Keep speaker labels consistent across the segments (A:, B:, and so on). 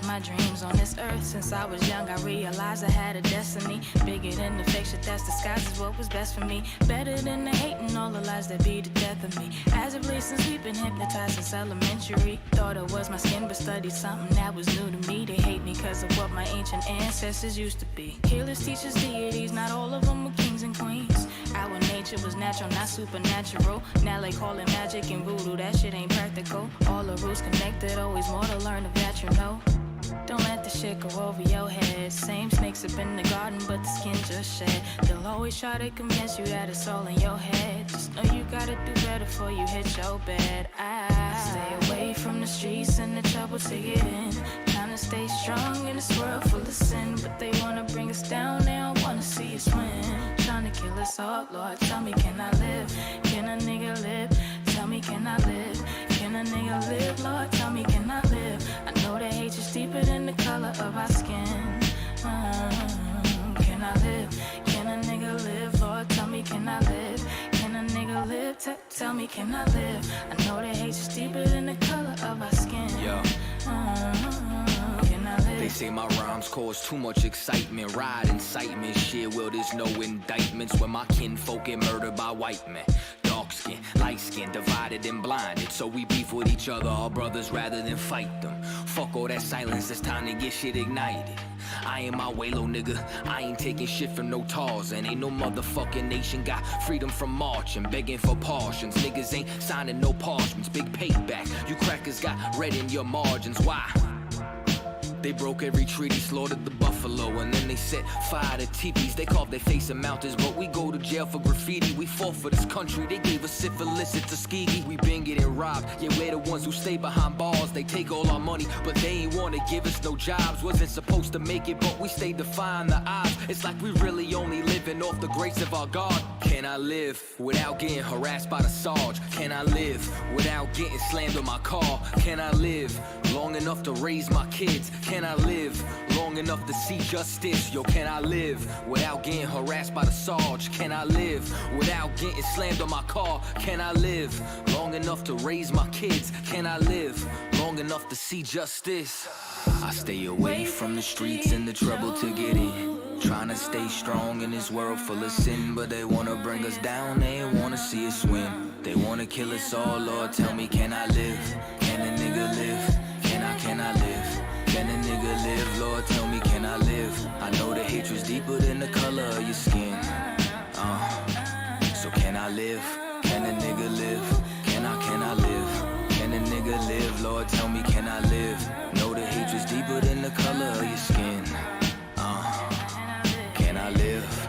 A: my dreams on this earth. Since I was young, I realized I had a destiny bigger than the fake shit that's disguised what was best for me. Better than the hate and all the lies that be the death of me. As of late, since we've been hypnotized since elementary, thought it was my skin, but studied something that was new to me. They hate me because of what my ancient ancestors used to be. Healers, teachers, deities, not all of them were kings and queens. Our nature was natural, not supernatural. Now they call it magic and voodoo, that shit ain't practical. All the roots connected, always more to learn of that, you know. Don't let the shit go over your head. Same snakes up in the garden, but the skin just shed. They'll always try to convince you that it's all in your head. Just know you gotta do better before you hit your bed. I stay away from the streets and the trouble to get in. Trying to stay strong in this world full of sin, but they wanna bring us down, they don't wanna see us win. Trying to kill us all, Lord, tell me, can I live? Can a nigga live? Tell me, can I live? Can a nigga live? Lord, tell me, can I live? I know that hate is deeper than the color of our skin. Can I live? Can a nigga live? Lord, tell me, can I live? Can a nigga live? Tell me, can I live? I know that hate is deeper than the color of our skin.
B: Yo.
A: Can I live?
B: They say my rhymes cause too much excitement. Ride incitement, shit, well there's no indictments when my kinfolk get murdered by white men. Dark skin, light skin, divided and blinded. So we beef with each other, our brothers, rather than fight them. Fuck all that silence, it's time to get shit ignited. I ain't my way, low nigga, I ain't taking shit from no tars. And ain't no motherfucking nation got freedom from marching, begging for portions. Niggas ain't signing no parchments, big payback. You crackers got red in your margins, why? They broke every treaty, slaughtered the buffalo, and then they set fire to teepees. They carved their face in mountains, but we go to jail for graffiti. We fought for this country, they gave us syphilis at Tuskegee. We been getting robbed, yeah, we're the ones who stay behind bars. They take all our money, but they ain't wanna give us no jobs. Wasn't supposed to make it, but we stayed defying the odds. It's like we really only living off the grace of our God. Can I live without getting harassed by the Sarge? Can I live without getting slammed on my car? Can I live long enough to raise my kids? Can I live long enough to see justice? Yo, can I live without getting harassed by the Sarge? Can I live without getting slammed on my car? Can I live long enough to raise my kids? Can I live long enough to see justice? I stay away from the streets and the trouble to get in. Trying to stay strong in this world full of sin, but they wanna bring us down, they wanna see us win. They wanna kill us all, Lord, tell me, can I live? Can a nigga live? Can I live? Can a nigga live? Lord, tell me, can I live? I know the hatred's deeper than the color of your skin. So can I live? Can a nigga live? Can I live? Can a nigga live? Lord, tell me, can I live? Know the hatred's deeper than the color of your skin. Can I live?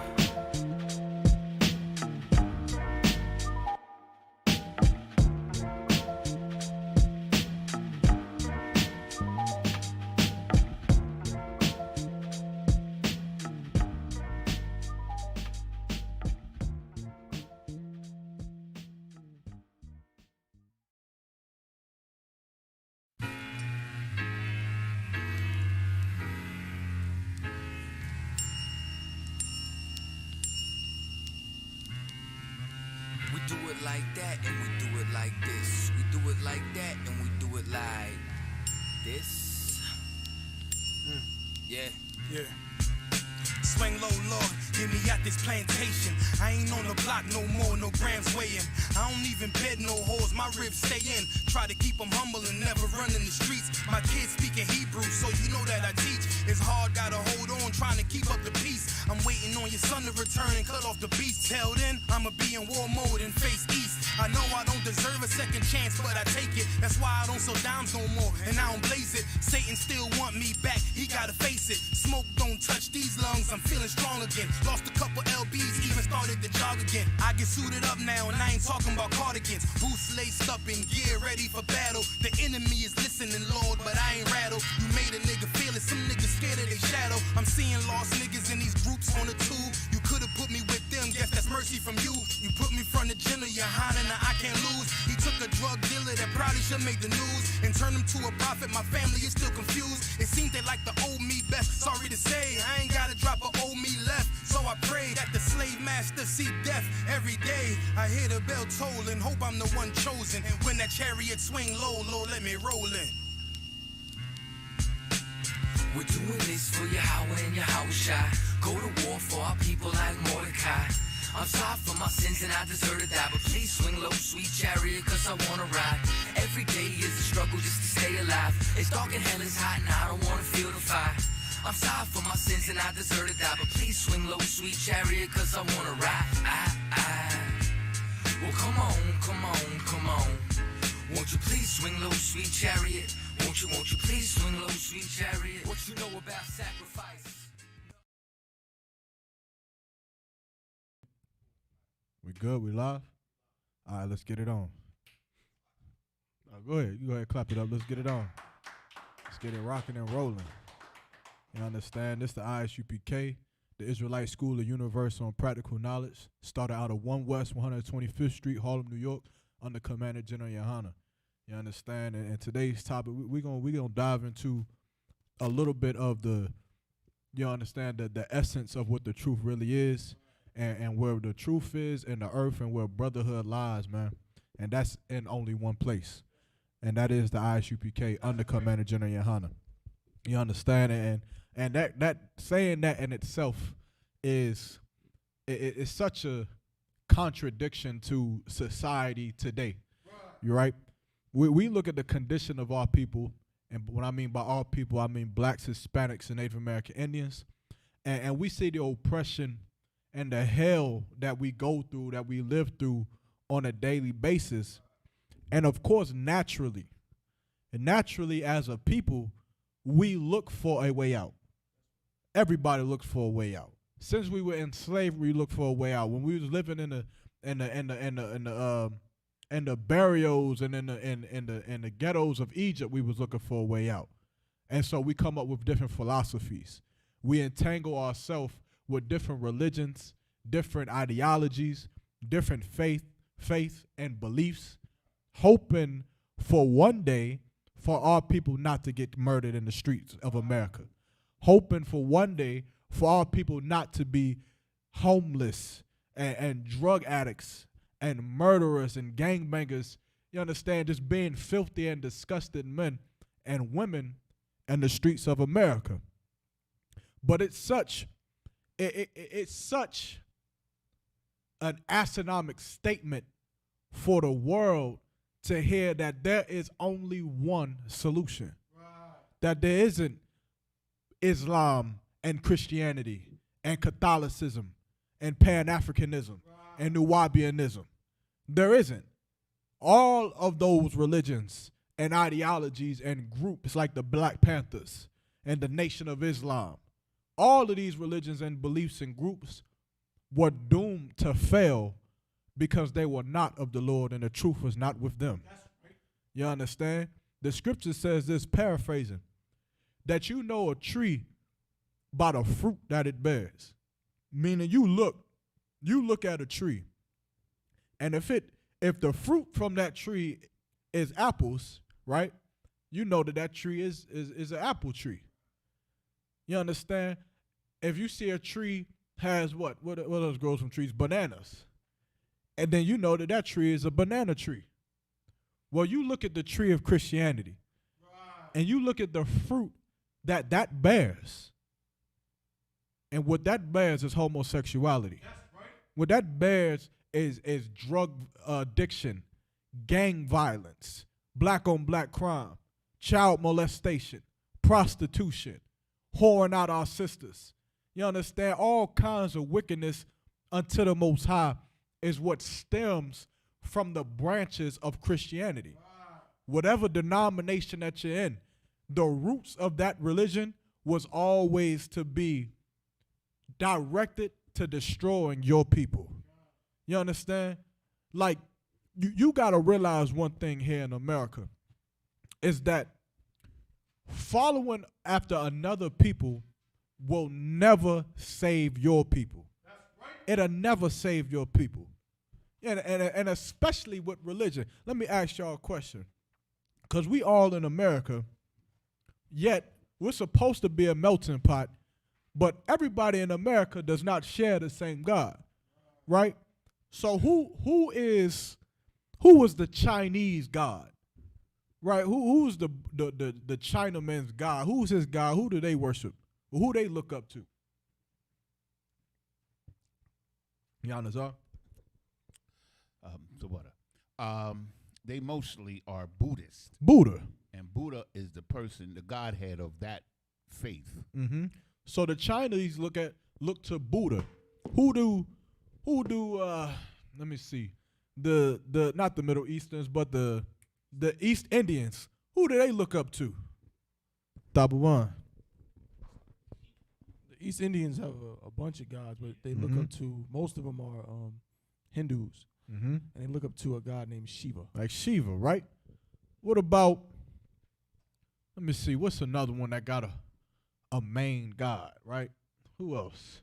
B: We do it like that and we do it like this. We do it like that and we do it like this. Yeah.
C: Swing low, Lord, get me out this plantation. I ain't on the block no more, no grams weighing. I don't even bed no hoes, my ribs stay in. Try to keep them humble and never run in the streets. My kids speaking Hebrew, so you know that I teach. It's hard, gotta hold on, trying to keep up the peace. I'm waiting on your son to return and cut off the beast. Till then, I'ma be in war mode and face east. I know I don't deserve a second chance, but I take it. That's why I don't sell dimes no more, and I don't blaze it. Satan still want me back, he gotta face it. Smoke don't touch these lungs, I'm feeling strong again. Lost a couple LBs, even started to jog again. I get suited up now, and I ain't talking about cardigans. Boots laced up in gear, ready for battle. The enemy is listening, Lord, but I ain't rattled. You made a nigga feel it, some niggas scared of their shadow. I'm seeing lost niggas in these groups on the tube. You could've put me with them, guess that's mercy from you. You put me front of Jenna, you're hiding, I can't lose. He took a drug dealer that probably should make the news and turned him to a prophet. My family is still confused. It seems they like the old me best. Sorry to say, I ain't gotta drop a old me left. So I pray that the slave master see death every day. I hear the bell toll and hope I'm the one chosen. And when that chariot swing low, Lord, let me roll in.
B: We're doing this for Yahweh and Yahushua. Go to war for our people like Mordecai. I'm sorry for my sins and I deserve to die, but please swing low, sweet chariot, cause I wanna ride. Every day is a struggle just to stay alive. It's dark and hell is hot and I don't wanna feel the fire. I'm sorry for my sins and I deserve to die, but please swing low, sweet chariot, cause I wanna ride. Well, come on, come on, come on. Won't you please swing low, sweet chariot? Won't you please swing low, sweet chariot? What you know about sacrifice?
D: We good? We live? All right, let's get it on. Go ahead. You go ahead, clap it up. Let's get it on. Let's get it rocking and rolling. You understand? This the ISUPK, the Israelite School of Universal and Practical Knowledge. Started out of 1 West 125th Street, Harlem, New York, under Commander General Yohana. You understand? And today's topic, we're gonna dive into a little bit of the, you understand, the essence of what the truth really is. And where the truth is in the earth and where brotherhood lies, man. And that's in only one place. And that is the ISUPK under Commander General Yohana. You understand? And that saying that in itself is it's such a contradiction to society today. You're right. We look at the condition of our people, and what I mean by our people, I mean blacks, Hispanics, and Native American Indians. And we see the oppression and the hell that we go through, that we live through on a daily basis. And of course, naturally as a people, we look for a way out. Everybody looks for a way out. Since we were in slavery, we looked for a way out. When we was living in the burials and in the ghettos of Egypt, we was looking for a way out. And so we come up with different philosophies. We entangle ourselves with different religions, different ideologies, different faith and beliefs, hoping for one day for our people not to get murdered in the streets of America, hoping for one day for our people not to be homeless and drug addicts and murderers and gangbangers, you understand, just being filthy and disgusted men and women in the streets of America. But it's such an astronomical statement for the world to hear that there is only one solution. Right. That there isn't Islam and Christianity and Catholicism and Pan-Africanism and Nubianism. There isn't. All of those religions and ideologies and groups like the Black Panthers and the Nation of Islam, all of these religions and beliefs and groups were doomed to fail because they were not of the Lord and the truth was not with them. You understand? The scripture says this, paraphrasing, that you know a tree by the fruit that it bears. Meaning you look at a tree, and if the fruit from that tree is apples, right? You know that tree is an apple tree. You understand? If you see a tree has what else grows from trees? Bananas. And then you know that tree is a banana tree. Well, you look at the tree of Christianity, and you look at the fruit that bears. And what that bears is homosexuality. Right. What that bears is drug addiction, gang violence, black on black crime, child molestation, prostitution, whoring out our sisters. You understand? All kinds of wickedness unto the Most High is what stems from the branches of Christianity. Wow. Whatever denomination that you're in, the roots of that religion was always to be directed to destroying your people. You understand? Like, you got to realize one thing here in America is that following after another people will never save your people. That's right. It'll never save your people. And especially with religion. Let me ask y'all a question. Because we all in America, yet we're supposed to be a melting pot, but everybody in America does not share the same God, right? So who was the Chinese God? Right? Who's the Chinaman's God? Who's his God? Who do they worship? Who they look up to? Yanazar?
E: So what? They mostly are Buddhist,
D: Buddha.
E: and Buddha is the person, the Godhead of that faith.
D: Mm-hmm. So the Chinese look to Buddha. Who do let me see. The not the Middle Easterns, but the East Indians. Who do they look up to? Tabuan.
F: The East Indians have a bunch of gods, but they look up to, most of them are Hindus, and they look up to a god named Shiva.
D: Like Shiva, right? What about, let me see, what's another one that got a main god, right? Who else?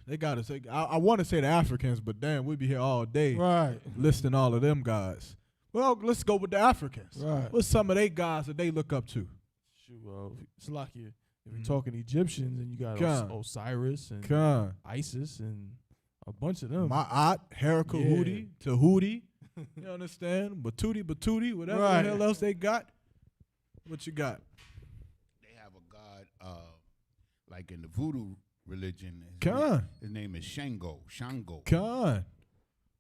D: They got to say, I want to say the Africans, but damn, we'd be here all day
F: Right.
D: listing all of them guys. Well, let's go with the Africans.
F: Right.
D: What's some of they gods that they look up to?
F: Shoot, Salakia. If you're talking Egyptians, and you got
D: Khan.
F: Osiris and
D: Khan.
F: Isis and a bunch of them.
D: Ma'at, Heraka,
F: Yeah.
D: Hootie, Tahuti. You understand? Batuti, whatever
F: Right.
D: the hell else they got. What you got?
E: They have a god, like in the voodoo religion.
D: Khan.
E: His name is Shango.
D: Khan.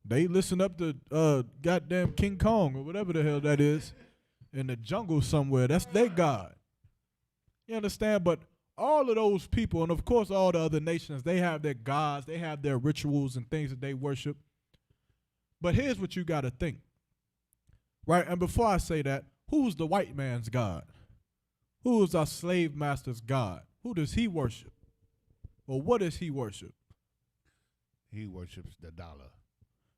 D: They listen up to goddamn King Kong or whatever the hell that is in the jungle somewhere. That's their God. You understand? But all of those people, and of course all the other nations, they have their gods, they have their rituals and things that they worship. But here's what you got to think. Right? And before I say that, who's the white man's God? Who is our slave master's God? Who does he worship? Or what does he worship?
E: He worships the dollar.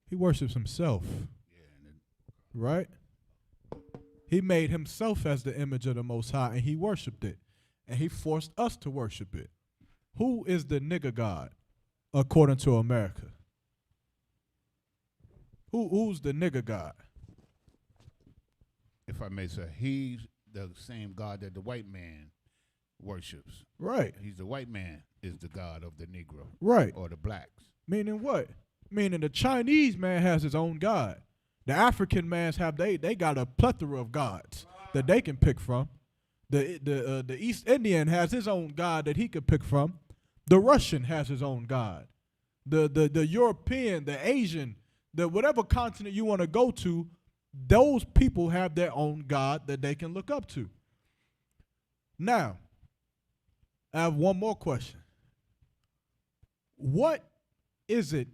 D: He worships himself.
E: Yeah, and
D: Right? He made himself as the image of the Most High, and he worshiped it. And he forced us to worship it. Who is the nigger God, according to America? Who's the nigger God?
E: if I may say, he's the same God that the white man worships.
D: Right.
E: He's the white man is the God of the Negro.
D: Right.
E: Or the blacks.
D: Meaning what? Meaning the Chinese man has his own God. The African mans have they got a plethora of gods that they can pick from. The East Indian has his own God that he could pick from. The Russian has his own God. The European, the Asian, the whatever continent you want to go to, those people have their own God that they can look up to. Now, I have one more question. What is it,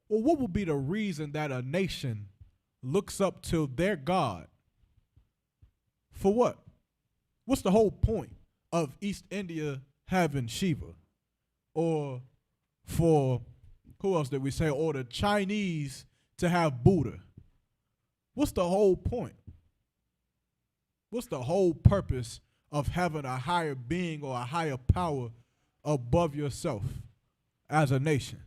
D: or what would be the reason that a nation looks up to their God? For what? What's the whole point of East India having Shiva? Or for, who else did we say? Or the Chinese to have Buddha? What's the whole point? What's the whole purpose of having a higher being or a higher power above yourself as a nation?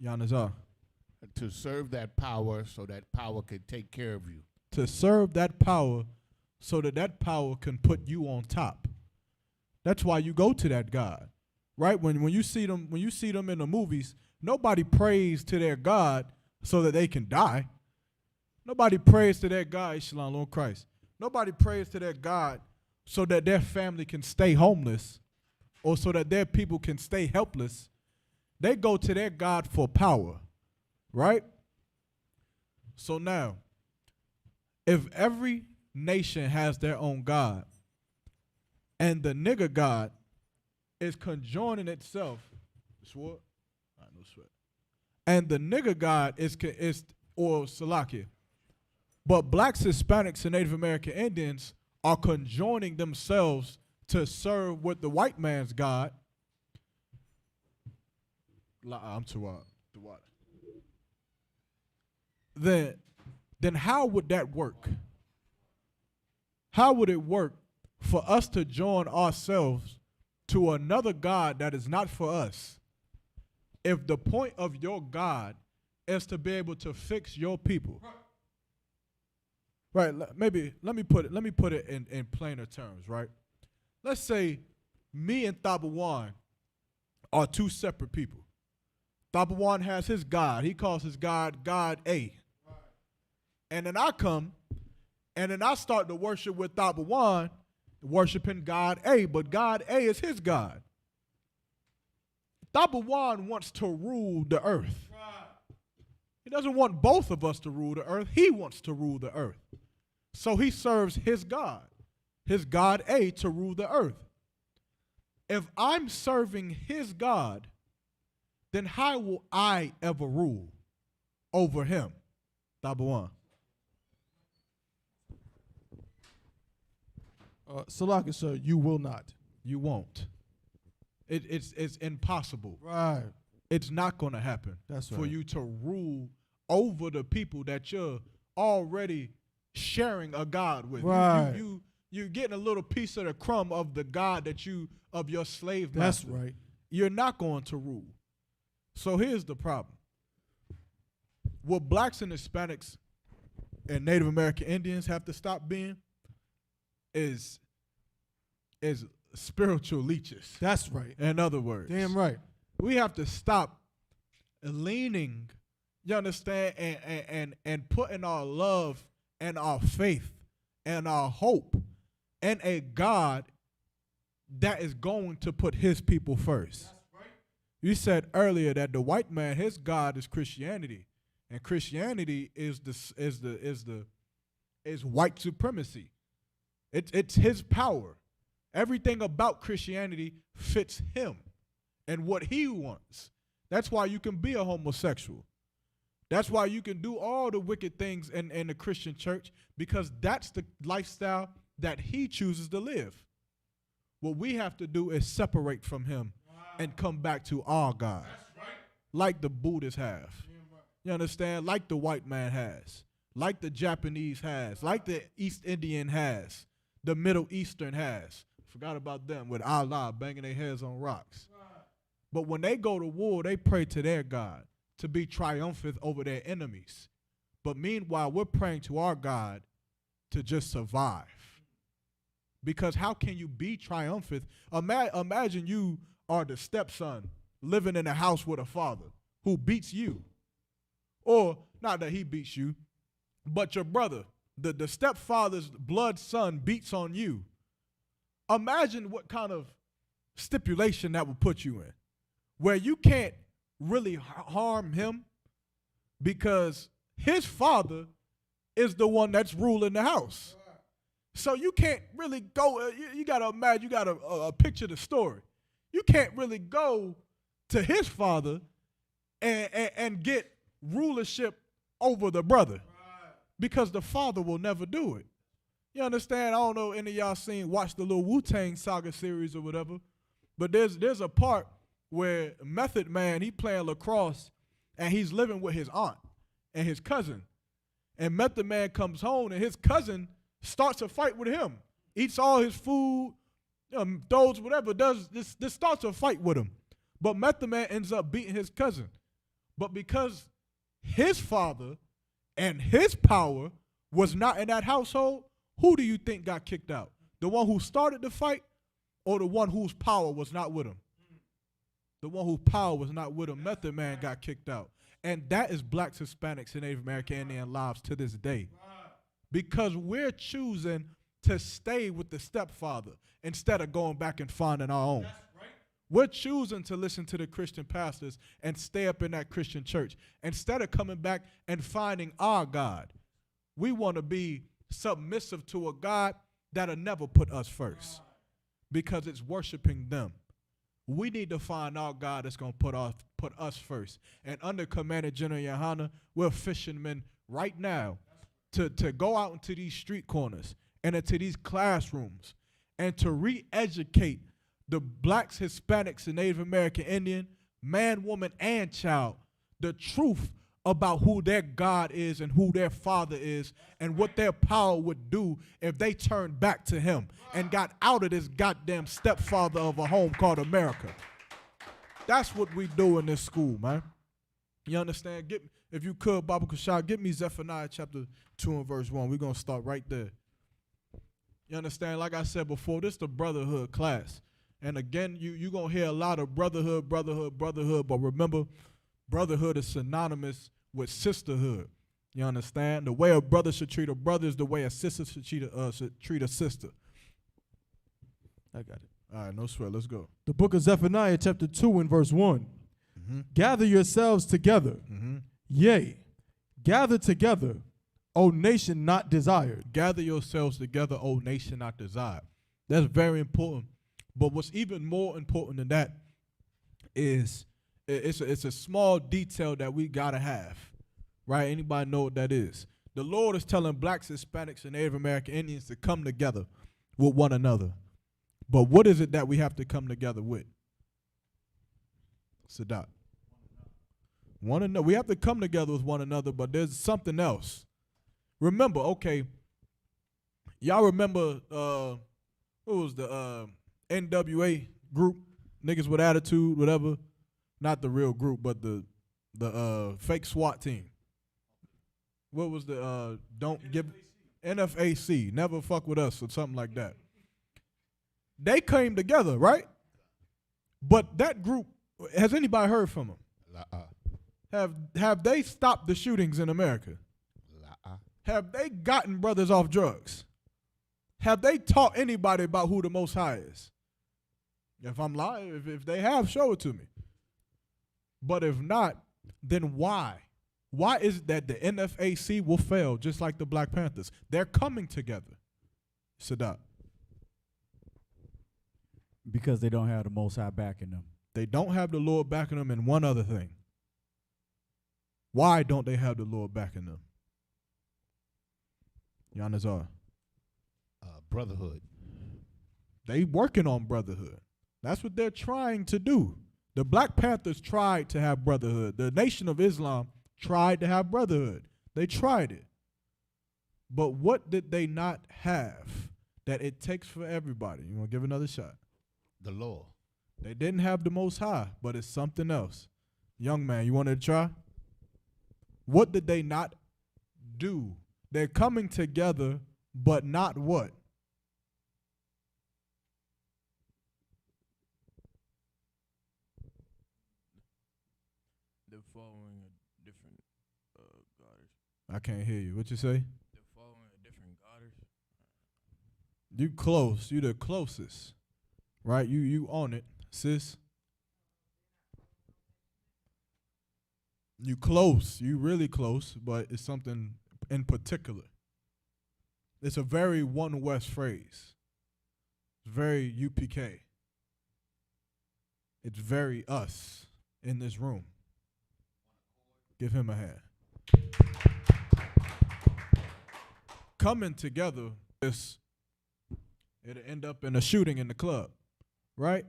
D: Yanazar.
E: To serve that power so that power can take care of you.
D: To serve that power so that that power can put you on top. That's why you go to that God. Right? When you see them in the movies, nobody prays to their God so that they can die. Nobody prays to their God, Shalom, Lord Christ. Nobody prays to their God so that their family can stay homeless or so that their people can stay helpless. They go to their God for power, right? So now, if every nation has their own God and the nigger God is conjoining itself, swore? No sweat. And the nigger God is or Salakia, but blacks, Hispanics, and Native American Indians are conjoining themselves to serve with the white man's God. I'm too water. Then how would that work? How would it work for us to join ourselves to another God that is not for us if the point of your God is to be able to fix your people? Right, maybe let me put it in plainer terms, right? Let's say me and Thabawan are two separate people. Thabawan has his God. He calls his God God A. And then I come, and then I start to worship with Tabawan, worshiping God A, but God A is his God. Tabawan wants to rule the earth. He doesn't want both of us to rule the earth. He wants to rule the earth. So he serves his God A, to rule the earth. If I'm serving his God, then how will I ever rule over him? Tabawan.
F: Salaka, sir, you will not.
D: You won't. It's impossible.
F: Right.
D: It's not going to happen.
F: That's
D: for
F: right.
D: you to rule over the people that you're already sharing a God with.
F: Right.
D: You're getting a little piece of the crumb of the God that of your slave
F: That's
D: master.
F: right.
D: You're not going to rule. So here's the problem. What blacks and Hispanics and Native American Indians have to stop being is spiritual leeches.
F: That's right.
D: In other words.
F: Damn right.
D: We have to stop leaning, you understand, and putting our love and our faith and our hope in a God that is going to put his people first. That's right. You said earlier that the white man, his God is Christianity, and Christianity is white supremacy. It's his power. Everything about Christianity fits him and what he wants. That's why you can be a homosexual. That's why you can do all the wicked things in the Christian church, because that's the lifestyle that he chooses to live. What we have to do is separate from him and come back to our God. That's right. Like the Buddhists have. You understand? Like the white man has. Like the Japanese has. Like the East Indian has. The Middle Eastern has. Forgot about them with Allah banging their heads on rocks. But when they go to war, they pray to their God to be triumphant over their enemies. But meanwhile, we're praying to our God to just survive. Because how can you be triumphant? Imagine you are the stepson living in a house with a father who beats you. Or, not that he beats you, but your brother, the stepfather's blood son, beats on you. Imagine what kind of stipulation that would put you in, where you can't really harm him because his father is the one that's ruling the house. So you can't really go, you got to imagine, you got to picture the story. You can't really go to his father and get rulership over the brother, because the father will never do it. You understand? I don't know any of y'all watch the little Wu-Tang Saga series or whatever, but there's a part where Method Man, he playing lacrosse and he's living with his aunt and his cousin. And Method Man comes home and his cousin starts a fight with him, eats all his food, throws whatever, does this starts a fight with him. But Method Man ends up beating his cousin. But because his father and his power was not in that household, who do you think got kicked out? The one who started the fight or the one whose power was not with him? The one whose power was not with him. Method Man got kicked out. And that is blacks, Hispanics, and Native American Indian lives to this day. Because we're choosing to stay with the stepfather instead of going back and finding our own. We're choosing to listen to the Christian pastors and stay up in that Christian church instead of coming back and finding our God. We want to be submissive to a God that'll never put us first because it's worshiping them. We need to find our God that's going to put us first. And under Commander General Yohana, we're fishermen right now to go out into these street corners and into these classrooms and to re-educate the blacks, Hispanics, and Native American Indian, man, woman, and child, the truth about who their God is and who their father is and what their power would do if they turned back to him and got out of this goddamn stepfather of a home called America. That's what we do in this school, man. You understand? If you could, Baba Kushal, give me Zephaniah chapter 2 and verse 1. We're going to start right there. You understand? Like I said before, this is the Brotherhood class. And again, you're going to hear a lot of brotherhood, but remember, brotherhood is synonymous with sisterhood. You understand? The way a brother should treat a brother is the way a sister should treat a sister.
F: I got it.
D: All right, no sweat. Let's go.
F: The book of Zephaniah, chapter 2 and verse 1. Gather yourselves together. Yea, gather together, O nation not desired.
D: Gather yourselves together, O nation not desired. That's very important. But what's even more important than that is it's a small detail that we gotta have, right? Anybody know what that is? The Lord is telling blacks, Hispanics, and Native American Indians to come together with one another. But what is it that we have to come together with? Sadat. One another. We have to come together with one another, but there's something else. Remember, okay, y'all remember what was the NWA group, niggas with attitude, whatever? Not the real group, but the fake SWAT team. What was the don't give NFAC, never fuck with us or something like that. They came together, right? But that group, has anybody heard from them? Have they stopped the shootings in America? Have they gotten brothers off drugs? Have they taught anybody about who the Most High is? If I'm lying, if they have, show it to me. But if not, then why? Why is it that the NFAC will fail just like the Black Panthers? They're coming together. Sadat.
G: Because they don't have the Most High backing them.
D: They don't have the Lord backing them, and one other thing. Why don't they have the Lord backing them? Yanazar.
E: Brotherhood.
D: They working on brotherhood. That's what they're trying to do. The Black Panthers tried to have brotherhood. The Nation of Islam tried to have brotherhood. They tried it. But what did they not have that it takes for everybody? You want to give another shot?
E: The law.
D: They didn't have the Most High, but it's something else. Young man, you wanted to try? What did they not do? They're coming together, but not what?
F: They're following a different goddess.
D: I can't hear you. What you say?
F: They're following a different goddess.
D: You close. You the closest. Right? You on it, sis. You close. You really close, but it's something in particular. It's a very One West phrase. It's very UPK. It's very us in this room. Give him a hand. Coming together, it'll end up in a shooting in the club, right?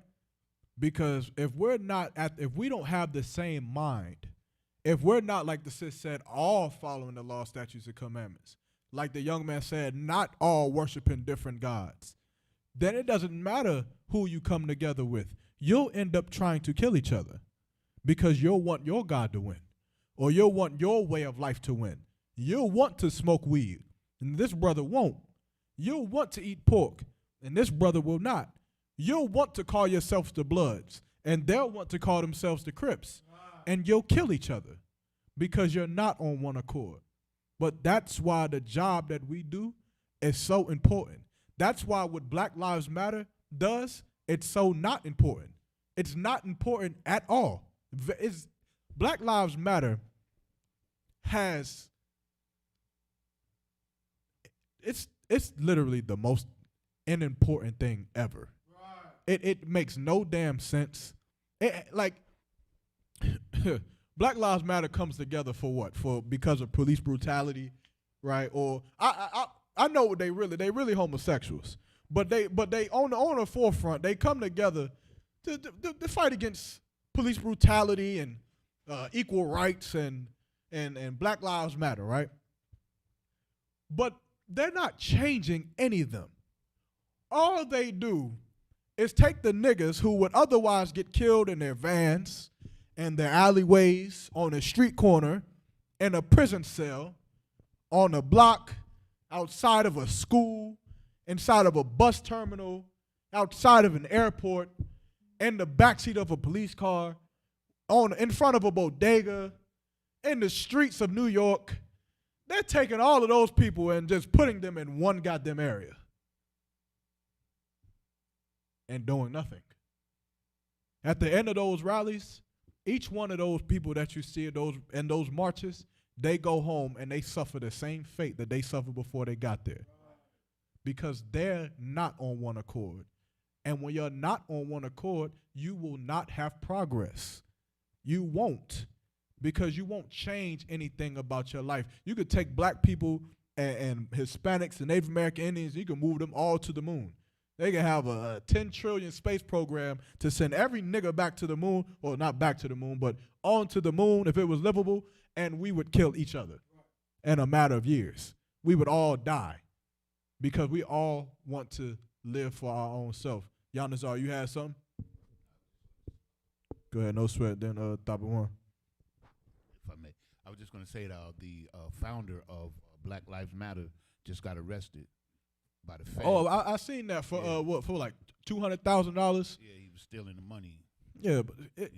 D: Because if we don't have the same mind, if we're not, like the sis said, all following the law, statutes, and commandments, like the young man said, not all worshiping different gods, then it doesn't matter who you come together with. You'll end up trying to kill each other because you'll want your God to win, or you'll want your way of life to win. You'll want to smoke weed, and this brother won't. You'll want to eat pork, and this brother will not. You'll want to call yourselves the Bloods, and they'll want to call themselves the Crips. And you'll kill each other because you're not on one accord. But that's why the job that we do is so important. That's why what Black Lives Matter does, it's so not important. It's not important at all. Black Lives Matter has, it's literally the most unimportant thing ever. Right. It makes no damn sense. Black Lives Matter comes together for what? Because of police brutality, right? Or I know what they really homosexuals, but they on the forefront, they come together to fight against police brutality and equal rights and Black Lives Matter, right? But they're not changing any of them. All they do is take the niggas who would otherwise get killed in their vans and their alleyways, on a street corner, in a prison cell, on a block, outside of a school, inside of a bus terminal, outside of an airport, in the backseat of a police car, in front of a bodega, in the streets of New York, They're taking all of those people and just putting them in one goddamn area and doing nothing. At the end of those rallies, each one of those people that you see in those marches, they go home and they suffer the same fate that they suffered before they got there. Because they're not on one accord. And when you're not on one accord, you will not have progress. You won't. Because you won't change anything about your life. You could take black people and Hispanics and Native American Indians, you can move them all to the moon. They can have a 10 trillion space program to send every nigga back to the moon, or not back to the moon, but onto the moon if it was livable, and we would kill each other in a matter of years. We would all die because we all want to live for our own self. Yanazar, you had something? Go ahead, no sweat, then top of one.
E: If I may, I was just going to say that the founder of Black Lives Matter just got arrested by the feds.
D: Oh, I seen that for what, for like $200,000.
E: Yeah, he was stealing the money.
D: Yeah, but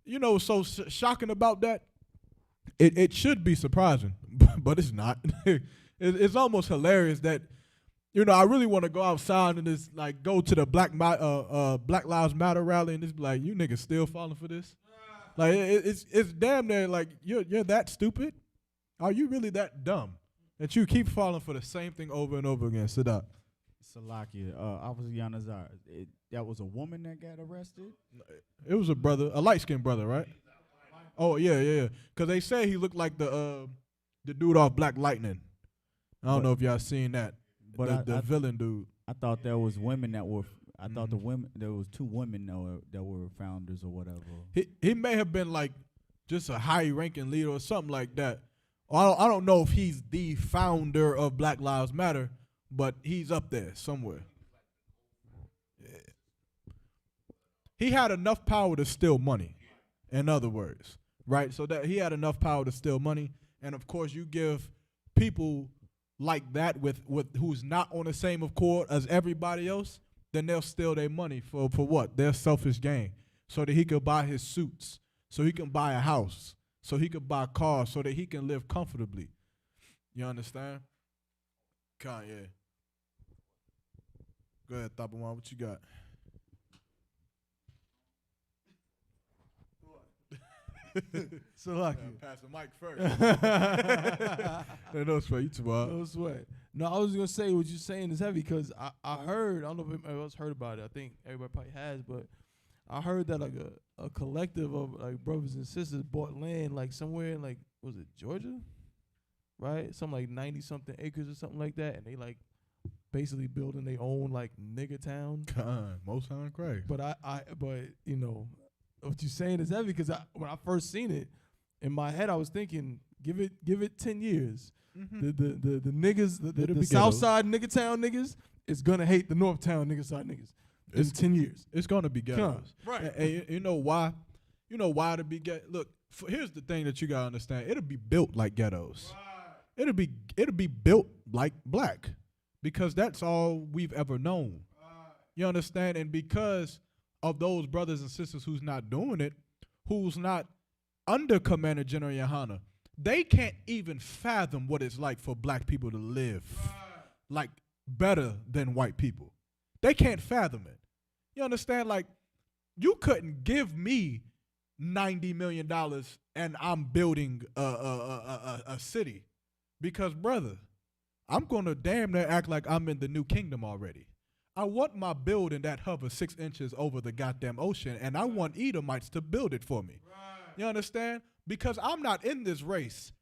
D: you know what's so shocking about that? It should be surprising, but it's not. It's almost hilarious that, you know, I really want to go outside and just like go to the Black Lives Matter rally and just be like, you niggas still falling for this? Like it's damn near like you're that stupid. Are you really that dumb that you keep falling for the same thing over and over again? Sadat.
G: Salakia, Officer Yanazar, that was a woman that got arrested?
D: It was a brother, a light-skinned brother, right? Oh, yeah. Because they say he looked like the dude off Black Lightning. I don't know if y'all seen that. But the villain dude.
G: I thought there was women that were, there was two women that were founders or whatever.
D: He may have been like just a high-ranking leader or something like that. I don't know if he's the founder of Black Lives Matter, but he's up there somewhere. Yeah. He had enough power to steal money, in other words, right? So that he had enough power to steal money, and of course you give people like that with who's not on the same accord as everybody else, then they'll steal their money for what? Their selfish gain, so that he could buy his suits, so he can buy a house, so he could buy cars, so that he can live comfortably. You understand? Kanye. Go ahead, Top of One, what you got?
F: Salakia.
D: Pass the mic first. No sweat, you too wild.
F: No sweat. No, I was gonna say what you're saying is heavy because I heard, I don't know if anybody else heard about it. I think everybody probably has, but I heard that like a collective of like brothers and sisters bought land like somewhere in like, was it Georgia? Right? Something like 90 something acres or something like that, and they like basically building their own like nigga town.
D: God, most time crazy.
F: But but you know, what you're saying is heavy because when I first seen it, in my head I was thinking, give it 10 years. Mm-hmm. The niggas, the South Side nigga town niggas is gonna hate the North Town nigga side niggas. In 10 years,
D: it's gonna be ghettos.
F: Right.
D: And you know why? You know why to be ghetto? Look, here's the thing that you gotta understand. It'll be built like ghettos. Right. It'll be built like black, because that's all we've ever known. Right. You understand? And because of those brothers and sisters who's not doing it, who's not under Commander General Yohana, they can't even fathom what it's like for black people to live like better than white people. They can't fathom it. You understand? Like, you couldn't give me $90 million and I'm building a city, because, brother, I'm going to damn near act like I'm in the new kingdom already. I want my building that hovers 6 inches over the goddamn ocean, and I want Edomites to build it for me. Right. You understand? Because I'm not in this race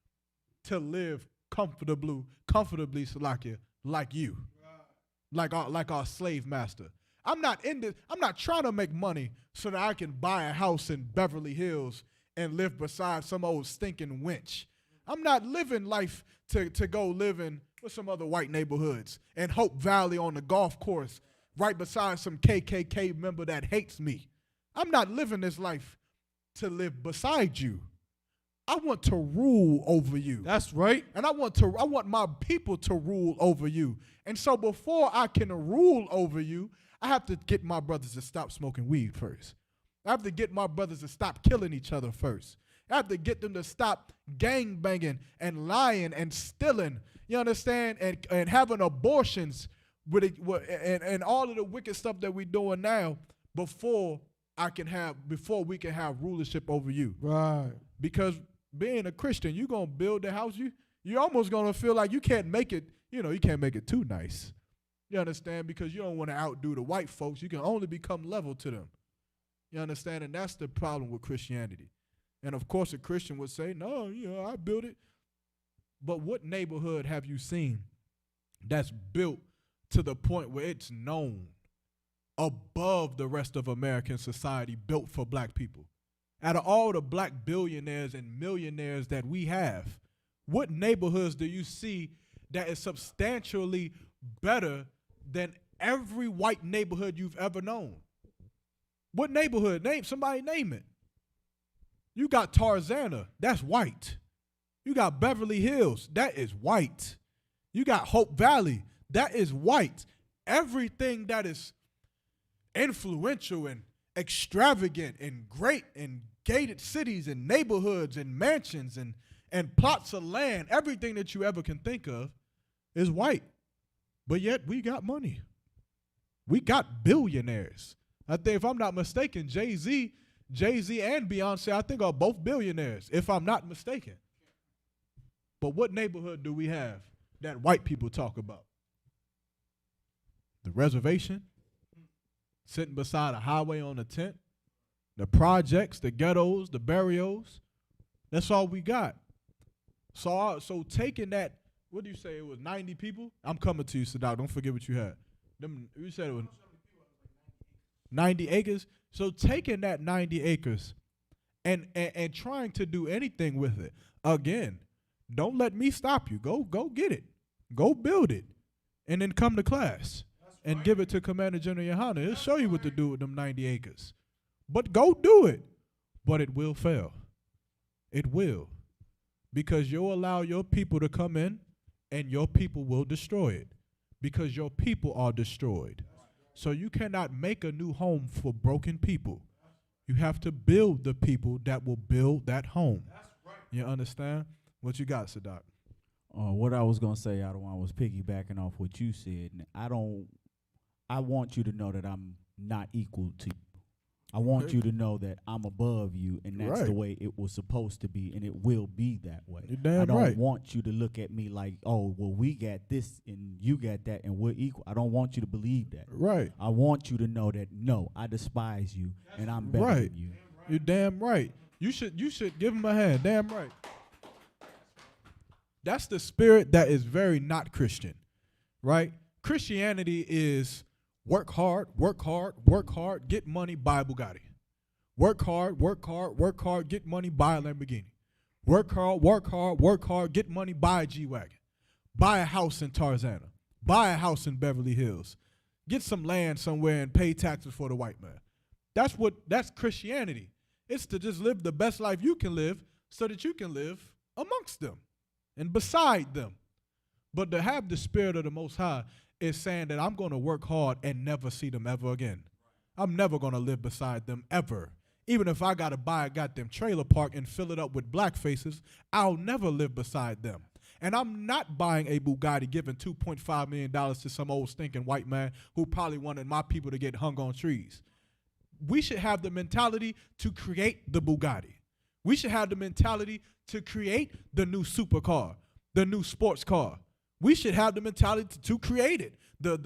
D: to live comfortably, Salakia, like you, right. like our slave master. I'm not in this. I'm not trying to make money so that I can buy a house in Beverly Hills and live beside some old stinking wench. I'm not living life to go live in with some other white neighborhoods and Hope Valley on the golf course right beside some KKK member that hates me. I'm not living this life to live beside you. I want to rule over you.
F: That's right.
D: And I want my people to rule over you. And so before I can rule over you, I have to get my brothers to stop smoking weed first. I have to get my brothers to stop killing each other first. I have to get them to stop gang banging and lying and stealing. You understand? And having abortions with it, and all of the wicked stuff that we're doing now before we can have rulership over you.
F: Right.
D: Because being a Christian, you're gonna build the house. You're almost gonna feel like you can't make it. You can't make it too nice. You understand? Because you don't want to outdo the white folks. You can only become level to them. You understand? And that's the problem with Christianity. And of course, a Christian would say, "No, I built it." But what neighborhood have you seen that's built to the point where it's known above the rest of American society, built for black people? Out of all the black billionaires and millionaires that we have, what neighborhoods do you see that is substantially better than every white neighborhood you've ever known? What neighborhood? Somebody name it. You got Tarzana, that's white. You got Beverly Hills, that is white. You got Hope Valley, that is white. Everything that is influential and extravagant and great and gated cities and neighborhoods and mansions and plots of land, everything that you ever can think of is white. But yet we got money. We got billionaires. I think, if I'm not mistaken, Jay-Z and Beyonce, I think, are both billionaires, if I'm not mistaken. But what neighborhood do we have that white people talk about? The reservation, sitting beside a highway on a tent, the projects, the ghettos, the barrios. That's all we got. So taking that, what do you say, it was 90 people? I'm coming to you, Sadat. Don't forget what you had. You said it was 90 acres. So taking that 90 acres and trying to do anything with it, again, don't let me stop you. Go get it. Go build it. And then come to class and give it to Commander General Yohana. He'll show you what to do with them 90 acres. But go do it. But it will fail. It will. Because you'll allow your people to come in and your people will destroy it. Because your people are destroyed. So you cannot make a new home for broken people. You have to build the people that will build that home. You understand? What you got, Sadat?
G: What I was gonna say, I was piggybacking off what you said. I want you to know that I'm not equal to you. I want you to know that I'm above you, and that's the way it was supposed to be, and it will be that way.
D: You're damn
G: I don't
D: right.
G: want you to look at me like, oh, well, we got this and you got that, and we're equal. I don't want you to believe that.
D: Right.
G: I want you to know that, no, I despise you, and I'm better than you.
D: You're damn right. You should give him a hand. Damn right. That's the spirit that is very not Christian, right? Christianity is work hard, get money, buy a Bugatti. Work hard, get money, buy a Lamborghini. Work hard, get money, buy a G-Wagon. Buy a house in Tarzana. Buy a house in Beverly Hills. Get some land somewhere and pay taxes for the white man. That's Christianity. It's to just live the best life you can live so that you can live amongst them and beside them. But to have the spirit of the Most High is saying that I'm going to work hard and never see them ever again. I'm never going to live beside them ever. Even if I got to buy a goddamn trailer park and fill it up with black faces, I'll never live beside them. And I'm not buying a Bugatti giving $2.5 million to some old stinking white man who probably wanted my people to get hung on trees. We should have the mentality to create the Bugatti. We should have the mentality to create the new supercar, the new sports car. We should have the mentality to create it. The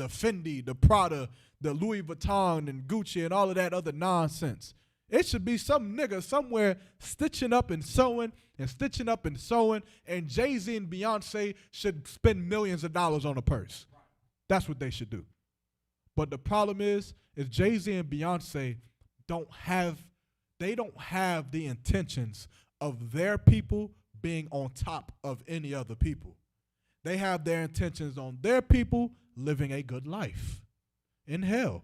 D: Fendi, the Prada, the Louis Vuitton and Gucci and all of that other nonsense. It should be some nigga somewhere stitching up and sewing, and Jay-Z and Beyonce should spend millions of dollars on a purse. That's what they should do. But the problem is Jay-Z and Beyonce don't have the intentions of their people being on top of any other people. They have their intentions on their people living a good life in hell,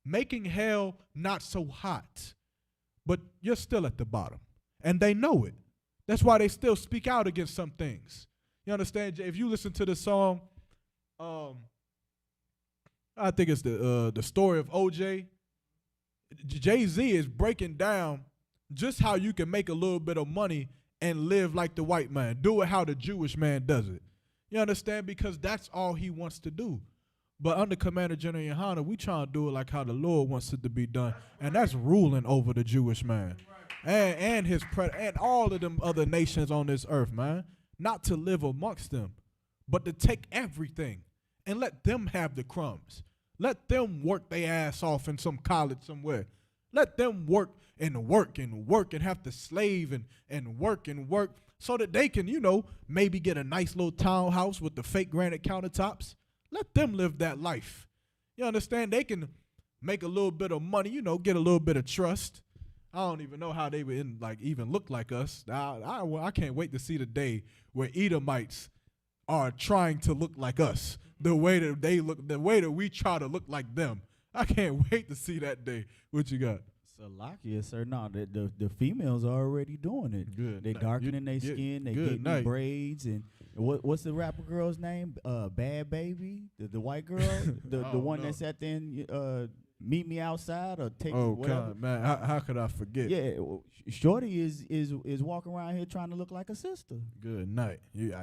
D: making hell not so hot, but you're still at the bottom, and they know it. That's why they still speak out against some things. You understand? If you listen to the song, I think it's the story of OJ. Jay-Z is breaking down just how you can make a little bit of money and live like the white man. Do it how the Jewish man does it. You understand? Because that's all he wants to do. But under Commander General Yohana, we trying to do it like how the Lord wants it to be done. And that's ruling over the Jewish man. And his and all of them other nations on this earth, man. Not to live amongst them, but to take everything and let them have the crumbs. Let them work their ass off in some college somewhere. Let them work and work and work and have to slave and work so that they can, maybe get a nice little townhouse with the fake granite countertops. Let them live that life. You understand? They can make a little bit of money, get a little bit of trust. I don't even know how they would even look like us. I can't wait to see the day where Edomites are trying to look like us. The way that they look, the way that we try to look like them. I can't wait to see that day. What you got?
G: Salakia, sir. No, the females are already doing it.
D: Good.
G: They darkening their skin. They getting braids. And what's the rapper girl's name? Bad Baby, the white girl, the one that sat there and meet me outside or take whatever.
D: God, man, how could I forget?
G: Yeah, Shorty is walking around here trying to look like a sister.
D: Good night. You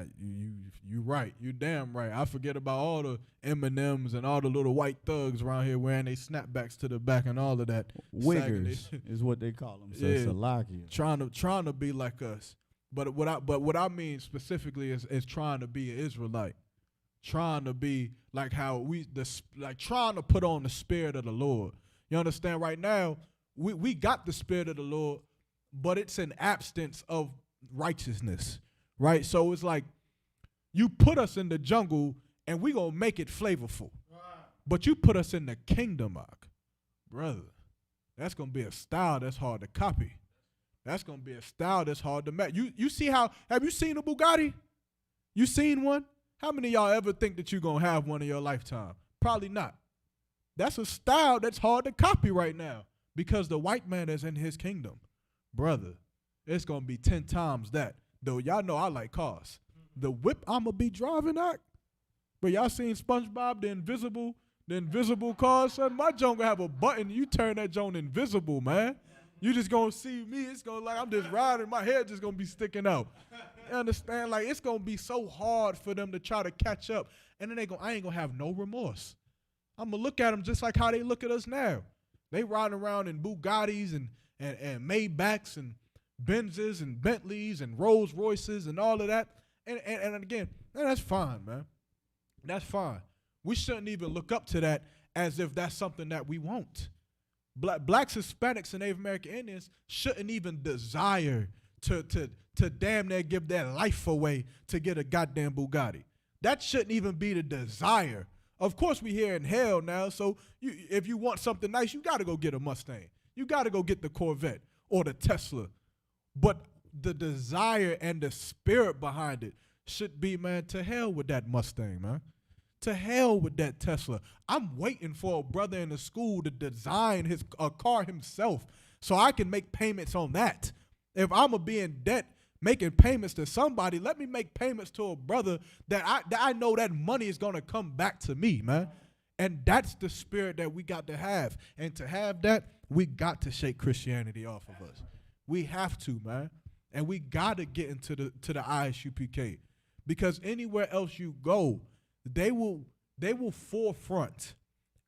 D: right. You damn right. I forget about all the M&Ms and all the little white thugs around here wearing their snapbacks to the back and all of that.
G: Wiggers is what they call them. So
D: yeah,
G: Salakia.
D: Trying to be like us. But what I mean specifically is trying to be an Israelite. Trying to be like how trying to put on the spirit of the Lord. You understand? Right now, we got the spirit of the Lord, but it's an absence of righteousness, right? So it's like you put us in the jungle and we gonna make it flavorful, but you put us in the kingdom, brother. That's gonna be a style that's hard to copy. That's gonna be a style that's hard to match. You see how? Have you seen a Bugatti? You seen one? How many of y'all ever think that you're going to have one in your lifetime? Probably not. That's a style that's hard to copy right now because the white man is in his kingdom. Brother, it's going to be 10 times that. Though y'all know I like cars. The whip I'm going to be driving at, but y'all seen SpongeBob, the invisible cars? Son, my joint going to have a button. You turn that joint invisible, man. You just going to see me. It's going to I'm just riding. My head just going to be sticking out. You understand? Like, it's going to be so hard for them to try to catch up. And then I ain't going to have no remorse. I'm going to look at them just like how they look at us now. They riding around in Bugattis and Maybachs and Benzes and Bentleys and Rolls Royces and all of that. And again, that's fine, man. That's fine. We shouldn't even look up to that as if that's something that we want. Blacks, Hispanics, and Native American Indians shouldn't even desire to damn near give their life away to get a goddamn Bugatti. That shouldn't even be the desire. Of course, we here in hell now, so if you want something nice, you got to go get a Mustang. You got to go get the Corvette or the Tesla. But the desire and the spirit behind it should be, man, to hell with that Mustang, man. To hell with that Tesla. I'm waiting for a brother in the school to design a car himself so I can make payments on that. If I'm going to be in debt making payments to somebody, let me make payments to a brother that I know that money is going to come back to me, man. And that's the spirit that we got to have. And to have that, we got to shake Christianity off of us. We have to, man. And we got to get into the ISUPK. Because anywhere else you go, they will forefront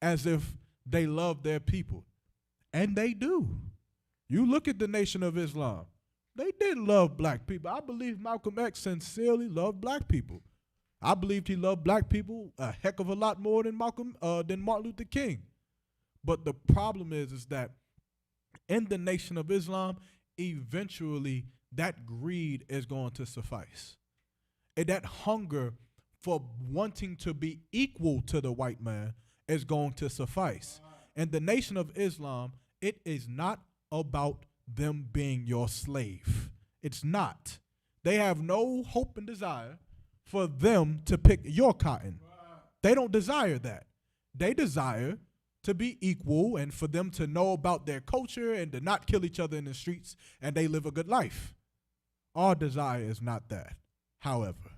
D: as if they love their people. And they do. You look at the Nation of Islam. They did love black people. I believe Malcolm X sincerely loved black people. I believed he loved black people a heck of a lot more than Martin Luther King. But the problem is that in the Nation of Islam, eventually that greed is going to suffice. And that hunger for wanting to be equal to the white man is going to suffice. And the Nation of Islam, it is not about them being your slave. It's not. They have no hope and desire for them to pick your cotton. They don't desire that. They desire to be equal and for them to know about their culture and to not kill each other in the streets and they live a good life. Our desire is not that. However,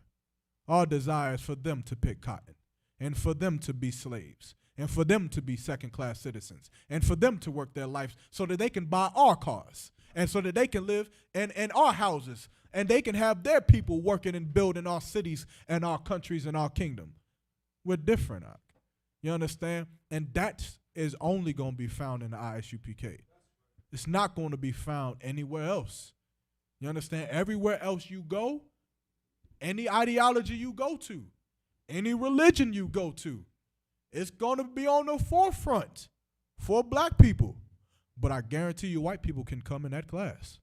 D: our desire is for them to pick cotton and for them to be slaves and for them to be second-class citizens and for them to work their lives so that they can buy our cars And so that they can live in our houses and they can have their people working and building our cities and our countries and our kingdom. We're different, Ak. You understand? And that is only going to be found in the ISUPK. It's not going to be found anywhere else. You understand? Everywhere else you go, any ideology you go to, any religion you go to, it's going to be on the forefront for black people. But I guarantee you white people can come in that class.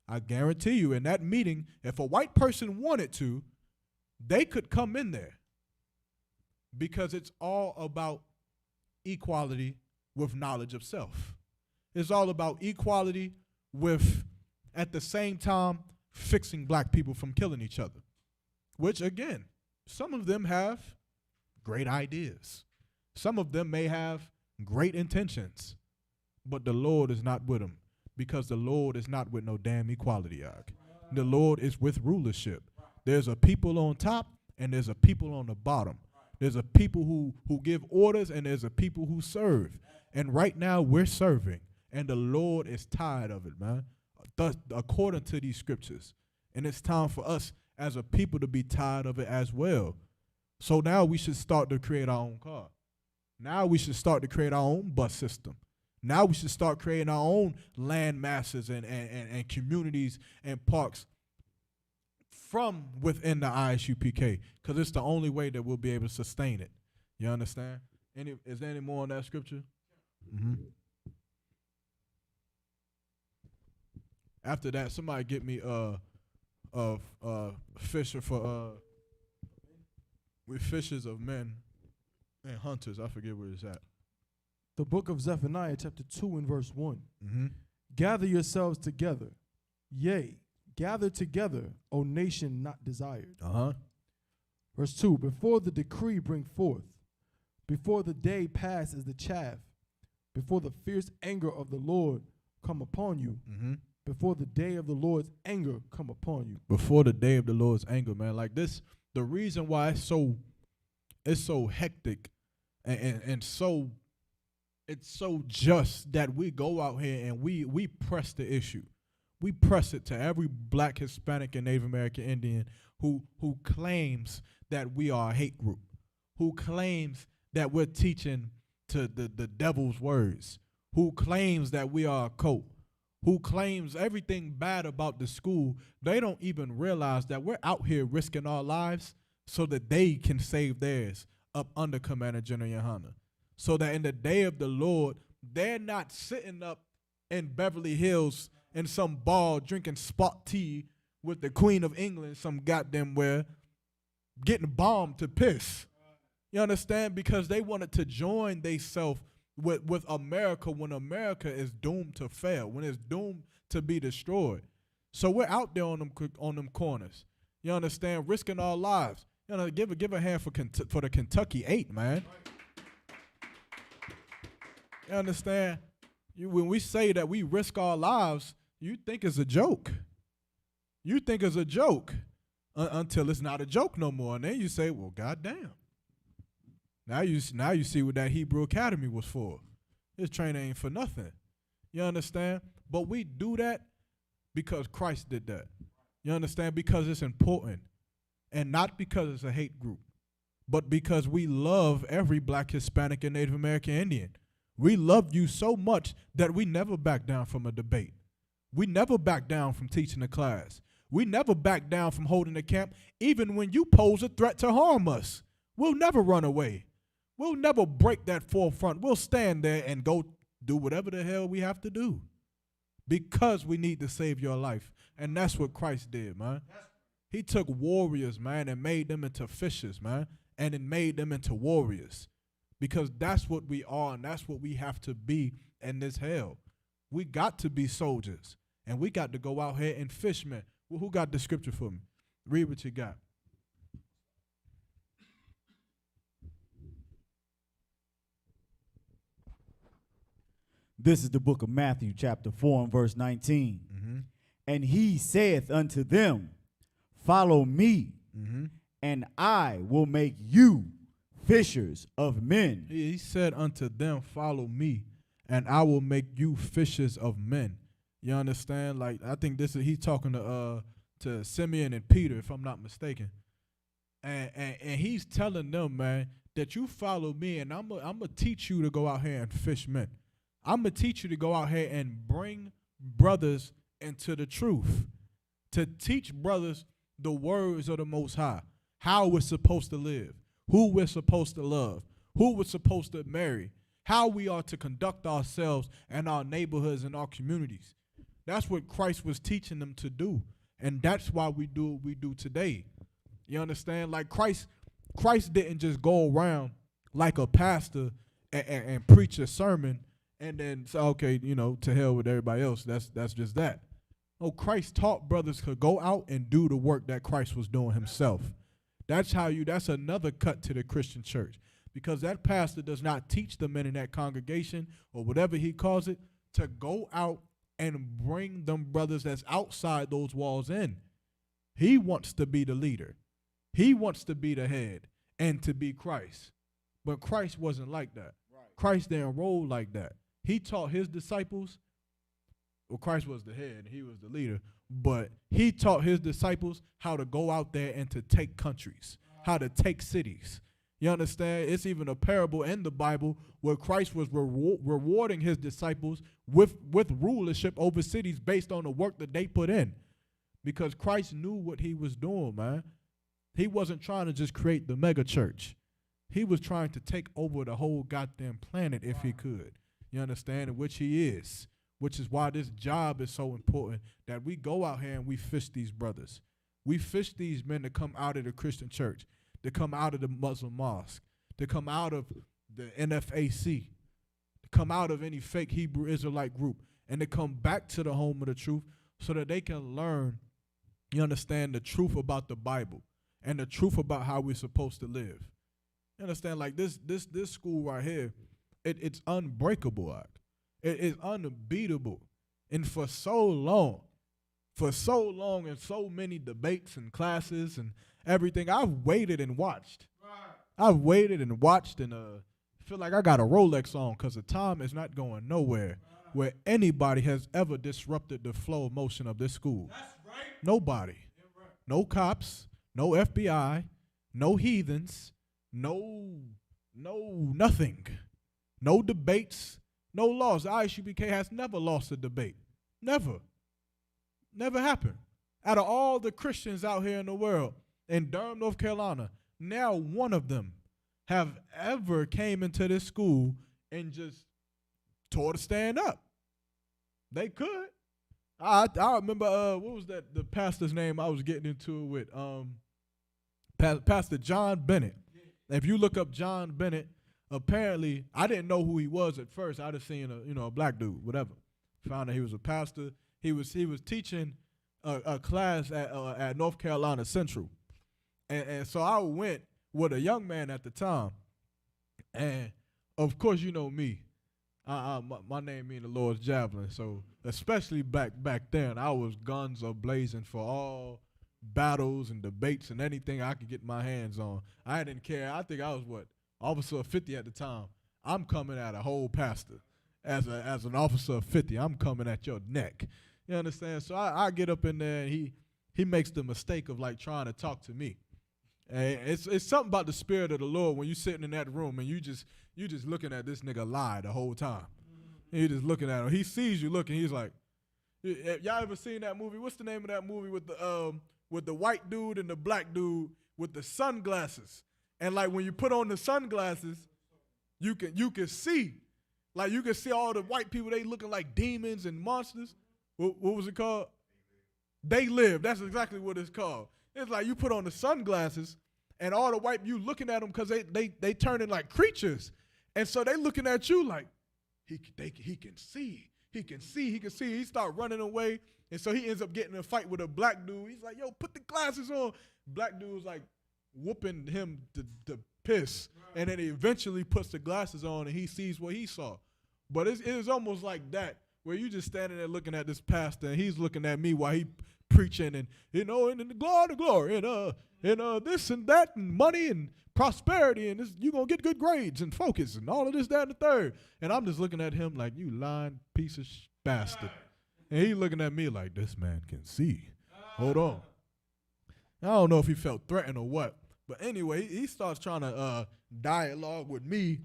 D: I guarantee you in that meeting, if a white person wanted to, they could come in there. Because it's all about equality with knowledge of self. It's all about equality with, at the same time, fixing black people from killing each other. Which, again, some of them have great ideas. Some of them may have great intentions. But the Lord is not with them. Because the Lord is not with no damn equality, Ak. The Lord is with rulership. There's a people on top and there's a people on the bottom. There's a people who give orders and there's a people who serve. And right now we're serving. And the Lord is tired of it, man. Thus, according to these scriptures. And it's time for us as a people to be tired of it as well. So now we should start to create our own car. Now we should start to create our own bus system. Now we should start creating our own land masses and communities and parks from within the ISUPK, because it's the only way that we'll be able to sustain it. You understand? Is there any more on that scripture? Mm-hmm. After that, somebody get me Fisher for with fishers of men and hunters. I forget where it's at.
F: The book of Zephaniah, chapter 2 and verse 1.
D: Mm-hmm.
F: Gather yourselves together, yea, gather together, O nation not desired.
D: Uh-huh.
F: Verse 2, before the decree bring forth, before the day pass as the chaff, before the fierce anger of the Lord come upon you,
D: Mm-hmm.
F: before the day of the Lord's anger come upon you.
D: Before the day of the Lord's anger, man. Like this, the reason why it's so hectic and so it's so just that we go out here and we press the issue. We press it to every black, Hispanic, and Native American Indian who claims that we are a hate group, who claims that we're teaching to the devil's words, who claims that we are a cult, who claims everything bad about the school. They don't even realize that we're out here risking our lives so that they can save theirs up under Commander General Yohana. So that in the day of the Lord, they're not sitting up in Beverly Hills in some bar drinking spot tea with the Queen of England, some goddamn where, getting bombed to piss. You understand? Because they wanted to join theyself with America when America is doomed to fail, when it's doomed to be destroyed. So we're out there on them corners. You understand? Risking our lives. You know, give a hand for the Kentucky 8, man. You understand? When we say that we risk our lives, you think it's a joke. You think it's a joke until it's not a joke no more. And then you say, well, goddamn. Now you see what that Hebrew Academy was for. This training ain't for nothing. You understand? But we do that because Christ did that. You understand? Because it's important. And not because it's a hate group. But because we love every black, Hispanic, and Native American Indian. We love you so much that we never back down from a debate. We never back down from teaching a class. We never back down from holding a camp, even when you pose a threat to harm us. We'll never run away. We'll never break that forefront. We'll stand there and go do whatever the hell we have to do because we need to save your life. And that's what Christ did, man. He took warriors, man, and made them into fishers, man, and it made them into warriors. Because that's what we are and that's what we have to be in this hell. We got to be soldiers. And we got to go out here and fish, man. Well, who got the scripture for me? Read what you got.
G: This is the book of Matthew, chapter 4 and verse 19.
D: Mm-hmm.
G: And he saith unto them, follow me,
D: Mm-hmm.
G: and I will make you fishers of men.
D: He said unto them, follow me, and I will make you fishers of men. You understand? Like, I think he's talking to Simeon and Peter, if I'm not mistaken. And he's telling them, man, that you follow me, and I'm gonna teach you to go out here and fish men. I'm gonna teach you to go out here and bring brothers into the truth, to teach brothers the words of the Most High, how we're supposed to live, who we're supposed to love, who we're supposed to marry, how we are to conduct ourselves in our neighborhoods and our communities. That's what Christ was teaching them to do, and that's why we do what we do today. You understand? Like Christ didn't just go around like a pastor and preach a sermon and then say, okay, to hell with everybody else. That's just that. No, Christ taught brothers to go out and do the work that Christ was doing himself. That's another cut to the Christian church, because that pastor does not teach the men in that congregation or whatever he calls it to go out and bring them brothers that's outside those walls in. He wants to be the leader. He wants to be the head and to be Christ. But Christ wasn't like that. Right. Christ didn't roll like that. He taught his disciples, well, Christ was the head, he was the leader, but he taught his disciples how to go out there and to take countries, how to take cities. You understand? It's even a parable in the Bible where Christ was rewarding his disciples with rulership over cities based on the work that they put in, because Christ knew what he was doing, man. He wasn't trying to just create the mega church. He was trying to take over the whole goddamn planet if he could. You understand? In which he is. Which is why this job is so important, that we go out here and we fish these brothers. We fish these men to come out of the Christian church, to come out of the Muslim mosque, to come out of the NFAC, to come out of any fake Hebrew Israelite group, and to come back to the home of the truth so that they can learn, you understand, the truth about the Bible and the truth about how we're supposed to live. You understand? Like this school right here, it's unbreakable. It is unbeatable. And for so long, and so many debates and classes and everything, I've waited and watched. Right. I've waited and watched, and feel like I got a Rolex on, because the time is not going nowhere where anybody has ever disrupted the flow of motion of this school. That's right. Nobody. Right. No cops. No FBI, no heathens, no nothing, no debates, no laws. The Isupk has never lost a debate. Never happened. Out of all the Christians out here in the world, in Durham, North Carolina, now one of them have ever came into this school and just tore the stand up. They could. I remember, what was that, the pastor's name I was getting into it with? Pastor John Bennett. If you look up John Bennett, apparently, I didn't know who he was at first. I just seen a black dude, whatever. Found out he was a pastor. He was teaching a class at North Carolina Central. And so I went with a young man at the time. And, of course, you know me. My name means the Lord's javelin, so especially back then, I was guns a-blazing for all battles and debates and anything I could get my hands on. I didn't care. I think I was, officer of 50 at the time. I'm coming at a whole pastor. As an officer of 50, I'm coming at your neck. You understand? So I get up in there, and he makes the mistake of, like, trying to talk to me. And it's something about the spirit of the Lord when you're sitting in that room and you just looking at this nigga lie the whole time. And you're just looking at him. He sees you looking. He's like, y'all ever seen that movie? What's the name of that movie with the white dude and the black dude with the sunglasses? And like when you put on the sunglasses, you can see, like you can see all the white people. They looking like demons and monsters. What was it called? They Live. That's exactly what it's called. It's like you put on the sunglasses, and all the white, you looking at them because they turning like creatures. And so they looking at you like, he can see. He start running away. And so he ends up getting in a fight with a black dude. He's like, yo, put the glasses on. Black dude's like whooping him to piss. Right. And then he eventually puts the glasses on and he sees what he saw. But it is almost like that, where you just standing there looking at this pastor and he's looking at me while he preaching and, and the glory, and this and that and money and prosperity and this, you going to get good grades and focus and all of this, that, and the third. And I'm just looking at him like, you lying piece of bastard. And he looking at me like, this man can see. Hold on. I don't know if he felt threatened or what. But anyway, he starts trying to dialogue with me,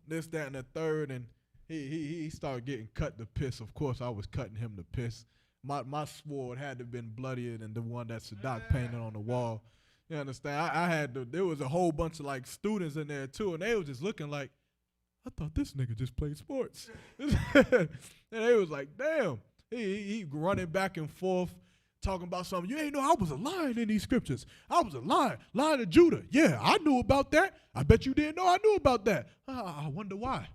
D: this, that, and the third, and he started getting cut to piss. Of course, I was cutting him to piss. My sword had to have been bloodier than the one that Sadak painted on the wall. You understand? There was a whole bunch of like students in there too, and they was just looking like, I thought this nigga just played sports. And they was like, damn. He running back and forth, talking about something. You ain't know I was a lion in these scriptures. I was a lion of Judah. Yeah, I knew about that. I bet you didn't know I knew about that. I wonder why.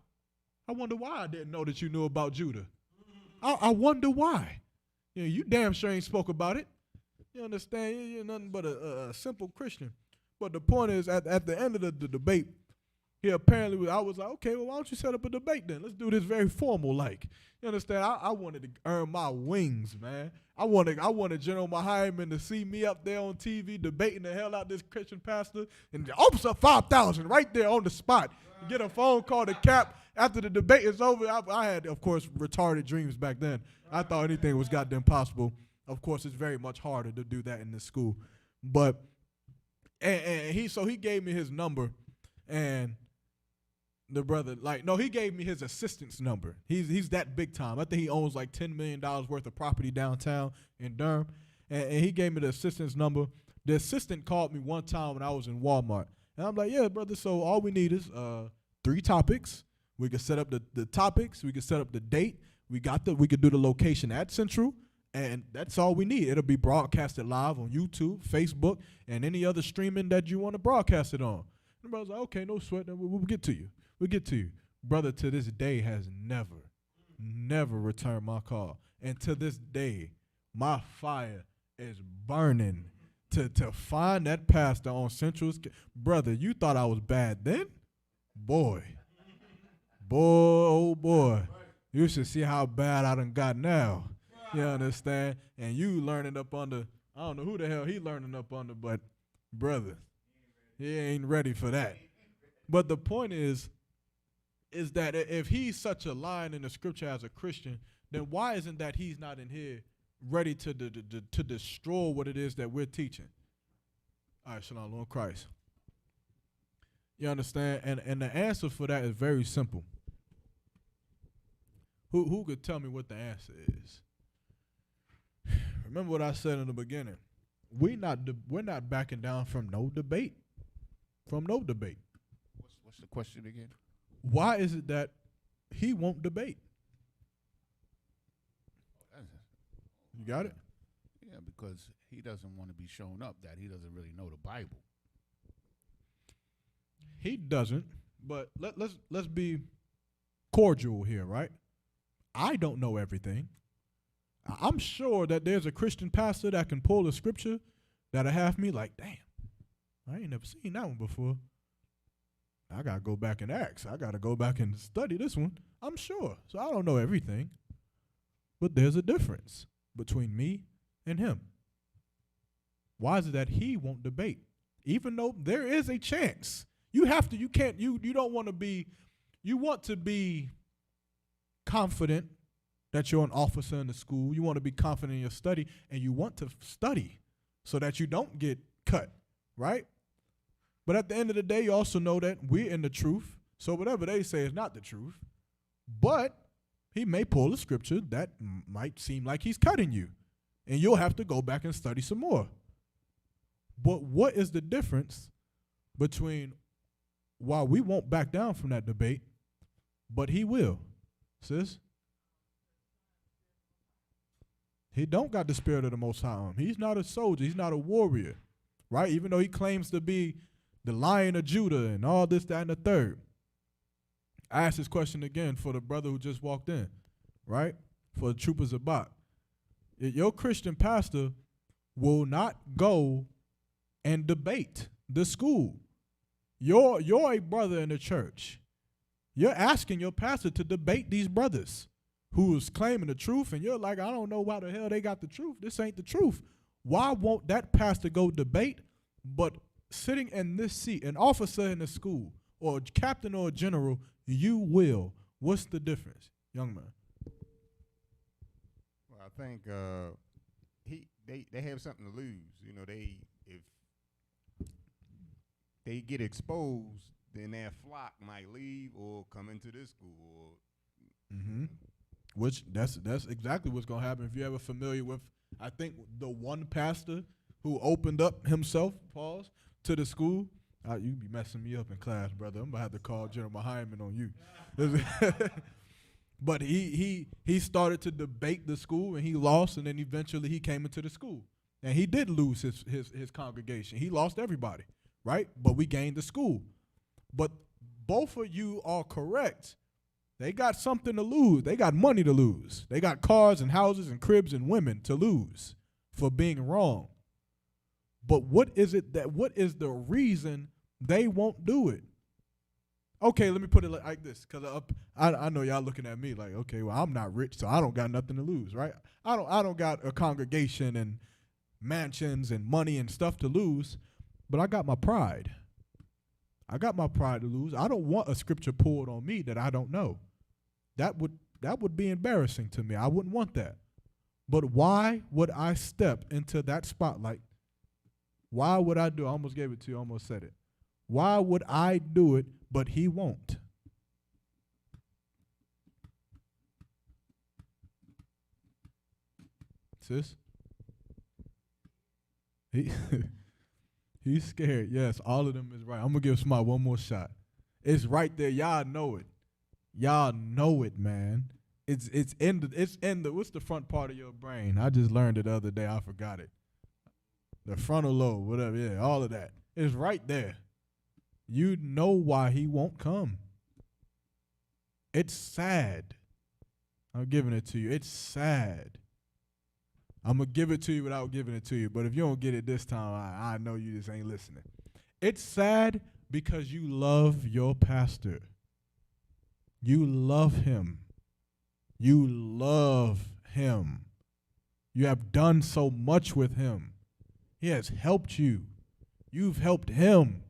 D: I wonder why I didn't know that you knew about Judah. I wonder why. You damn sure ain't spoke about it. You understand? You're nothing but a simple Christian. But the point is, at the end of the debate, he apparently, I was like, okay, well, why don't you set up a debate then? Let's do this very formal like. You understand? I wanted to earn my wings, man. I wanted General Mahaiman to see me up there on TV debating the hell out this Christian pastor and opens up 5,000 right there on the spot. Right. Get a phone call to Cap after the debate is over. I had, of course, retarded dreams back then. Right. I thought anything was goddamn possible. Of course, it's very much harder to do that in this school. But he gave me his number, and the brother, he gave me his assistant's number. He's that big time. I think he owns like $10 million worth of property downtown in Durham. And he gave me the assistant's number. The assistant called me one time when I was in Walmart. And I'm like, yeah, brother, so all we need is 3 topics. We can set up the topics. We can set up the date. We could do the location at Central. And that's all we need. It'll be broadcasted live on YouTube, Facebook, and any other streaming that you want to broadcast it on. And the brother's like, okay, no sweat. We'll get to you. We'll get to you. Brother, to this day, has never returned my call. And to this day, my fire is burning to find that pastor on Central's. Brother, you thought I was bad then? Boy, oh boy. You should see how bad I done got now. You understand? And you learning up under, I don't know who the hell he learning up under, but brother, he ain't ready for that. But the point is that if he's such a lion in the scripture as a Christian, then why isn't that he's not in here ready to destroy what it is that we're teaching? All right, shalom, Lord Christ. You understand? And the answer for that is very simple. Who could tell me what the answer is? Remember what I said in the beginning. We're not backing down from no debate. From no debate.
E: What's the question again?
D: Why is it that he won't debate? You got it?
E: Yeah, because he doesn't want to be shown up that he doesn't really know the Bible.
D: He doesn't, but let's be cordial here, right? I don't know everything. I'm sure that there's a Christian pastor that can pull a scripture that'll have me like, damn, I ain't never seen that one before. I got to go back and ask. I got to go back and study this one. I'm sure. So I don't know everything. But there's a difference between me and him. Why is it that he won't debate? Even though there is a chance. You don't want to be, you want to be confident that you're an officer in the school. You want to be confident in your study, and you want to study so that you don't get cut, right? But at the end of the day, you also know that we're in the truth, so whatever they say is not the truth. But he may pull a scripture that might seem like he's cutting you, and you'll have to go back and study some more. But what is the difference between why we won't back down from that debate, but he will, sis? He don't got the spirit of the Most High on him. He's not a soldier. He's not a warrior, right? Even though he claims to be the Lion of Judah and all this, that, and the third. I asked this question again for the brother who just walked in, right? For the troopers of Bach. Your Christian pastor will not go and debate the school. You're a brother in the church. You're asking your pastor to debate these brothers who is claiming the truth, and you're like, I don't know why the hell they got the truth. This ain't the truth. Why won't that pastor go debate, but sitting in this seat, an officer in the school, or a captain or a general, you will? What's the difference, young man?
E: Well,
H: I think they have something to lose. You know, if they get exposed, then their flock might leave or come into this school.
D: Mm-hmm. Which that's exactly what's gonna happen. If you're ever familiar with, I think the one pastor who opened up himself, pause, to the school. You be messing me up in class, brother. I'm gonna have to call General Hyman on you. But he started to debate the school and he lost, and then eventually he came into the school and he did lose his congregation. He lost everybody, right? But we gained the school. But both of you are correct. They got something to lose. They got money to lose. They got cars and houses and cribs and women to lose for being wrong. But what is the reason they won't do it? Okay, let me put it like this, because I know y'all looking at me like, okay, well, I'm not rich, so I don't got nothing to lose, right? I don't got a congregation and mansions and money and stuff to lose, but I got my pride. I got my pride to lose. I don't want a scripture pulled on me that I don't know. That would be embarrassing to me. I wouldn't want that. But why would I step into that spotlight? Why would I do it? I almost gave it to you, almost said it. Why would I do it, but he won't? Sis? He's scared. Yes, all of them is right. I'm going to give Smart one more shot. It's right there. Y'all know it. Y'all know it, man. It's in the what's the front part of your brain? I just learned it the other day. I forgot it. The frontal lobe, whatever, yeah, all of that. It's right there. You know why he won't come. It's sad. I'm giving it to you. It's sad. I'm going to give it to you without giving it to you. But if you don't get it this time, I know you just ain't listening. It's sad because you love your pastor. You love him. You love him. You have done so much with him. He has helped you. You've helped him.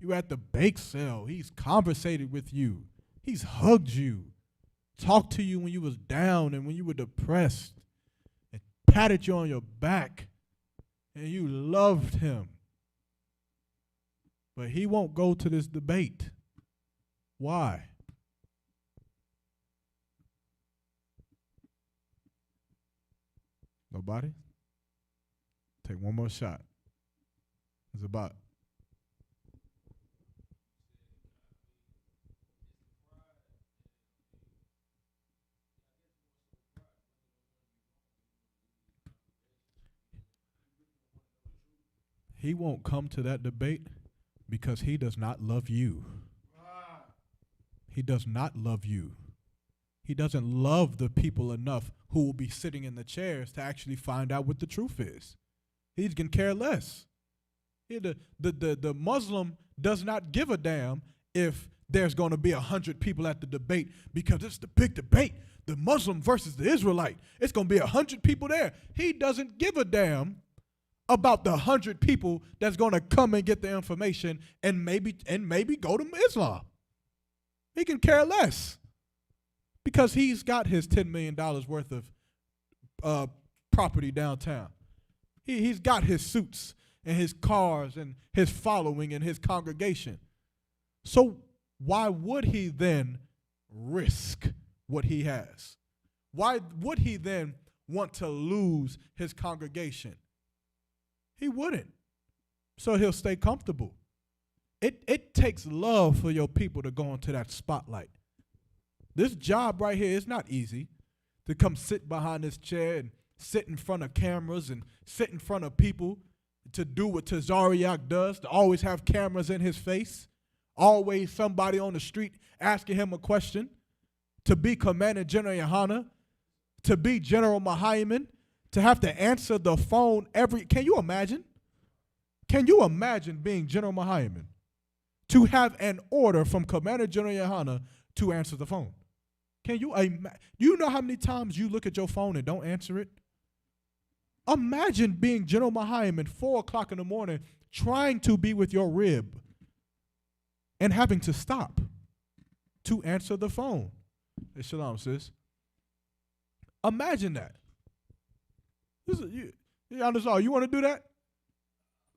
D: You were at the bake sale. He's conversated with you. He's hugged you. Talked to you when you was down and when you were depressed. And patted you on your back. And you loved him. But he won't go to this debate. Why? Nobody? Take one more shot. It's about. He won't come to that debate because he does not love you. He does not love you. He doesn't love the people enough who will be sitting in the chairs to actually find out what the truth is. He can care less. The Muslim does not give a damn if there's going to be 100 people at the debate because it's the big debate, the Muslim versus the Israelite. It's going to be 100 people there. He doesn't give a damn about the 100 people that's going to come and get the information and maybe go to Islam. He can care less because he's got his $10 million worth of property downtown. He's got his suits and his cars and his following and his congregation. So why would he then risk what he has? Why would he then want to lose his congregation? He wouldn't. So he'll stay comfortable. It takes love for your people to go into that spotlight. This job right here is not easy, to come sit behind this chair and sit in front of cameras and sit in front of people, to do what Tazariak does, to always have cameras in his face, always somebody on the street asking him a question, to be Commander General Yohana, to be General Mahayman, to have to answer the phone can you imagine? Can you imagine being General Mahayman? To have an order from Commander General Yohana to answer the phone. Can you you know how many times you look at your phone and don't answer it? Imagine being General Mahayman 4 o'clock in the morning trying to be with your rib and having to stop to answer the phone. Hey, shalom, sis. Imagine that. You understand? You want to do that?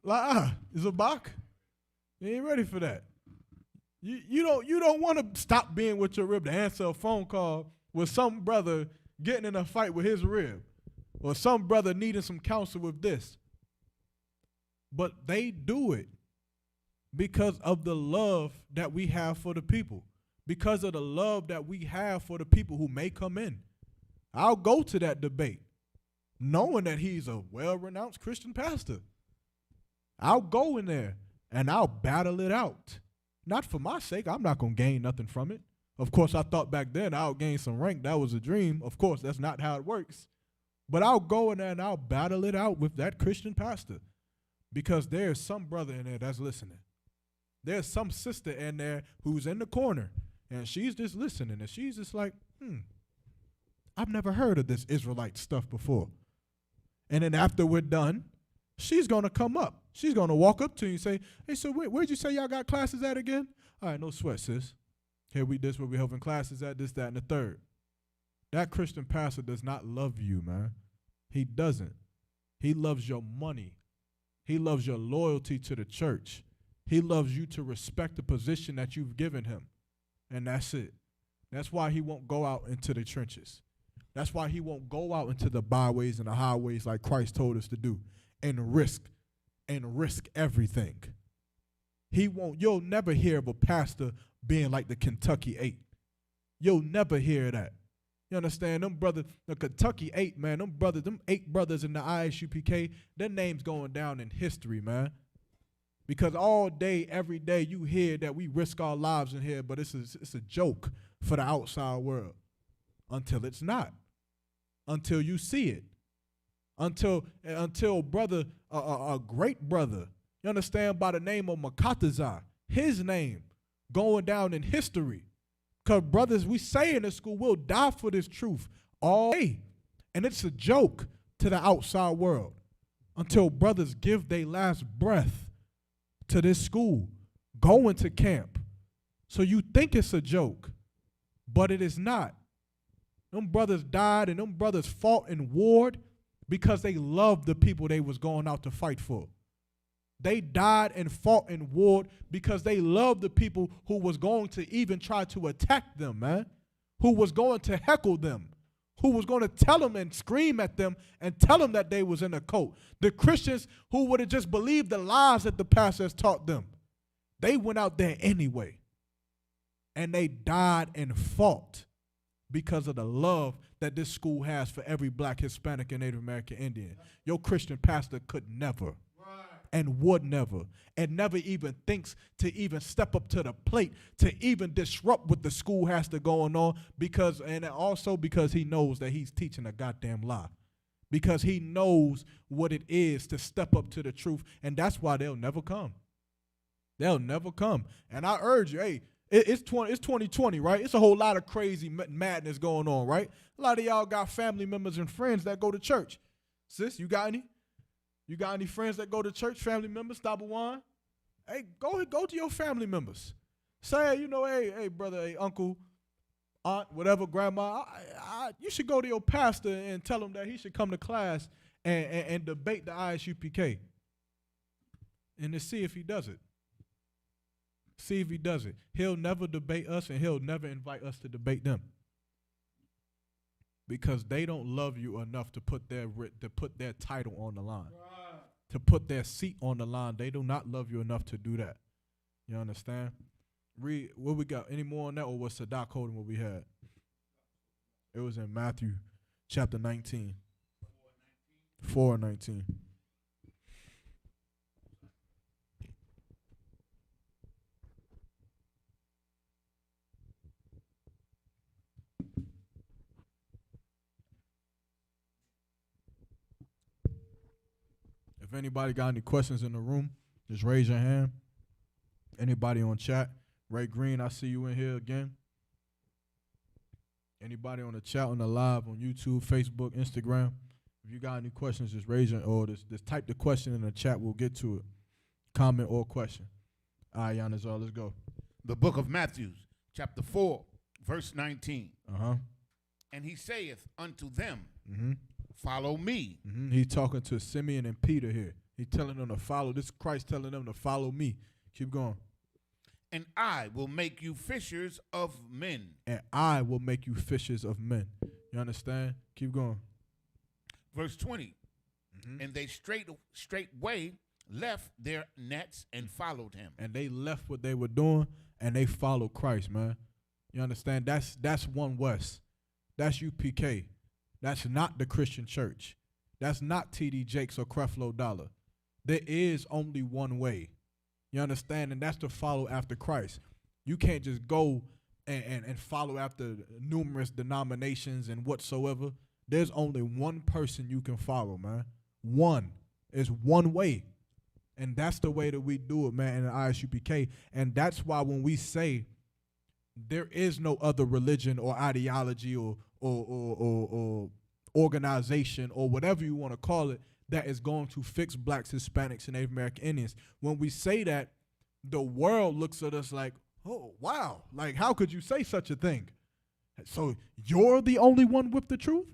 D: Like, Isupk, you ain't ready for that. You don't want to stop being with your rib to answer a phone call with some brother getting in a fight with his rib, or some brother needing some counsel with this. But they do it because of the love that we have for the people, because of the love that we have for the people who may come in. I'll go to that debate knowing that he's a well-renowned Christian pastor. I'll go in there and I'll battle it out. Not for my sake. I'm not going to gain nothing from it. Of course, I thought back then I'll gain some rank. That was a dream. Of course, that's not how it works. But I'll go in there and I'll battle it out with that Christian pastor, because there's some brother in there that's listening. There's some sister in there who's in the corner, and she's just listening, and she's just like, I've never heard of this Israelite stuff before. And then after we're done, she's going to come up. She's going to walk up to you and say, hey, so where'd you say y'all got classes at again? All right, no sweat, sis. Here this where we having classes at, this, that, and the third. That Christian pastor does not love you, man. He doesn't. He loves your money. He loves your loyalty to the church. He loves you to respect the position that you've given him. And that's it. That's why he won't go out into the trenches. That's why he won't go out into the byways and the highways like Christ told us to do and risk everything. He won't. You'll never hear of a pastor being like the Kentucky 8. You'll never hear that. You understand? Them brothers, the Kentucky 8, man, them 8 brothers in the Isupk, their names going down in history, man. Because all day, every day, you hear that we risk our lives in here, but it's a joke for the outside world. Until it's not. Until you see it. Until brother, a great brother, you understand, by the name of Makatazar, his name going down in history. Because brothers, we say in the school, we'll die for this truth all day. And it's a joke to the outside world until brothers give their last breath to this school, going to camp. So you think it's a joke, but it is not. Them brothers died and them brothers fought and warred because they loved the people they was going out to fight for. They died and fought and warred because they loved the people who was going to even try to attack them, man. Who was going to heckle them. Who was going to tell them and scream at them and tell them that they was in a cult. The Christians who would have just believed the lies that the pastors taught them. They went out there anyway. And they died and fought because of the love that this school has for every black, Hispanic, and Native American Indian. Your Christian pastor could never. And would never, and never even thinks to even step up to the plate to even disrupt what the school has to go on, because he knows that he's teaching a goddamn lie, because he knows what it is to step up to the truth, and that's why they'll never come. They'll never come. And I urge you, hey, it's 2020, right? It's a whole lot of crazy madness going on, right? A lot of y'all got family members and friends that go to church. Sis, you got any? You got any friends that go to church, family members, Tabawan? Hey, go to your family members. Say, hey, brother, hey, uncle, aunt, whatever, grandma, you should go to your pastor and tell him that he should come to class and debate the Isupk. And to see if he does it. See if he does it. He'll never debate us, and he'll never invite us to debate them. Because they don't love you enough to put their title on the line. To put their seat on the line. They do not love you enough to do that. You understand? Read what we got. Any more on that, or was Sadak holding what we had? It was in Matthew chapter 19. 4:19. If anybody got any questions in the room, just raise your hand. Anybody on chat? Ray Green, I see you in here again. Anybody on the chat, on the live, on YouTube, Facebook, Instagram? If you got any questions, just raise your, or just type the question in the chat. We'll get to it. Comment or question. All right, Yanazar, let's go.
E: The book of Matthew, chapter 4, verse 19.
D: Uh-huh.
E: And he saith unto them, follow me.
D: He's talking to Simeon and Peter here. He's telling them to follow. This is Christ telling them to follow me. Keep going.
E: And I will make you fishers of men.
D: And I will make you fishers of men. You understand? Keep going.
E: Verse 20. And they straightway left their nets and followed him.
D: And they left what they were doing and they followed Christ, man. You understand? That's One West. That's UPK. That's not the Christian church. That's not TD Jakes or Creflo Dollar. There is only one way. You understand? And that's to follow after Christ. You can't just go and follow after numerous denominations and whatsoever. There's only one person you can follow, man. One. It's one way. And that's the way that we do it, man, in the ISUPK. And that's why when we say there is no other religion or ideology or organization or whatever you want to call it that is going to fix blacks, Hispanics, and Native American Indians. When we say that, the world looks at us like, oh, wow, like how could you say such a thing? So you're the only one with the truth?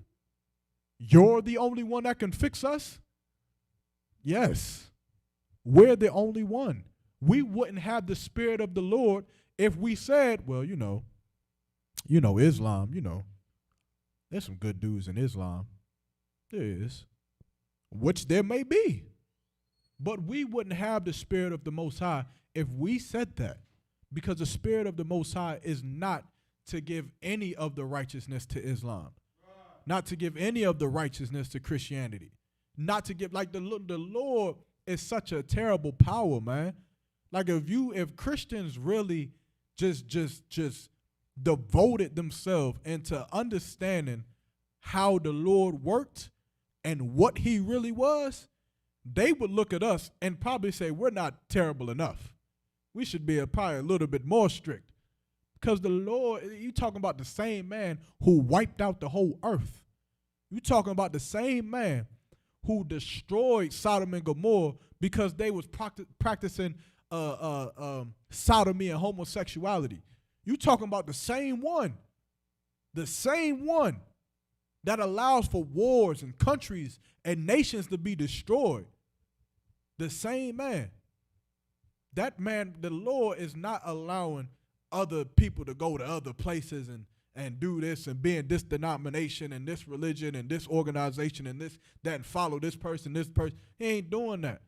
D: You're the only one that can fix us? Yes, we're the only one. We wouldn't have the Spirit of the Lord if we said, well, you know, Islam, there's some good dudes in Islam. There is. Which there may be. But we wouldn't have the Spirit of the Most High if we said that. Because the Spirit of the Most High is not to give any of the righteousness to Islam. Not to give any of the righteousness to Christianity. Not to give, like the Lord is such a terrible power, man. Like if Christians really just devoted themselves into understanding how the Lord worked and what he really was, they would look at us and probably say, we're not terrible enough. We should be probably a little bit more strict. Because the Lord, you talking about the same man who wiped out the whole earth. You talking about the same man who destroyed Sodom and Gomorrah because they was practicing sodomy and homosexuality. You talking about the same one that allows for wars and countries and nations to be destroyed. The same man. That man, the Lord is not allowing other people to go to other places and do this and be in this denomination and this religion and this organization and this, that, and follow this person. He ain't doing that.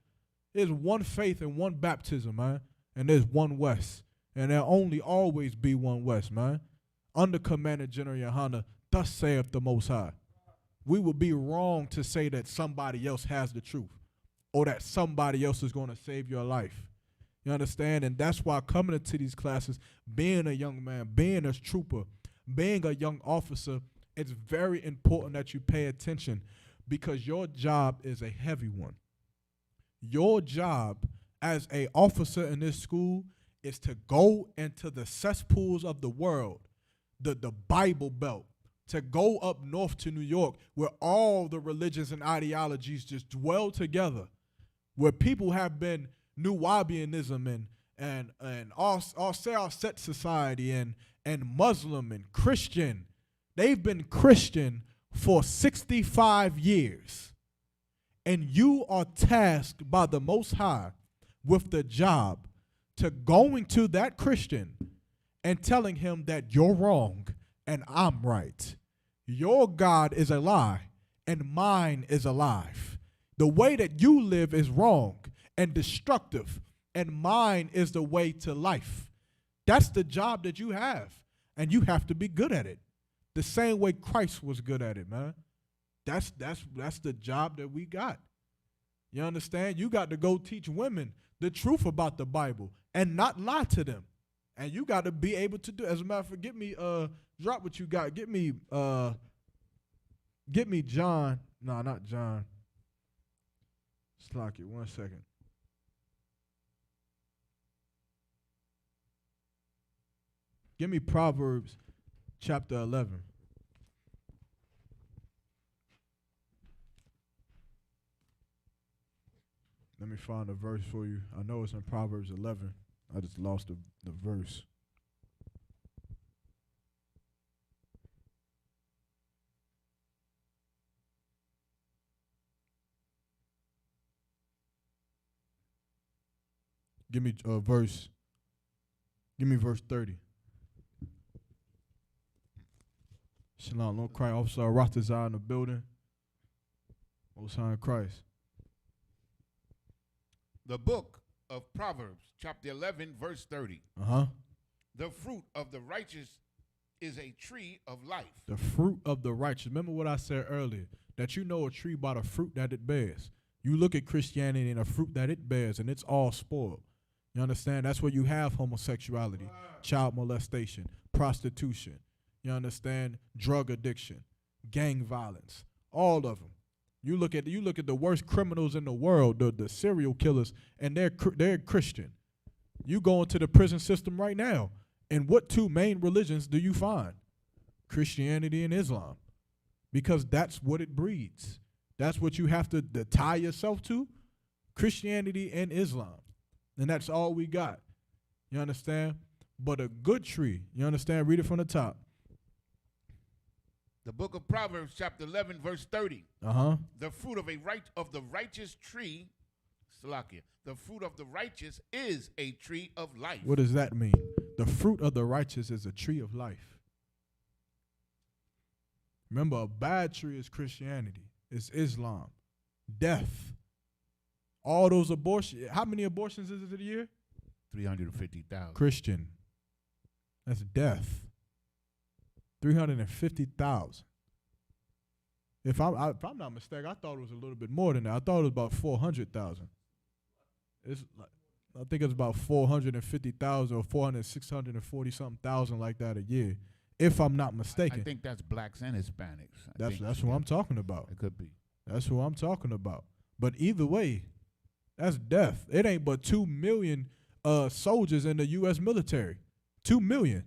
D: There's one faith and one baptism, man. And there's one West. And there'll only always be one West, man. Under Commander General Yohana, thus saith the Most High. We would be wrong to say that somebody else has the truth or that somebody else is going to save your life. You understand? And that's why coming into these classes, being a young man, being a trooper, being a young officer, it's very important that you pay attention because your job is a heavy one. Your job as an officer in this school is to go into the cesspools of the world, the Bible Belt, to go up north to New York where all the religions and ideologies just dwell together, where people have been Nuwabianism and all set society and Muslim and Christian. They've been Christian for 65 years. And you are tasked by the Most High with the job to going to that Christian and telling him that you're wrong and I'm right. Your God is a lie and mine is alive. The way that you live is wrong and destructive, and mine is the way to life. That's the job that you have, and you have to be good at it. The same way Christ was good at it, man. That's the job that we got. You understand? You got to go teach women the truth about the Bible and not lie to them. And you got to be able to do. As a matter of fact, get me drop what you got. Get me John. No, not John. Slock it. 1 second. Give me Proverbs chapter 11. Let me find a verse for you. I know it's in Proverbs 11. I just lost the verse. Give me verse 30. Shalom, Lord Christ, Officer Ratazar in the building. Most High in Christ.
E: The book of Proverbs, chapter 11, verse 30. The fruit of the righteous is a tree of life.
D: The fruit of the righteous. Remember what I said earlier, that you know a tree by the fruit that it bears. You look at Christianity and the fruit that it bears, and it's all spoiled. You understand? That's where you have homosexuality, child molestation, prostitution. You understand? Drug addiction, gang violence, all of them. You look at the worst criminals in the world, the serial killers, and they're Christian. You go into the prison system right now, and what two main religions do you find? Christianity and Islam, because that's what it breeds. That's what you have to tie yourself to, Christianity and Islam. And that's all we got. You understand? But a good tree, you understand? Read it from the top.
E: The book of Proverbs, chapter 11, verse 30. The fruit of the righteous tree, Salakia, the fruit of the righteous is a tree of life.
D: What does that mean? The fruit of the righteous is a tree of life. Remember, a bad tree is Christianity. It's Islam. Death. All those abortions. How many abortions is it a year?
E: 350,000.
D: Christian. That's death. 350,000. If I'm not mistaken, I thought it was a little bit more than that. I thought it was about 400,000. It's like, I think it's about 450,000 or 640 something thousand like that a year, if I'm not mistaken.
E: I think that's blacks and Hispanics.
D: That's what I'm talking about.
E: It could be.
D: That's what I'm talking about. But either way, that's death. It ain't but 2 million soldiers in the U.S. military. 2 million.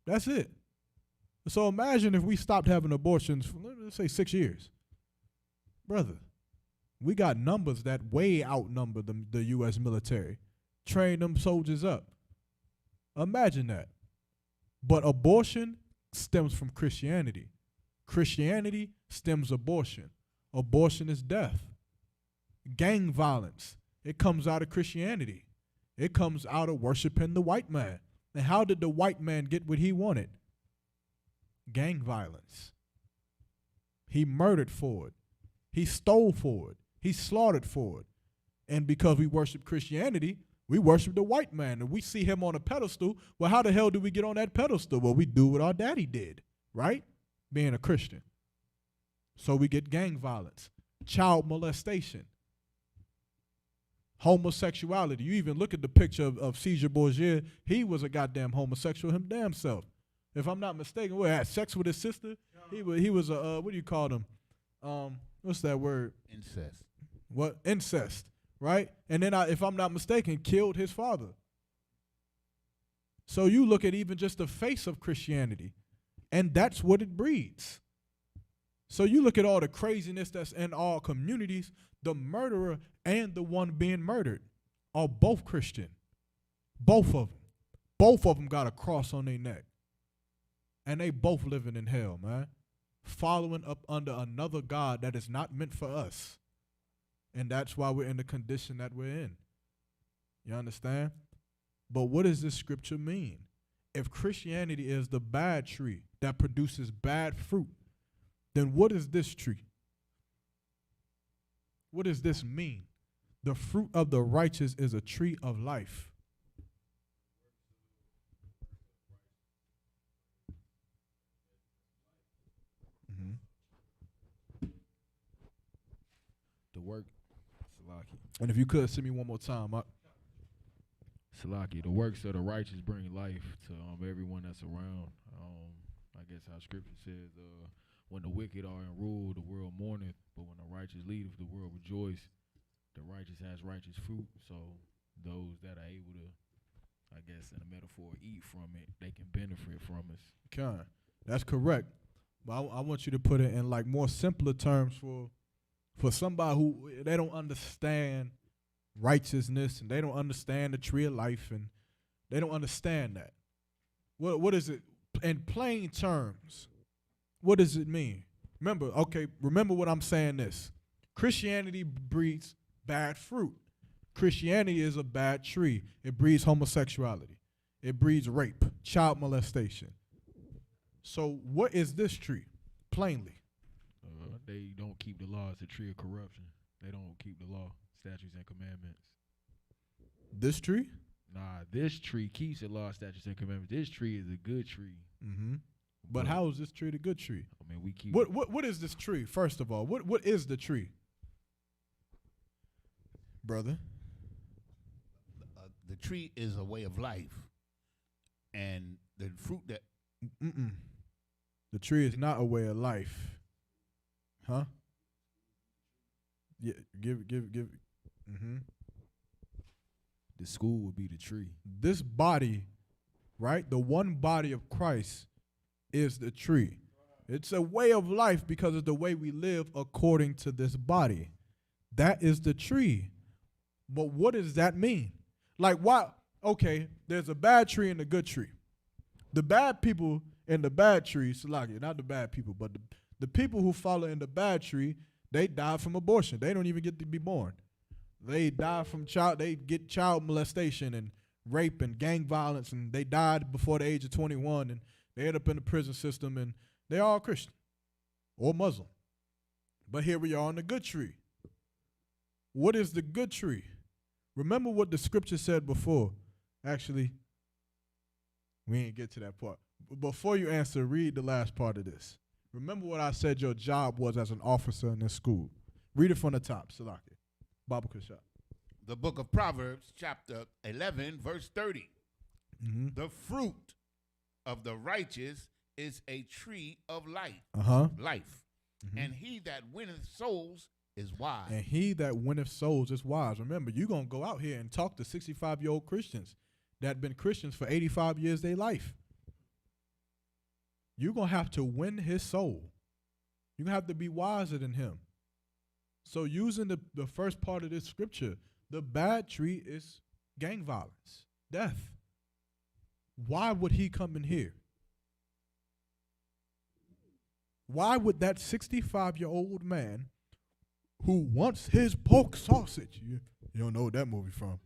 D: That's it. So imagine if we stopped having abortions for, let's say, 6 years. Brother, we got numbers that way outnumber the U.S. military. Train them soldiers up. Imagine that. But abortion stems from Christianity. Christianity stems abortion. Abortion is death. Gang violence, it comes out of Christianity. It comes out of worshiping the white man. And how did the white man get what he wanted? Gang violence. He murdered for it. He stole for it. He slaughtered for it. And because we worship Christianity, we worship the white man. And we see him on a pedestal. Well, how the hell do we get on that pedestal? Well, we do what our daddy did, right? Being a Christian. So we get gang violence, child molestation, homosexuality. You even look at the picture of Caesar Borgia. He was a goddamn homosexual him damn self. If I'm not mistaken, had sex with his sister. He was a what do you call them? What's that word?
E: Incest.
D: What? Incest, right? And then if I'm not mistaken, killed his father. So you look at even just the face of Christianity, and that's what it breeds. So you look at all the craziness that's in all communities, the murderer and the one being murdered are both Christian. Both of them. Both of them got a cross on their neck. And they both living in hell, man. Following up under another God that is not meant for us. And that's why we're in the condition that we're in. You understand? But what does this scripture mean? If Christianity is the bad tree that produces bad fruit, then what is this tree? What does this mean? The fruit of the righteous is a tree of life.
I: The work, Salaki.
D: And if you could send me one more time.
I: Salaki, the works of the righteous bring life to everyone that's around. I guess how scripture says, when the wicked are in rule, the world mourneth, but when the righteous leadeth, the world rejoice. The righteous has righteous fruit, so those that are able to, I guess in a metaphor, eat from it, they can benefit from us.
D: Okay, that's correct. But I want you to put it in like more simpler terms for somebody who they don't understand righteousness and they don't understand the tree of life and they don't understand that. What is it in plain terms? What does it mean? Remember what I'm saying this. Christianity breeds bad fruit. Christianity is a bad tree. It breeds homosexuality. It breeds rape, child molestation. So what is this tree? Plainly.
I: They don't keep the law. It's a tree of corruption. They don't keep the law, statutes, and commandments.
D: This tree?
I: Nah, this tree keeps the law, statutes, and commandments. This tree is a good tree.
D: Mm-hmm. But how is this tree the good tree?
I: I mean, we keep.
D: What is this tree? First of all, what is the tree, brother?
E: The tree is a way of life, and the fruit that.
D: The tree is not a way of life, huh? Yeah, give. Mm-hmm.
I: The school would be the tree.
D: This body, right? The one body of Christ is the tree. It's a way of life because of the way we live according to this body. That is the tree. But what does that mean? Like, why? Okay, there's a bad tree and a good tree. The bad people in the bad tree, Salaki, not the bad people, but the people who follow in the bad tree, they die from abortion. They don't even get to be born. They die from they get child molestation and rape and gang violence, and they died before the age of 21, and they end up in the prison system, and they're all Christian or Muslim. But here we are on the good tree. What is the good tree? Remember what the scripture said before. Actually, we ain't get to that part. Before you answer, read the last part of this. Remember what I said your job was as an officer in this school. Read it from the top, Salaki. Baba Kushab.
E: The book of Proverbs, chapter 11, verse 30.
D: Mm-hmm.
E: The fruit of the righteous is a tree of life. Life.
D: Mm-hmm.
E: And he that winneth souls is wise.
D: And he that winneth souls is wise. Remember, you're going to go out here and talk to 65-year-old Christians that have been Christians for 85 years of their life. You're going to have to win his soul. You're going to have to be wiser than him. So using the first part of this scripture, the bad tree is gang violence, death. Why would he come in here? Why would that 65-year-old man who wants his pork sausage, you don't know what that movie from?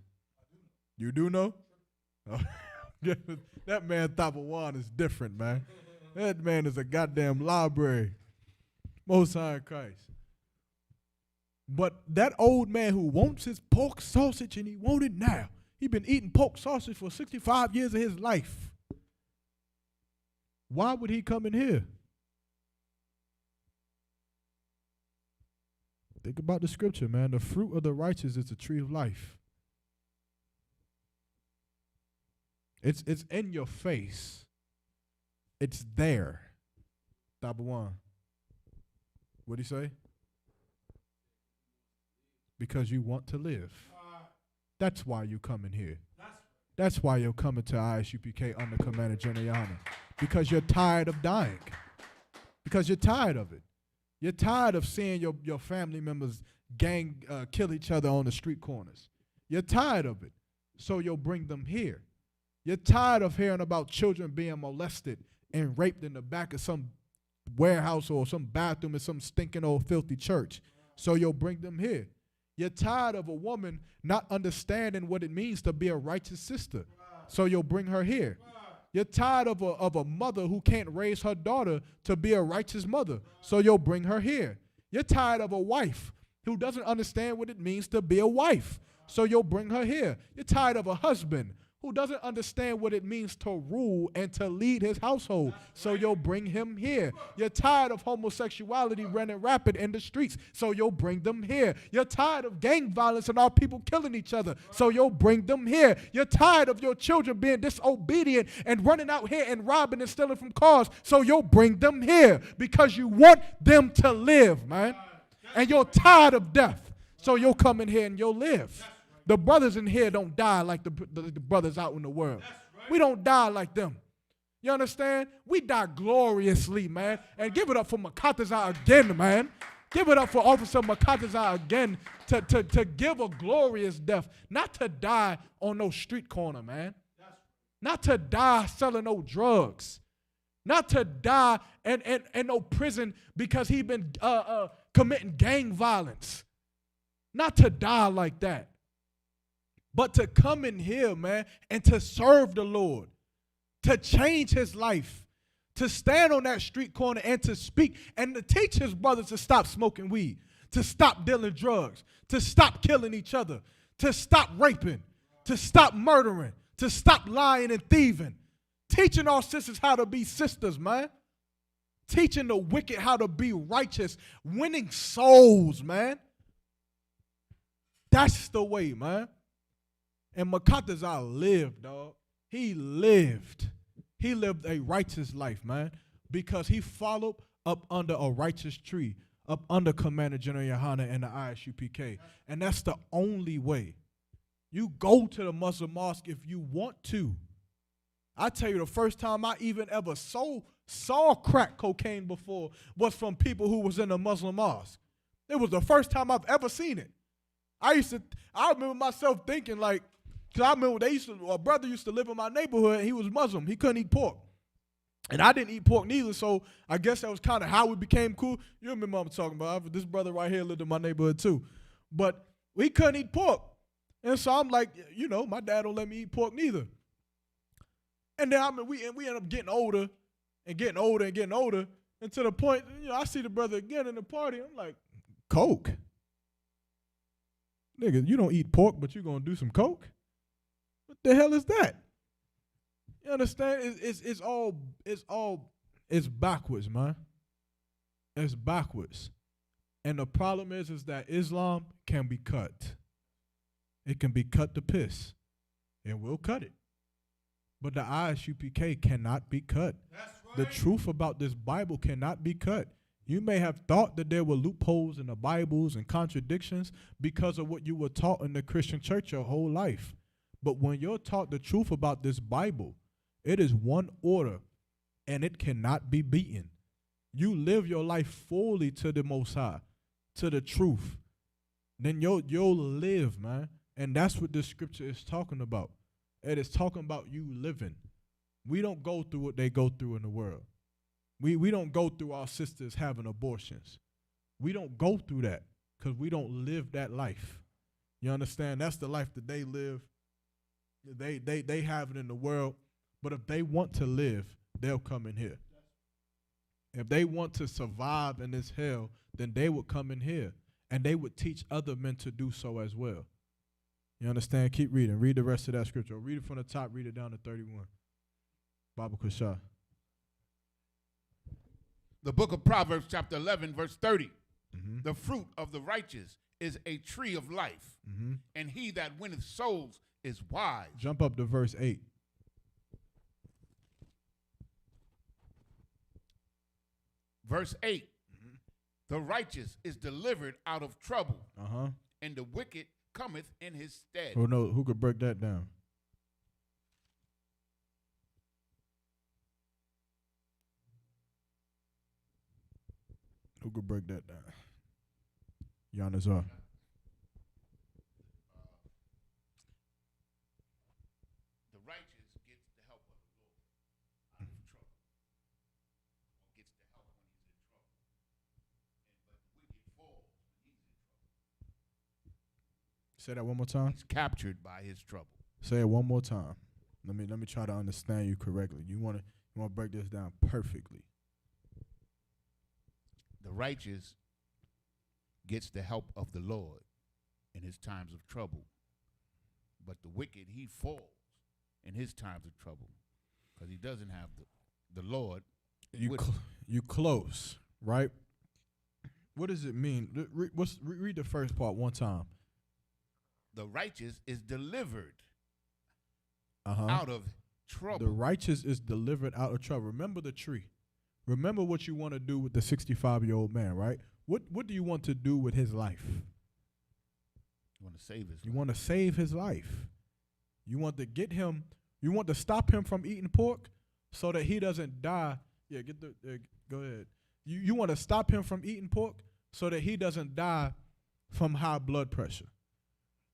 D: You do know? Oh, that man Tapawan is different, man. That man is a goddamn library. Most High in Christ. But that old man who wants his pork sausage and he wants it now. He been eating pork sausage for 65 years of his life. Why would he come in here? Think about the scripture, man. The fruit of the righteous is the tree of life. It's in your face. It's there. Tabawan. What'd he say? Because you want to live. That's why you come in here. That's why you're coming to Isupk under Commander General. Because you're tired of dying. Because you're tired of it. You're tired of seeing your family members kill each other on the street corners. You're tired of it. So you'll bring them here. You're tired of hearing about children being molested and raped in the back of some warehouse or some bathroom in some stinking old filthy church. So you'll bring them here. You're tired of a woman not understanding what it means to be a righteous sister. So you'll bring her here. You're tired of a mother who can't raise her daughter to be a righteous mother. So you'll bring her here. You're tired of a wife who doesn't understand what it means to be a wife. So you'll bring her here. You're tired of a husband who doesn't understand what it means to rule and to lead his household. So you'll bring him here. You're tired of homosexuality running rapid in the streets. So you'll bring them here. You're tired of gang violence and our people killing each other. So you'll bring them here. You're tired of your children being disobedient and running out here and robbing and stealing from cars. So you'll bring them here because you want them to live, man. And you're tired of death. So you'll come in here and you'll live. The brothers in here don't die like the brothers out in the world. Right. We don't die like them. You understand? We die gloriously, man. And give it up for Makataza again, man. Give it up for Officer Makataza again to give a glorious death. Not to die on no street corner, man. Not to die selling no drugs. Not to die in no prison because he been committing gang violence. Not to die like that. But to come in here, man, and to serve the Lord, to change his life, to stand on that street corner and to speak and to teach his brothers to stop smoking weed, to stop dealing drugs, to stop killing each other, to stop raping, to stop murdering, to stop lying and thieving. Teaching our sisters how to be sisters, man. Teaching the wicked how to be righteous, winning souls, man. That's the way, man. And Makatazar lived, dog. He lived. He lived a righteous life, man, because he followed up under a righteous tree, up under Commander General Yohana and the Isupk. And that's the only way. You go to the Muslim mosque if you want to. I tell you, the first time I even ever saw crack cocaine before was from people who was in a Muslim mosque. It was the first time I've ever seen it. I remember myself thinking like, because I remember a brother used to live in my neighborhood and he was Muslim. He couldn't eat pork. And I didn't eat pork neither, so I guess that was kind of how we became cool. You remember what I'm talking about. This brother right here lived in my neighborhood too. But we couldn't eat pork. And so I'm like, you know, my dad don't let me eat pork neither. And then we end up getting older and getting older and getting older. And to the point, you know, I see the brother again in the party. I'm like, coke? Nigga, you don't eat pork, but you going to do some coke? What the hell is that? You understand? It's backwards, man. It's backwards. And the problem is that Islam can be cut. It can be cut to piss. And we'll cut it. But the Isupk cannot be cut. That's right. The truth about this Bible cannot be cut. You may have thought that there were loopholes in the Bibles and contradictions because of what you were taught in the Christian church your whole life. But when you're taught the truth about this Bible, it is one order and it cannot be beaten. You live your life fully to the Most High, to the truth. Then you'll live, man. And that's what this scripture is talking about. It is talking about you living. We don't go through what they go through in the world. We don't go through our sisters having abortions. We don't go through that because we don't live that life. You understand? That's the life that they live. They have it in the world. But if they want to live, they'll come in here. If they want to survive in this hell, then they would come in here. And they would teach other men to do so as well. You understand? Keep reading. Read the rest of that scripture. Read it from the top. Read it down to 31. Baba Kushah.
E: The book of Proverbs, chapter 11, verse 30. Mm-hmm. The fruit of the righteous is a tree of life, mm-hmm. and he that winneth souls is wise.
D: Jump up to verse 8.
E: Verse 8. Mm-hmm. The righteous is delivered out of trouble, and the wicked cometh in his stead.
D: Oh no, who could break that down? Who could break that down? Yanazar.
E: The righteous gets the help of the Lord out of trouble. Or gets the help when he's in trouble. But the wicked falls when he's in trouble.
D: Say that one more time.
E: He's captured by his trouble.
D: Say it one more time. Let me try to understand you correctly. You want to break this down perfectly.
E: The righteous gets the help of the Lord in his times of trouble. But the wicked, he falls in his times of trouble because he doesn't have the Lord.
D: You close, right? What does it mean? Read the first part one time.
E: The righteous is delivered out of trouble.
D: The righteous is delivered out of trouble. Remember the tree. Remember what you want to do with the 65-year-old man, right? What do you want to do with his life?
E: You want to save his life.
D: You want to save his life. You want to get him, you want to stop him from eating pork so that he doesn't die. Yeah, go ahead. You want to stop him from eating pork so that he doesn't die from high blood pressure,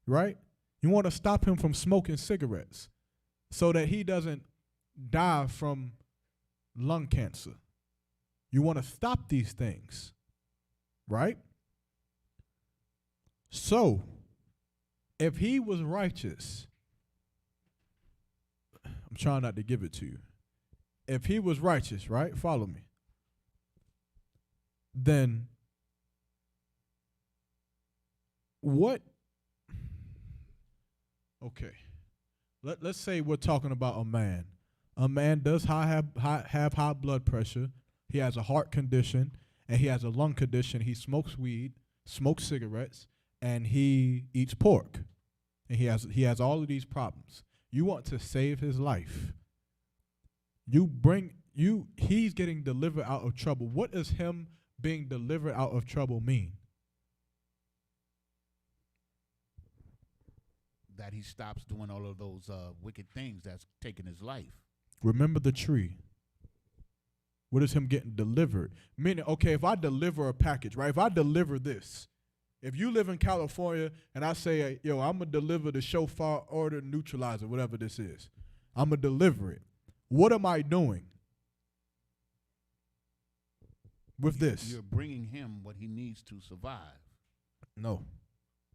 D: right? You want to stop him from smoking cigarettes so that he doesn't die from lung cancer. You want to stop these things, right? So, If he was righteous, I'm trying not to give it to you. If he was righteous, right? Follow me. Then what? Okay. Let's say we're talking about a man. A man does have high blood pressure. He has a heart condition, and he has a lung condition. He smokes weed, smokes cigarettes, and he eats pork. And he has all of these problems. You want to save his life. He's getting delivered out of trouble. What does him being delivered out of trouble mean?
E: That he stops doing all of those wicked things that's taking his life.
D: Remember the tree. What is him getting delivered? Meaning, okay, if I deliver a package, right? If I deliver this, if you live in California and I say, yo, I'm going to deliver the shofar order neutralizer, whatever this is, I'm going to deliver it. What am I doing with this?
E: You're bringing him what he needs to survive.
D: No.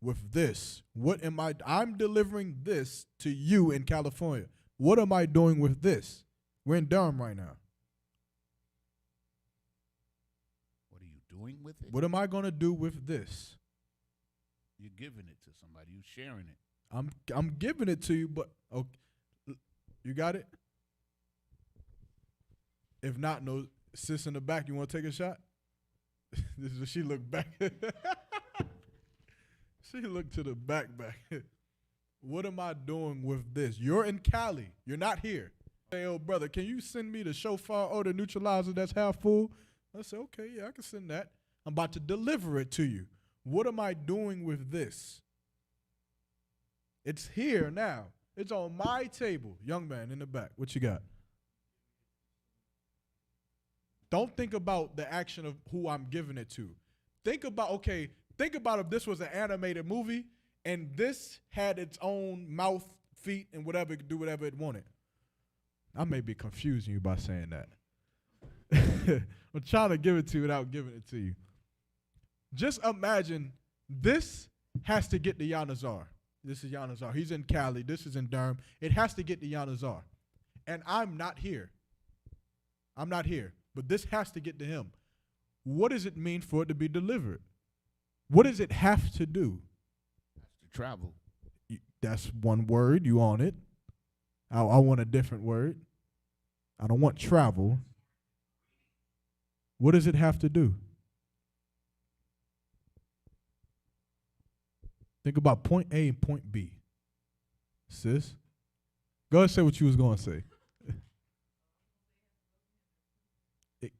D: With this, what am I? I'm delivering this to you in California. What am I doing with this? We're in Durham right now.
E: What are you doing with it?
D: What am I going to do with this?
E: You're giving it to somebody. You're sharing it.
D: I'm giving it to you, but okay, you got it? If not, no, sis in the back, you want to take a shot? This is what she looked back. She looked to the back. What am I doing with this? You're in Cali. You're not here. Hey, old brother, can you send me the shofar or the neutralizer that's half full? I said, okay, yeah, I can send that. I'm about to deliver it to you. What am I doing with this? It's here now. It's on my table. Young man in the back, what you got? Don't think about the action of who I'm giving it to. Think about if this was an animated movie and this had its own mouth, feet, and whatever, it could do whatever it wanted. I may be confusing you by saying that. I'm trying to give it to you without giving it to you. Just imagine this has to get to Yanazar. This is Yanazar. He's in Cali. This is in Durham. It has to get to Yanazar. And I'm not here. I'm not here. But this has to get to him. What does it mean for it to be delivered? What does it have to do?
E: Has to travel.
D: That's one word. You on it. I want a different word. I don't want travel. What does it have to do? Think about point A and point B. Sis, go ahead and say what you was going to say.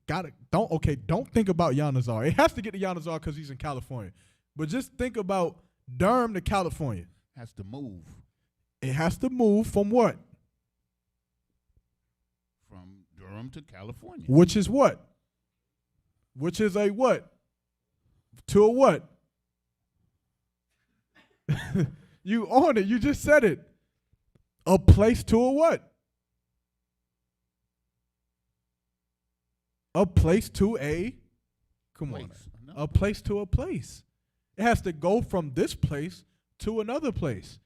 D: Don't think about Yanazar. It has to get to Yanazar because he's in California. But just think about Durham to California.
E: Has to move.
D: It has to move from what?
E: From Durham to California.
D: Which is what? Which is a what? To a what? You on it. You just said it. A place to a what? A place to a, come on, a place to a place. It has to go from this place to another place.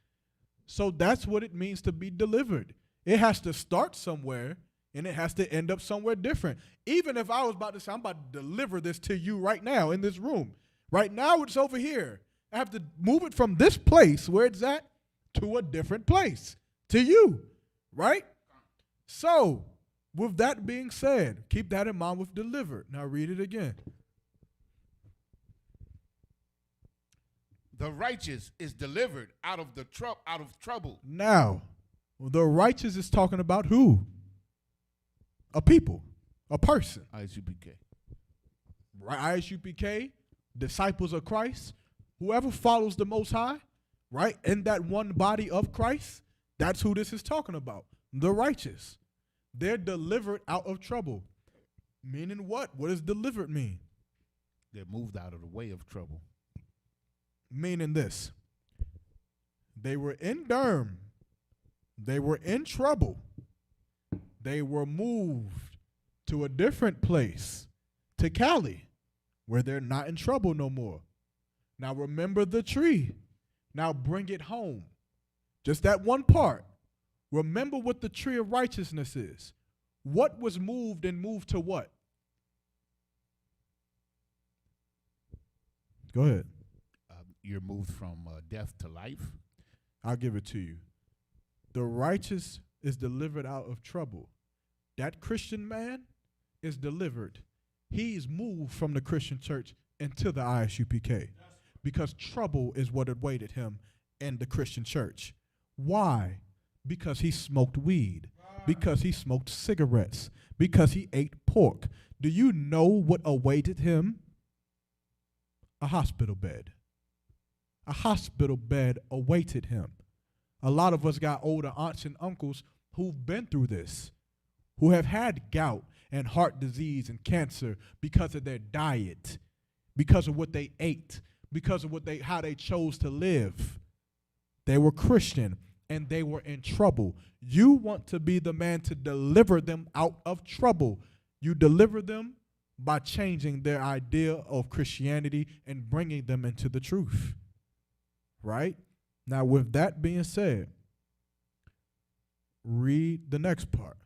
D: So that's what it means to be delivered. It has to start somewhere, and it has to end up somewhere different. Even if I was about to say, I'm about to deliver this to you right now in this room. Right now it's over here. I have to move it from this place where it's at to a different place, to you, right? So, with that being said, keep that in mind with delivered. Now read it again.
E: The righteous is delivered out of trouble.
D: Now, the righteous is talking about who? A people, a person.
E: Isupk.
D: Right, Isupk, disciples of Christ, whoever follows the Most High, right, in that one body of Christ, that's who this is talking about. The righteous. They're delivered out of trouble. Meaning what? What does delivered mean?
E: They're moved out of the way of trouble.
D: Meaning this. They were in Durham. They were in trouble. They were moved to a different place, to Cali, where they're not in trouble no more. Now remember the tree. Now bring it home. Just that one part. Remember what the tree of righteousness is. What was moved and moved to what? Go ahead.
E: You're moved from death to life.
D: I'll give it to you. The righteous is delivered out of trouble. That Christian man is delivered. He's moved from the Christian church into the ISUPK because trouble is what awaited him in the Christian church. Why? Because he smoked weed, because he smoked cigarettes, because he ate pork. Do you know what awaited him? A hospital bed. A hospital bed awaited him. A lot of us got older aunts and uncles who've been through this, who have had gout and heart disease and cancer because of their diet, because of what they ate, because of how they chose to live. They were Christian and they were in trouble. You want to be the man to deliver them out of trouble. You deliver them by changing their idea of Christianity and bringing them into the truth. Right? Now, with that being said, read the next part.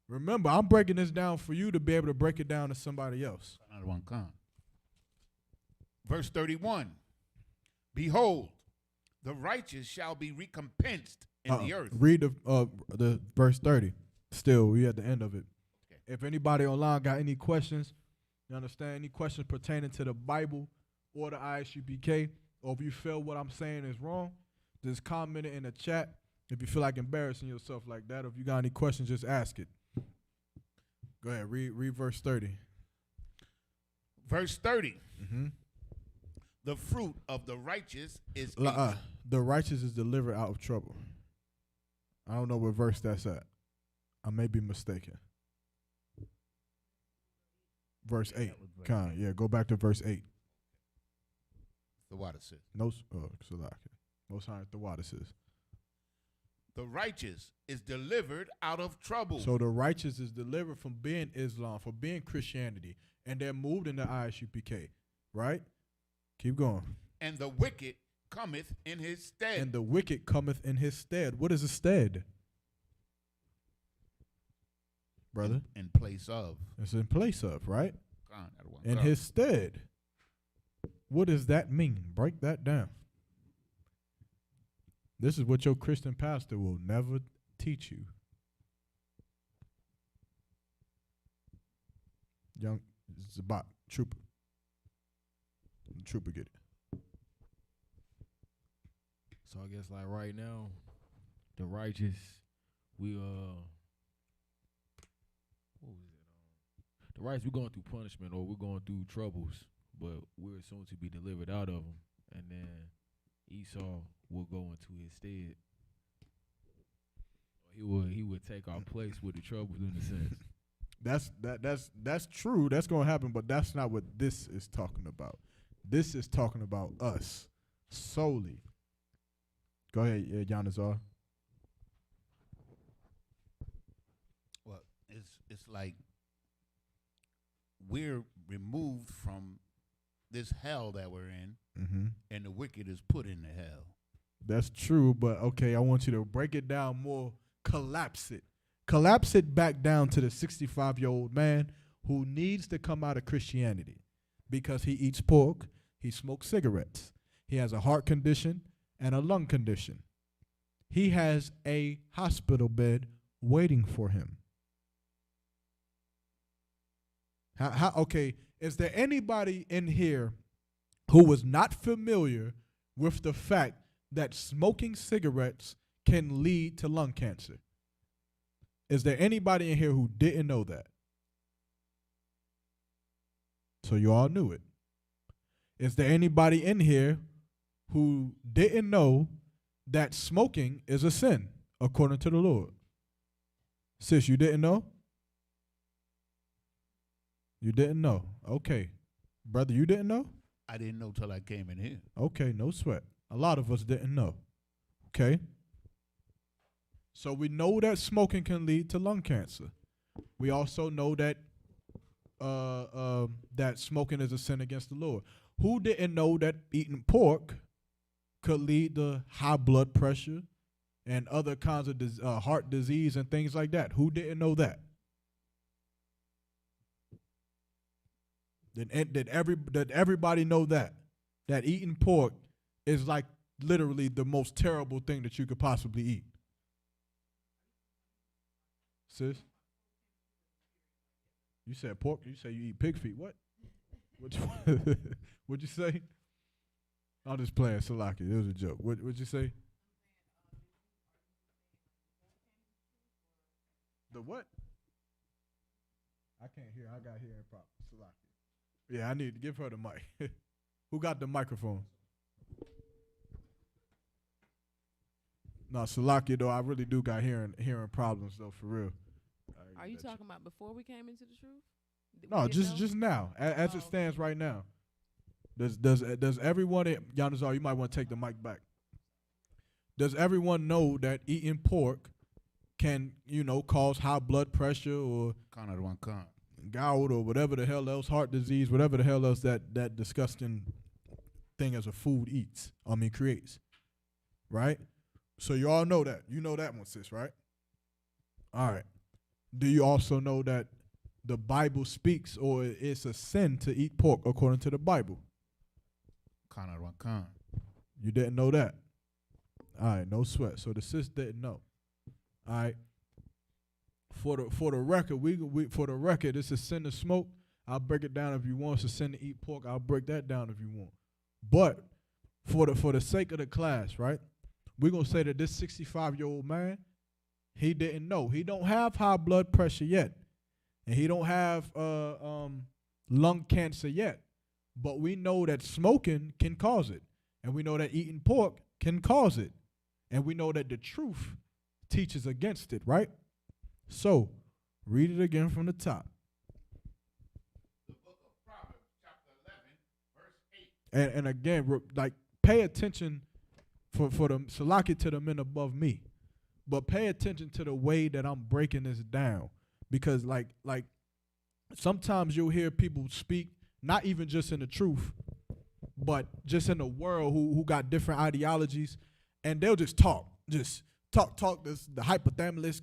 D: Remember, I'm breaking this down for you to be able to break it down to somebody else.
E: Verse 31. Behold, the righteous shall be recompensed in the earth.
D: Read the verse 30. Still, we at the end of it. Okay. If anybody online got any questions, you understand, any questions pertaining to the Bible or the ISUPK, or if you feel what I'm saying is wrong, just comment it in the chat. If you feel like embarrassing yourself like that, or if you got any questions, just ask it. Go ahead, read verse 30.
E: Verse 30. Mm-hmm. The fruit of the righteous is
D: the righteous is delivered out of trouble. I don't know what verse that's at. I may be mistaken. Verse 8. Go back to verse 8.
E: The water says.
D: Most high the water says.
E: The righteous is delivered out of trouble.
D: So the righteous is delivered from being Islam, from being Christianity, and they're moved into ISUPK, right? Keep going.
E: And the wicked cometh in his stead.
D: And the wicked cometh in his stead. What is a stead? Brother?
E: In place of.
D: It's in place of, right? In his stead. What does that mean? Break that down. This is what your Christian pastor will never teach you. Young Zabak, Trooper. Trooper get it.
I: So I guess like right now, the righteous, we what was it? The righteous, we're going through punishment or we're going through troubles, but we're soon to be delivered out of them, and then Esau will go into his stead. He would take our place with the troubles in a sense.
D: That's true. That's gonna happen, but that's not what this is talking about. This is talking about us solely. Go ahead, Yanazar.
E: Well, it's like we're removed from this hell that we're in, and the wicked is put in the hell.
D: That's true, but okay, I want you to break it down more. Collapse it. Collapse it back down to the 65-year-old man who needs to come out of Christianity because he eats pork, he smokes cigarettes, he has a heart condition and a lung condition. He has a hospital bed waiting for him. Okay, is there anybody in here who was not familiar with the fact that smoking cigarettes can lead to lung cancer? Is there anybody in here who didn't know that? So you all knew it. Is there anybody in here who didn't know that smoking is a sin according to the Lord? Sis, you didn't know? You didn't know. Okay. Brother, you didn't know?
E: I didn't know till I came in here.
D: Okay, no sweat. A lot of us didn't know. Okay? So we know that smoking can lead to lung cancer. We also know that that smoking is a sin against the Lord. Who didn't know that eating pork could lead to high blood pressure and other kinds of heart disease and things like that. Who didn't know that? Did everybody know that? That eating pork is like literally the most terrible thing that you could possibly eat. Sis? You said pork? You say you eat pig feet. What? What'd you say? I'm just playing, Salaki. It was a joke. What'd you say? The what? I can't hear. I got hearing problems. Salaki. Yeah, I need to give her the mic. Who got the microphone? No, Salaki, though, I really do got hearing problems, though, for real.
J: Are you talking about before we came into the truth?
D: No, just now, as it stands right now. Does everyone, Yanazar, you might want to take the mic back. Does everyone know that eating pork can, cause high blood pressure or gout or whatever the hell else, heart disease, whatever the hell else that disgusting thing as a food creates, right? So you all know that. You know that one, sis, right? All right. Do you also know that the Bible speaks, or it's a sin to eat pork according to the Bible? You didn't know that? All right, no sweat. So the sis didn't know. All right. For the record, it's a sin to smoke. I'll break it down if you want. It's a sin to eat pork. I'll break that down if you want. But for the sake of the class, right? We're gonna say that this 65-year-old man, he didn't know. He don't have high blood pressure yet, and he don't have lung cancer yet. But we know that smoking can cause it, and we know that eating pork can cause it, and we know that the truth teaches against it, right? So, read it again from the top.
E: The book of Proverbs, chapter 11, verse 8. And
D: again, pay attention for the salaki to the men above me, but pay attention to the way that I'm breaking this down, because like sometimes you'll hear people speak, not even just in the truth, but just in the world who got different ideologies, and they'll just talk this the hypothalamus,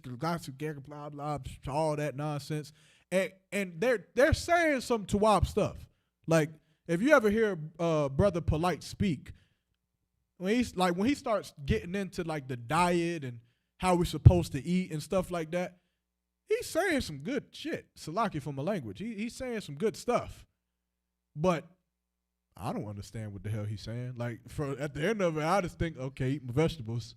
D: blah blah, all that nonsense, and they're saying some Tawab stuff. Like if you ever hear Brother Polite speak, when he starts getting into like the diet and how we're supposed to eat and stuff like that, he's saying some good shit. Salaki from a language, he's saying some good stuff, but I don't understand what the hell he's saying. Like at the end of it, I just think, okay, eat my vegetables,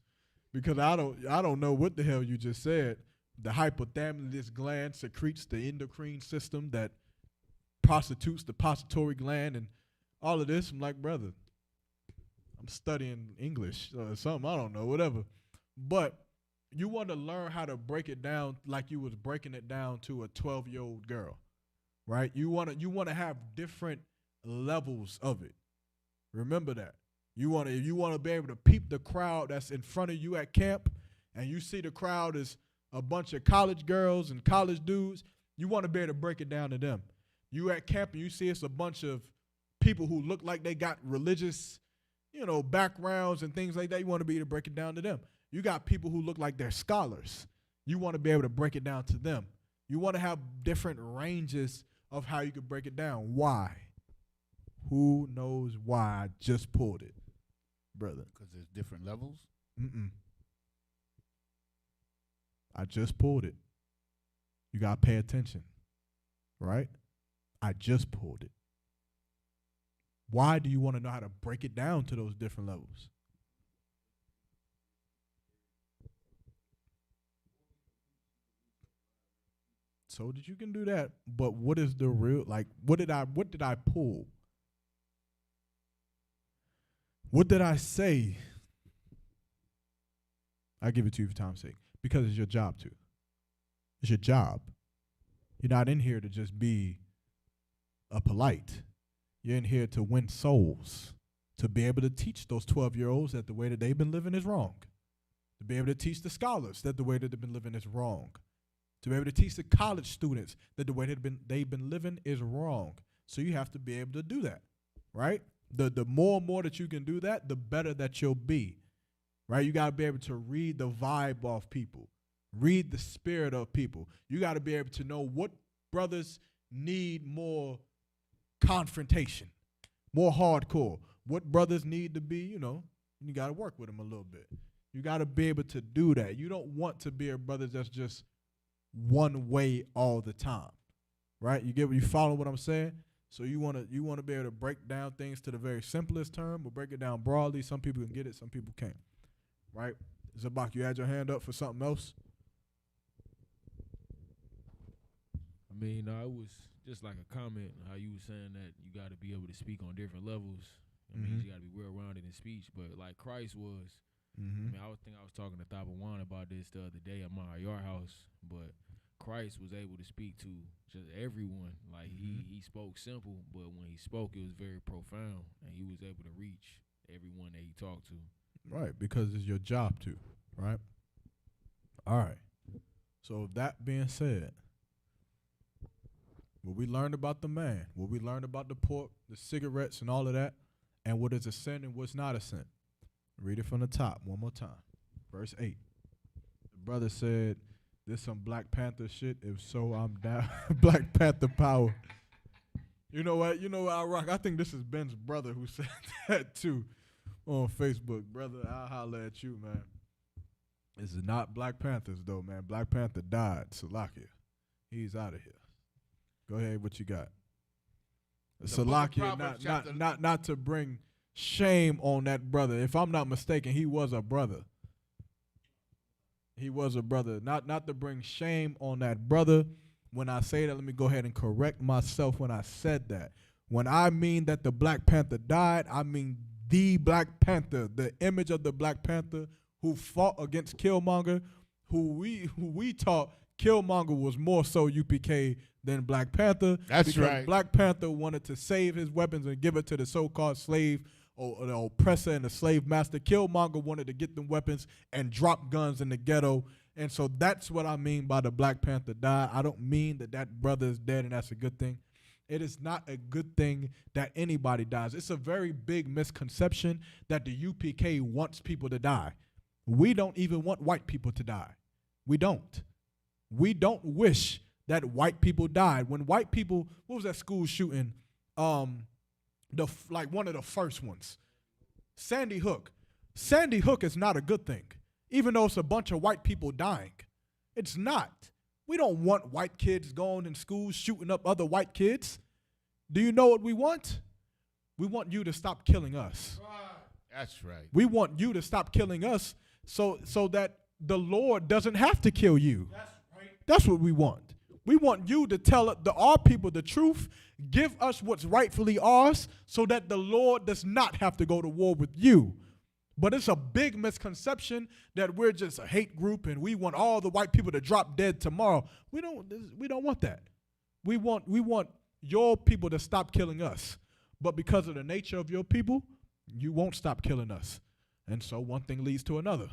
D: because I don't know what the hell you just said. The hypothalamus gland secretes the endocrine system that prostitutes the pituitary gland and all of this. I'm like, brother, I'm studying English or something. I don't know, whatever. But you want to learn how to break it down like you was breaking it down to a 12-year-old girl, right? You want to have different levels of it. Remember that. You want to be able to peep the crowd that's in front of you at camp, and you see the crowd is a bunch of college girls and college dudes. You want to be able to break it down to them. You at camp and you see it's a bunch of people who look like they got religious, backgrounds and things like that. You want to be able to break it down to them. You got people who look like they're scholars. You want to be able to break it down to them. You want to have different ranges of how you can break it down. Why? Who knows why I just pulled it, brother?
E: Because there's different levels?
D: I just pulled it. You got to pay attention, right? I just pulled it. Why do you want to know how to break it down to those different levels? So that you can do that, but what is the real, what did I pull? What did I say? I give it to you for time's sake, because it's your job to. It's your job. You're not in here to just be a polite. You're in here to win souls, to be able to teach those 12-year-olds that the way that they've been living is wrong, to be able to teach the scholars that the way that they've been living is wrong, to be able to teach the college students that the way they've been living is wrong. So you have to be able to do that, right? The more and more that you can do that, the better that you'll be. Right? You got to be able to read the vibe of people, read the spirit of people. You got to be able to know what brothers need more confrontation, more hardcore. What brothers need to be, you got to work with them a little bit. You got to be able to do that. You don't want to be a brother that's just one way all the time, right? You follow what I'm saying? So you want to be able to break down things to the very simplest term, but break it down broadly. Some people can get it, some people can't, right? Zabak, you had your hand up for something else?
I: I mean, it was just like a comment how you were saying that you got to be able to speak on different levels. I mean, you got to be well-rounded in speech, but like Christ was. I mean, I was talking to Thabawan about this the other day at my yard house, but Christ was able to speak to just everyone. Like he spoke simple, but when he spoke, it was very profound, and he was able to reach everyone that he talked to.
D: Right, because it's your job to, right? All right. So that being said, what we learned about the man, what we learned about the pork, the cigarettes, and all of that, and what is a sin and what's not a sin. Read it from the top one more time. Verse 8. The brother said, this some Black Panther shit. If so, I'm down. Black Panther power. You know what? I rock. I think this is Ben's brother who said that too on Facebook. Brother, I'll holler at you, man. This is not Black Panthers, though, man. Black Panther died. Salakia. He's out of here. Go ahead, what you got? Salakia, not to bring shame on that brother. If I'm not mistaken, he was a brother. He was a brother. Not to bring shame on that brother. When I say that, let me go ahead and correct myself when I said that. When I mean that the Black Panther died, I mean the Black Panther, the image of the Black Panther who fought against Killmonger, who we taught Killmonger was more so UPK than Black Panther.
E: That's right.
D: Black Panther wanted to save his weapons and give it to the so-called slave or the oppressor and the slave master. Killmonger wanted to get them weapons and drop guns in the ghetto. And so that's what I mean by the Black Panther died. I don't mean that brother is dead and that's a good thing. It is not a good thing that anybody dies. It's a very big misconception that the UPK wants people to die. We don't even want white people to die. We don't. We don't wish that white people died. When white people, what was that school shooting? One of the first ones. Sandy Hook. Sandy Hook is not a good thing, even though it's a bunch of white people dying. It's not. We don't want white kids going in schools shooting up other white kids. Do you know what we want? We want you to stop killing us.
E: That's right.
D: We want you to stop killing us so that the Lord doesn't have to kill you. That's right. That's what we want. We want you to tell our people the truth, give us what's rightfully ours so that the Lord does not have to go to war with you. But it's a big misconception that we're just a hate group and we want all the white people to drop dead tomorrow. We don't want that. We want your people to stop killing us. But because of the nature of your people, you won't stop killing us. And so one thing leads to another.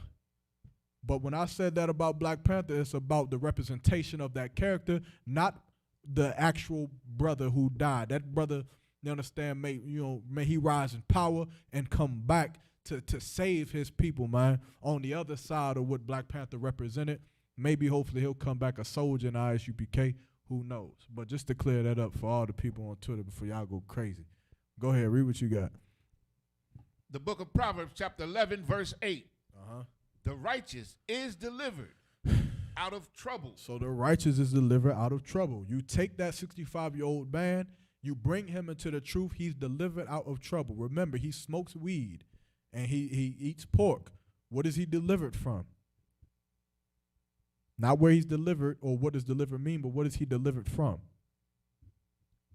D: But when I said that about Black Panther, it's about the representation of that character, not the actual brother who died. That brother, you understand, may he rise in power and come back to save his people, man. On the other side of what Black Panther represented, maybe hopefully he'll come back a soldier in ISUPK. Who knows? But just to clear that up for all the people on Twitter before y'all go crazy. Go ahead, read what you got.
E: The book of Proverbs, chapter 11, verse 8.
D: Uh-huh.
E: The righteous is delivered out of trouble.
D: So the righteous is delivered out of trouble. You take that 65-year-old man, you bring him into the truth, he's delivered out of trouble. Remember, he smokes weed and he eats pork. What is he delivered from? Not where he's delivered or what does delivered mean, but what is he delivered from?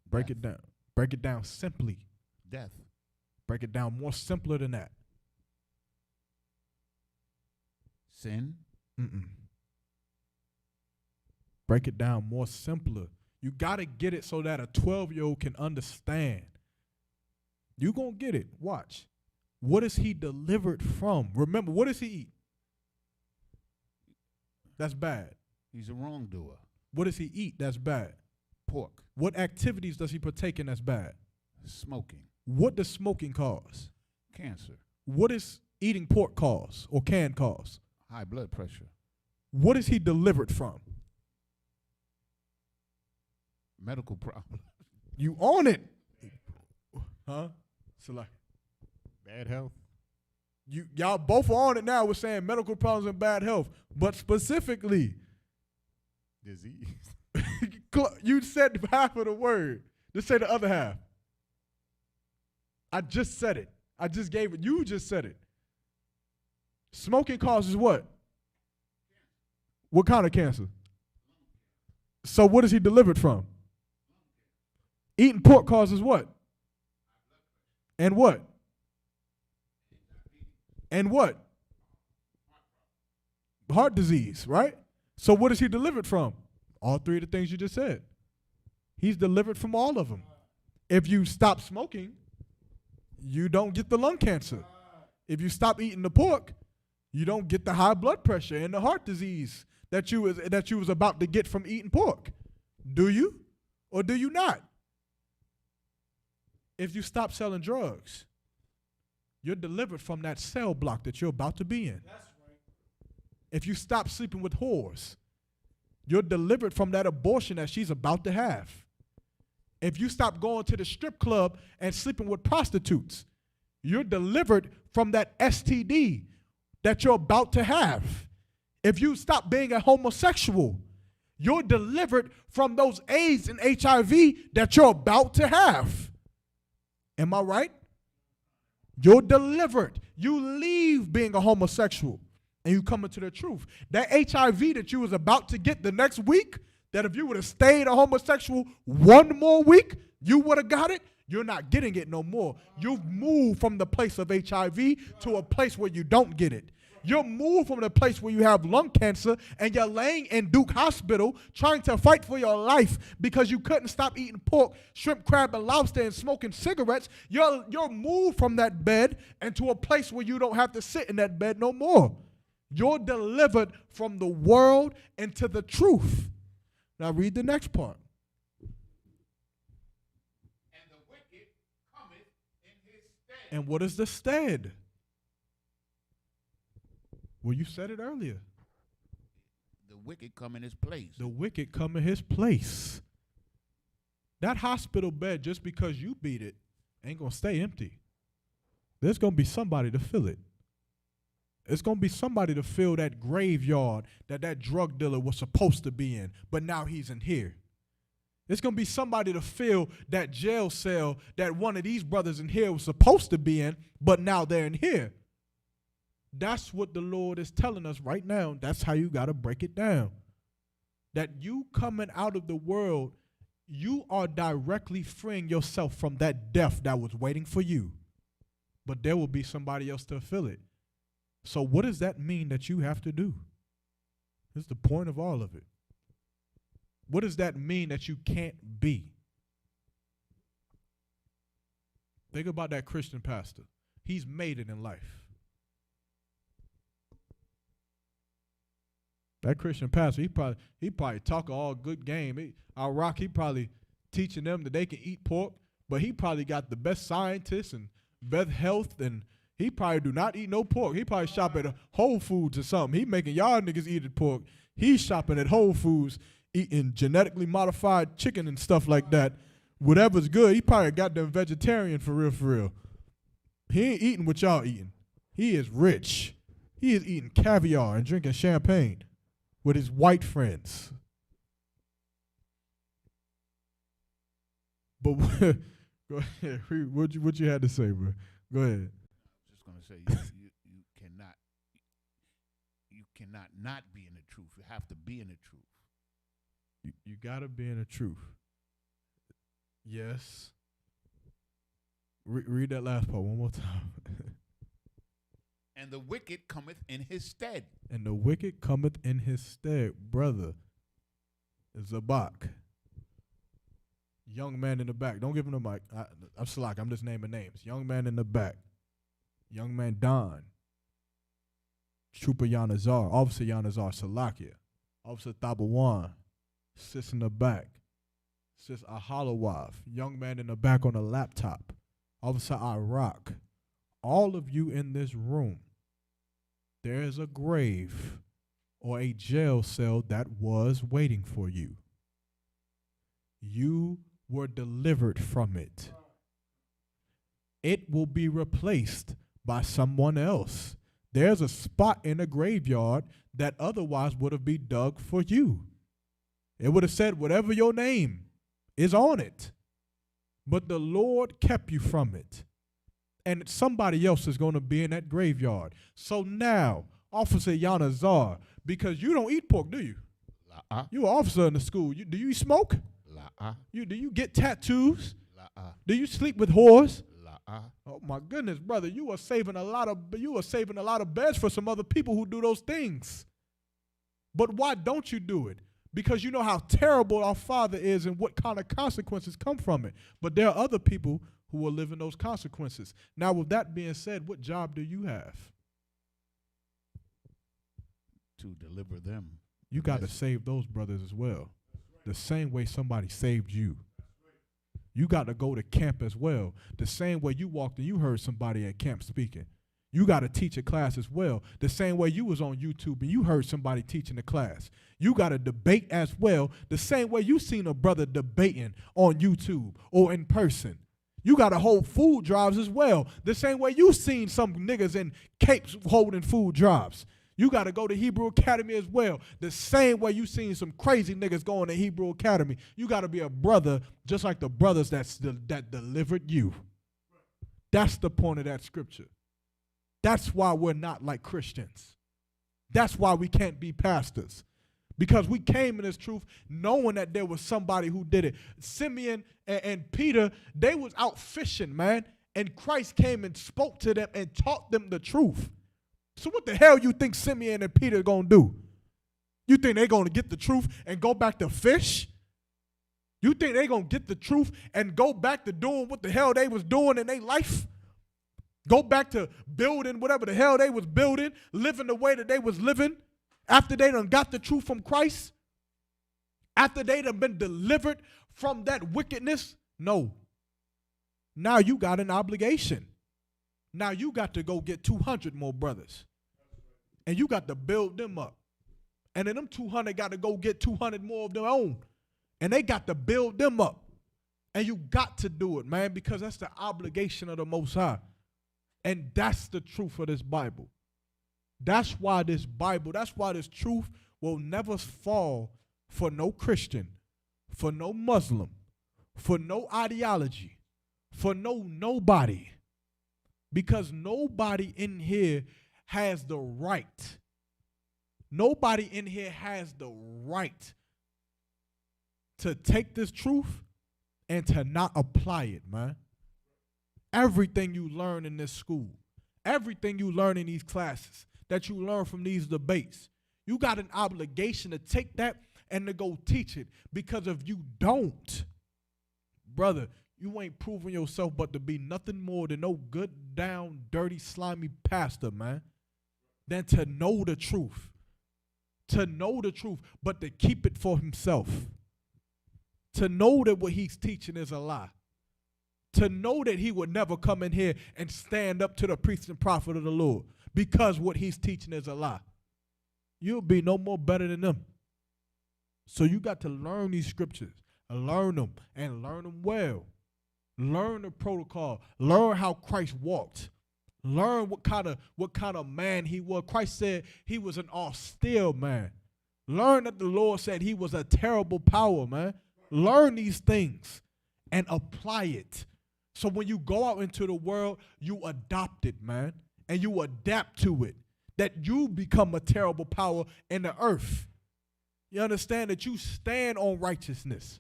D: Break it down. Break it down simply.
E: Death.
D: Break it down more simpler than that.
E: Sin.
D: Break it down more simpler. You got to get it so that a 12-year-old can understand. You going to get it. Watch. What is he delivered from? Remember, what does he eat? That's bad.
E: He's a wrongdoer.
D: What does he eat? That's bad.
E: Pork.
D: What activities does he partake in that's bad?
E: Smoking.
D: What does smoking cause?
E: Cancer,
D: What does eating pork cause or can cause?
E: high blood pressure,
D: What is he delivered from?
E: medical problem,
D: You own it. Huh? So like,
H: Bad health.
D: y'all both are on it now. We're saying medical problems and bad health. But specifically,
H: Disease.
D: you said half of the word. Just say the other half. I just said it. I just gave it. You just said it. Smoking causes what? What kind of cancer? So what is he delivered from? Eating pork causes what? And what? And what? Heart disease, right? So what is he delivered from? All three of the things you just said. He's delivered from all of them. If you stop smoking, you don't get the lung cancer. If you stop eating the pork, you don't get the high blood pressure and the heart disease that you was about to get from eating pork. Do you? Or do you not? If you stop selling drugs, you're delivered from that cell block that you're about to be in. That's right. If you stop sleeping with whores, you're delivered from that abortion that she's about to have. If you stop going to the strip club and sleeping with prostitutes, you're delivered from that STD that you're about to have. If you stop being a homosexual, you're delivered from those AIDS and HIV that you're about to have. Am I right? You're delivered. You leave being a homosexual and you come into the truth. That HIV that you was about to get the next week, that if you would have stayed a homosexual one more week, you would have got it. You're not getting it no more. You've moved from the place of HIV to a place where you don't get it. You're moved from the place where you have lung cancer and you're laying in Duke Hospital trying to fight for your life because you couldn't stop eating pork, shrimp, crab, and lobster and smoking cigarettes. You're moved from that bed into a place where you don't have to sit in that bed no more. You're delivered from the world into the truth. Now read the next part.
E: and the wicked cometh in his stead.
D: And what is the stead? Well, you said it earlier.
E: The wicked come in his place.
D: The wicked come in his place. That hospital bed, just because you beat it, ain't going to stay empty. There's going to be somebody to fill it. It's going to be somebody to fill that graveyard that drug dealer was supposed to be in, but now he's in here. It's going to be somebody to fill that jail cell that one of these brothers in here was supposed to be in, but now they're in here. That's what the Lord is telling us right now. That's how you got to break it down. That you coming out of the world, you are directly freeing yourself from that death that was waiting for you. But there will be somebody else to fill it. So what does that mean that you have to do? That's the point of all of it. What does that mean that you can't be? Think about that Christian pastor. He's made it in life. That Christian pastor, he probably talk all good game. He probably teaching them that they can eat pork, but he probably got the best scientists and best health, and he probably do not eat no pork. He probably shop at Whole Foods or something. He making y'all niggas eat pork. He's shopping at Whole Foods, eating genetically modified chicken and stuff like that. Whatever's good, he probably got them vegetarian for real, for real. He ain't eating what y'all eating. He is rich. He is eating caviar and drinking champagne with his white friends. But go ahead, what you had to say, bro? Go ahead.
E: Just gonna say you cannot not be in the truth. You have to be in the truth.
D: You gotta be in the truth. Yes. Read that last part one more time.
E: And the wicked cometh in his stead.
D: And the wicked cometh in his stead, brother. Zabak. Young man in the back. Don't give him the mic. I'm Salak. I'm just naming names. Young man in the back. Young man Don. Trooper Yanazar. Officer Yanazar Salakia. Officer Tabawan. Sis in the back. Sis Ahalawav. Young man in the back on a laptop. Officer Iraq, all of you in this room, there is a grave or a jail cell that was waiting for you. You were delivered from it. It will be replaced by someone else. There's a spot in a graveyard that otherwise would have been dug for you. It would have said whatever your name is on it. But the Lord kept you from it. And somebody else is going to be in that graveyard. So now, Officer Yanazar, because you don't eat pork, do you? You're an officer in the school. Do you smoke? Do you get tattoos? Do you sleep with whores? Oh my goodness, brother, you are saving a lot of beds for some other people who do those things. But why don't you do it? Because you know how terrible our Father is and what kind of consequences come from it. But there are other people who will live in those consequences. Now, with that being said, what job do you have?
E: To deliver them.
D: You got to save those brothers as well. The same way somebody saved you. You got to go to camp as well. The same way you walked and you heard somebody at camp speaking. You got to teach a class as well. The same way you was on YouTube and you heard somebody teaching a class. You got to debate as well. The same way you seen a brother debating on YouTube or in person. You got to hold food drives as well. The same way you seen some niggas in capes holding food drives. You got to go to Hebrew Academy as well. The same way you seen some crazy niggas going to Hebrew Academy. You got to be a brother just like the brothers that delivered you. That's the point of that scripture. That's why we're not like Christians. That's why we can't be pastors. Because we came in this truth knowing that there was somebody who did it. Simeon and Peter, they was out fishing, man. And Christ came and spoke to them and taught them the truth. So what the hell you think Simeon and Peter are going to do? You think they're going to get the truth and go back to fish? You think they're going to get the truth and go back to doing what the hell they was doing in their life? Go back to building whatever the hell they was building, living the way that they was living after they done got the truth from Christ? After they done been delivered from that wickedness? No. Now you got an obligation. Now you got to go get 200 more brothers. And you got to build them up. And then them 200 got to go get 200 more of their own. And they got to build them up. And you got to do it, man, because that's the obligation of the Most High. And that's the truth of this Bible. That's why this truth will never fall for no Christian, for no Muslim, for no ideology, for nobody. Because nobody in here has the right. Nobody in here has the right to take this truth and to not apply it, man. Everything you learn in this school, everything you learn in these classes, that you learn from these debates, you got an obligation to take that and to go teach it. Because if you don't, brother, you ain't proving yourself but to be nothing more than no good, down, dirty, slimy pastor, man, than to know the truth. To know the truth, but to keep it for himself. To know that what he's teaching is a lie. To know that he would never come in here and stand up to the priest and prophet of the Lord because what he's teaching is a lie. You'll be no more better than them. So you got to learn these scriptures, and learn them well. Learn the protocol. Learn how Christ walked. Learn what kind of man he was. Christ said he was an austere man. Learn that the Lord said he was a terrible power, man. Learn these things and apply it. So when you go out into the world, you adopt it, man, and you adapt to it. That you become a terrible power in the earth. You understand that you stand on righteousness,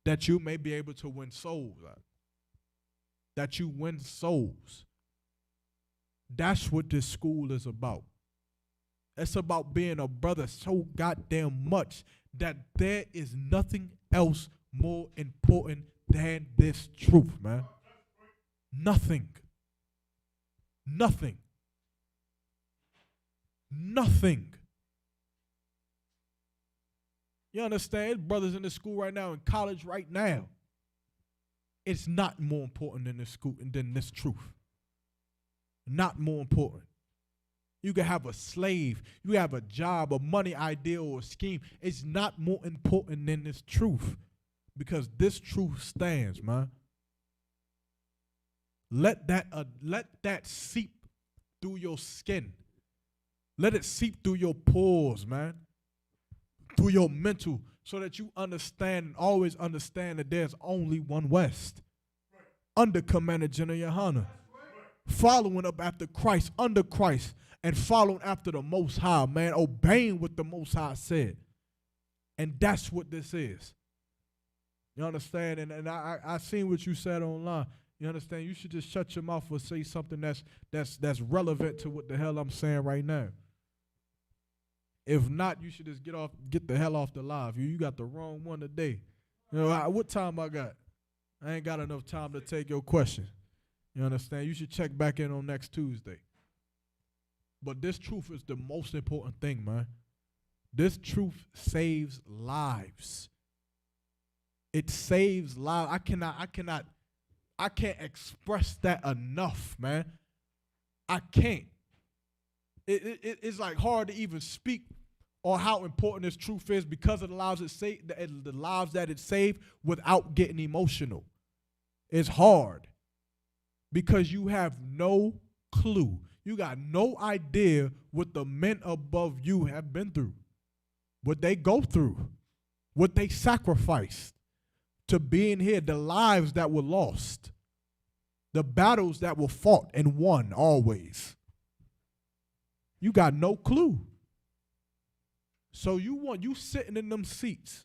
D: that you may be able to win souls. That you win souls. That's what this school is about. It's about being a brother so goddamn much that there is nothing else more important than this truth, man. Nothing. Nothing. Nothing. You understand? Brothers in the school right now, in college right now, It's not more important than this truth. Not more important. You can have a slave, you have a job, a money idea, or a scheme. It's not more important than this truth, because this truth stands, man. Let that seep through your skin. Let it seep through your pores, man. Through your mental, so that you understand and always understand that there's only one West. Under Commander General Yohana. Following up after Christ, under Christ, and following after the Most High, man. Obeying what the Most High said. And that's what this is. You understand? And I seen what you said online. You understand? You should just shut your mouth or say something that's relevant to what the hell I'm saying right now. If not, you should just get the hell off the live. You got the wrong one today. You know, what time I got? I ain't got enough time to take your question. You understand? You should check back in on next Tuesday. But this truth is the most important thing, man. This truth saves lives. It saves lives. I can't express that enough, man. I can't. It's like hard to even speak on how important this truth is, because of the lives that it saved, without getting emotional. It's hard because you have no clue. You got no idea what the men above you have been through, what they go through, what they sacrificed to being here, the lives that were lost, the battles that were fought and won always. You got no clue. So you sitting in them seats.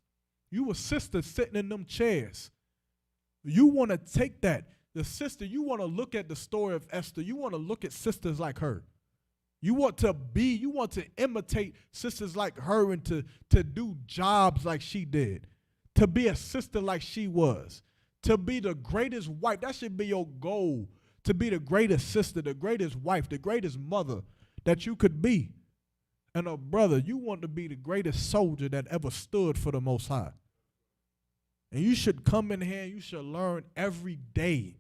D: You a sister sitting in them chairs. You want to take that. The sister, you want to look at the story of Esther. You want to look at sisters like her. You want to imitate sisters like her and to do jobs like she did. To be a sister like she was. To be the greatest wife. That should be your goal. To be the greatest sister, the greatest wife, the greatest mother that you could be. And a brother, you want to be the greatest soldier that ever stood for the Most High. And you should come in here and you should learn every day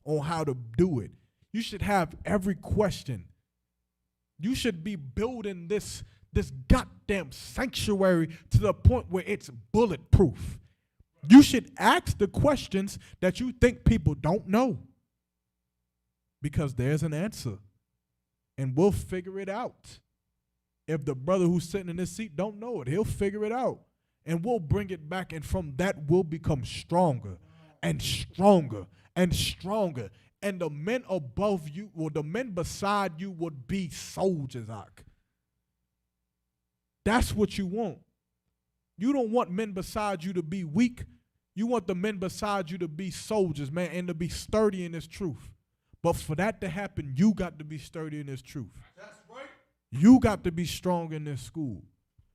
D: on how to do it. You should have every question. You should be building this goddamn sanctuary to the point where it's bulletproof. You should ask the questions that you think people don't know, because there's an answer. And we'll figure it out. If the brother who's sitting in this seat don't know it, he'll figure it out. And we'll bring it back, and from that we'll become stronger and stronger and stronger. And the men above you, or the men beside you, would be soldiers, Ak. That's what you want. You don't want men beside you to be weak. You want the men beside you to be soldiers, man, and to be sturdy in this truth. But for that to happen, you got to be sturdy in this truth. That's right. You got to be strong in this school.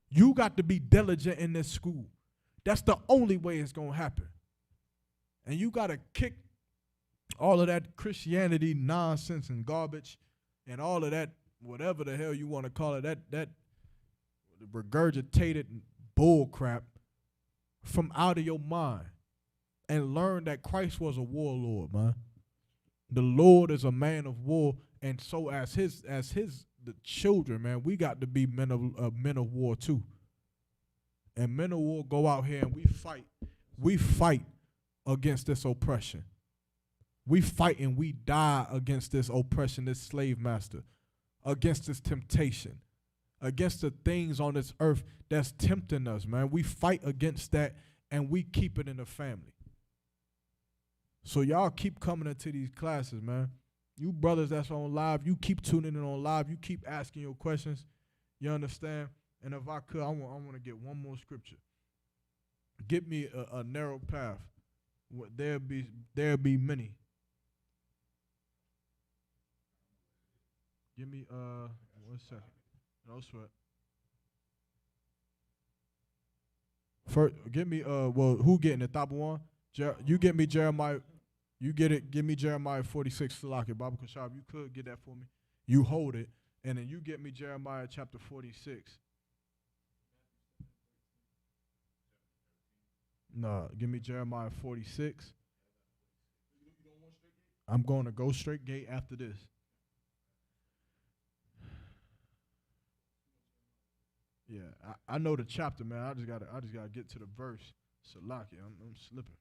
D: You got to be diligent in this school. That's the only way it's going to happen. And you got to kick all of that Christianity nonsense and garbage and all of that, whatever the hell you want to call it, that regurgitated bull crap from out of your mind, and learn that Christ was a warlord, man. The Lord is a man of war, and so as the children, man, we got to be men of war too. And men of war go out here and we fight. We fight against this oppression. We fight and we die against this oppression, this slave master, against this temptation, against the things on this earth that's tempting us, man. We fight against that, and we keep it in the family. So y'all keep coming into these classes, man. You brothers that's on live, you keep tuning in on live. You keep asking your questions. You understand? And if I could, I want to get one more scripture. Get me a narrow path. There be many. Give me 1 second. No sweat. First, give me who getting the top one? You get me Jeremiah. You get it. Give me Jeremiah 46. Salaki, Baba Kashab. You could get that for me. You hold it, and then you get me Jeremiah chapter 46. No, give me Jeremiah 46. I'm going to go straight gate after this. Yeah, I know the chapter, man. I just gotta get to the verse. Salaki, I'm slipping.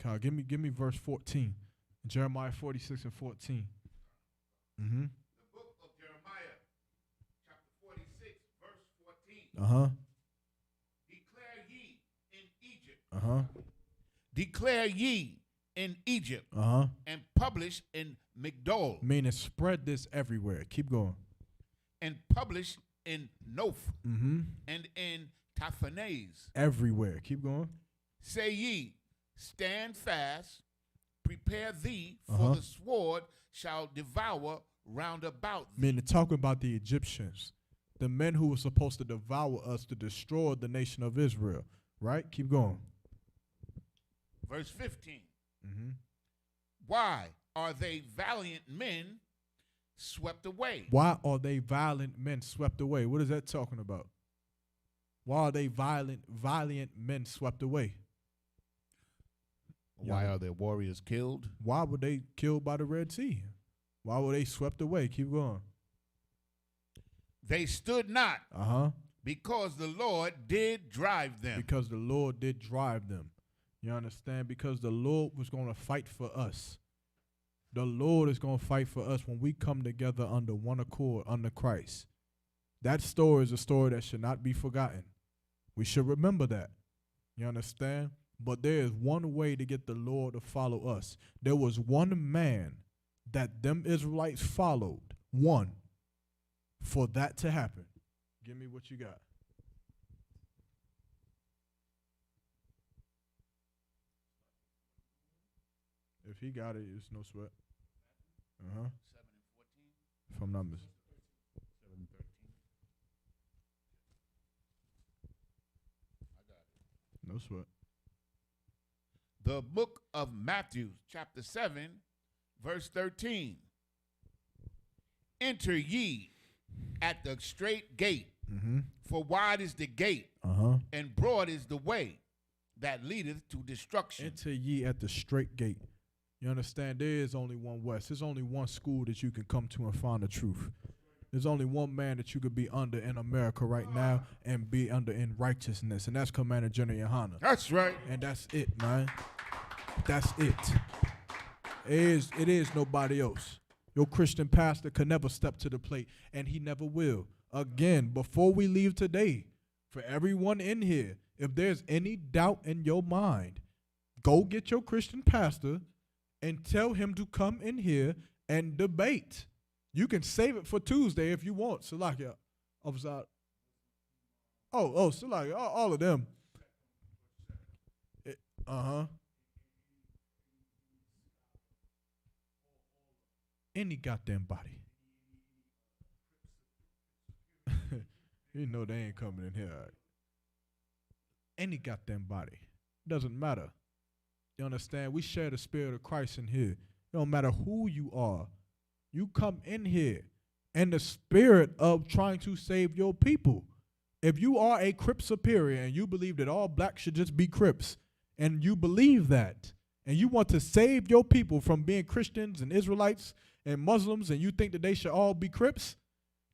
D: Kyle, give me verse 14. Jeremiah 46 and 14. Mm-hmm.
E: The book of Jeremiah, chapter 46, verse 14.
D: Uh-huh.
E: Declare ye in Egypt.
D: Uh-huh.
E: Declare ye in Egypt.
D: Uh-huh.
E: And publish in Migdol.
D: Meaning spread this everywhere. Keep going.
E: And publish in Noph.
D: Mm-hmm.
E: And in Taphanes.
D: Everywhere. Keep going.
E: Say ye, stand fast, prepare thee, for the sword shall devour round about thee.
D: Meaning talking about the Egyptians, the men who were supposed to devour us to destroy the nation of Israel. Right? Keep going.
E: Verse 15.
D: Mm-hmm.
E: Why are they valiant men swept away?
D: Why are they violent men swept away? What is that talking about? Why are they valiant men swept away?
E: Why are their warriors killed?
D: Why were they killed by the Red Sea? Why were they swept away? Keep going.
E: They stood not.
D: Uh-huh.
E: Because the Lord did drive them.
D: Because the Lord did drive them. You understand? Because the Lord was going to fight for us. The Lord is going to fight for us when we come together under one accord, under Christ. That story is a story that should not be forgotten. We should remember that. You understand? But there is one way to get the Lord to follow us. There was one man that them Israelites followed. One. For that to happen. Give me what you got. If he got it, it's no sweat.
E: 7 and 14.
D: If I'm not mistaken.
E: 7 and 13. I got it.
D: No sweat.
E: The book of Matthew, chapter 7, verse 13. Enter ye at the straight gate, for wide is the gate, and broad is the way that leadeth to destruction.
D: Enter ye at the straight gate. You understand? There is only one West. There's only one school that you can come to and find the truth. There's only one man that you could be under in America right now and be under in righteousness, and that's Commander General Yohana.
E: That's right.
D: And that's it, man. That's it. It is nobody else. Your Christian pastor could never step to the plate, and he never will. Again, before we leave today, for everyone in here, if there's any doubt in your mind, go get your Christian pastor and tell him to come in here and debate. You can save it for Tuesday if you want. Salakia, Salaki, all of them. Any goddamn body. You know they ain't coming in here. Right? Any goddamn body. Doesn't matter. You understand? We share the spirit of Christ in here. It don't matter who you are. You come in here in the spirit of trying to save your people. If you are a Crip superior and you believe that all blacks should just be Crips, and you believe that, and you want to save your people from being Christians and Israelites and Muslims, and you think that they should all be Crips,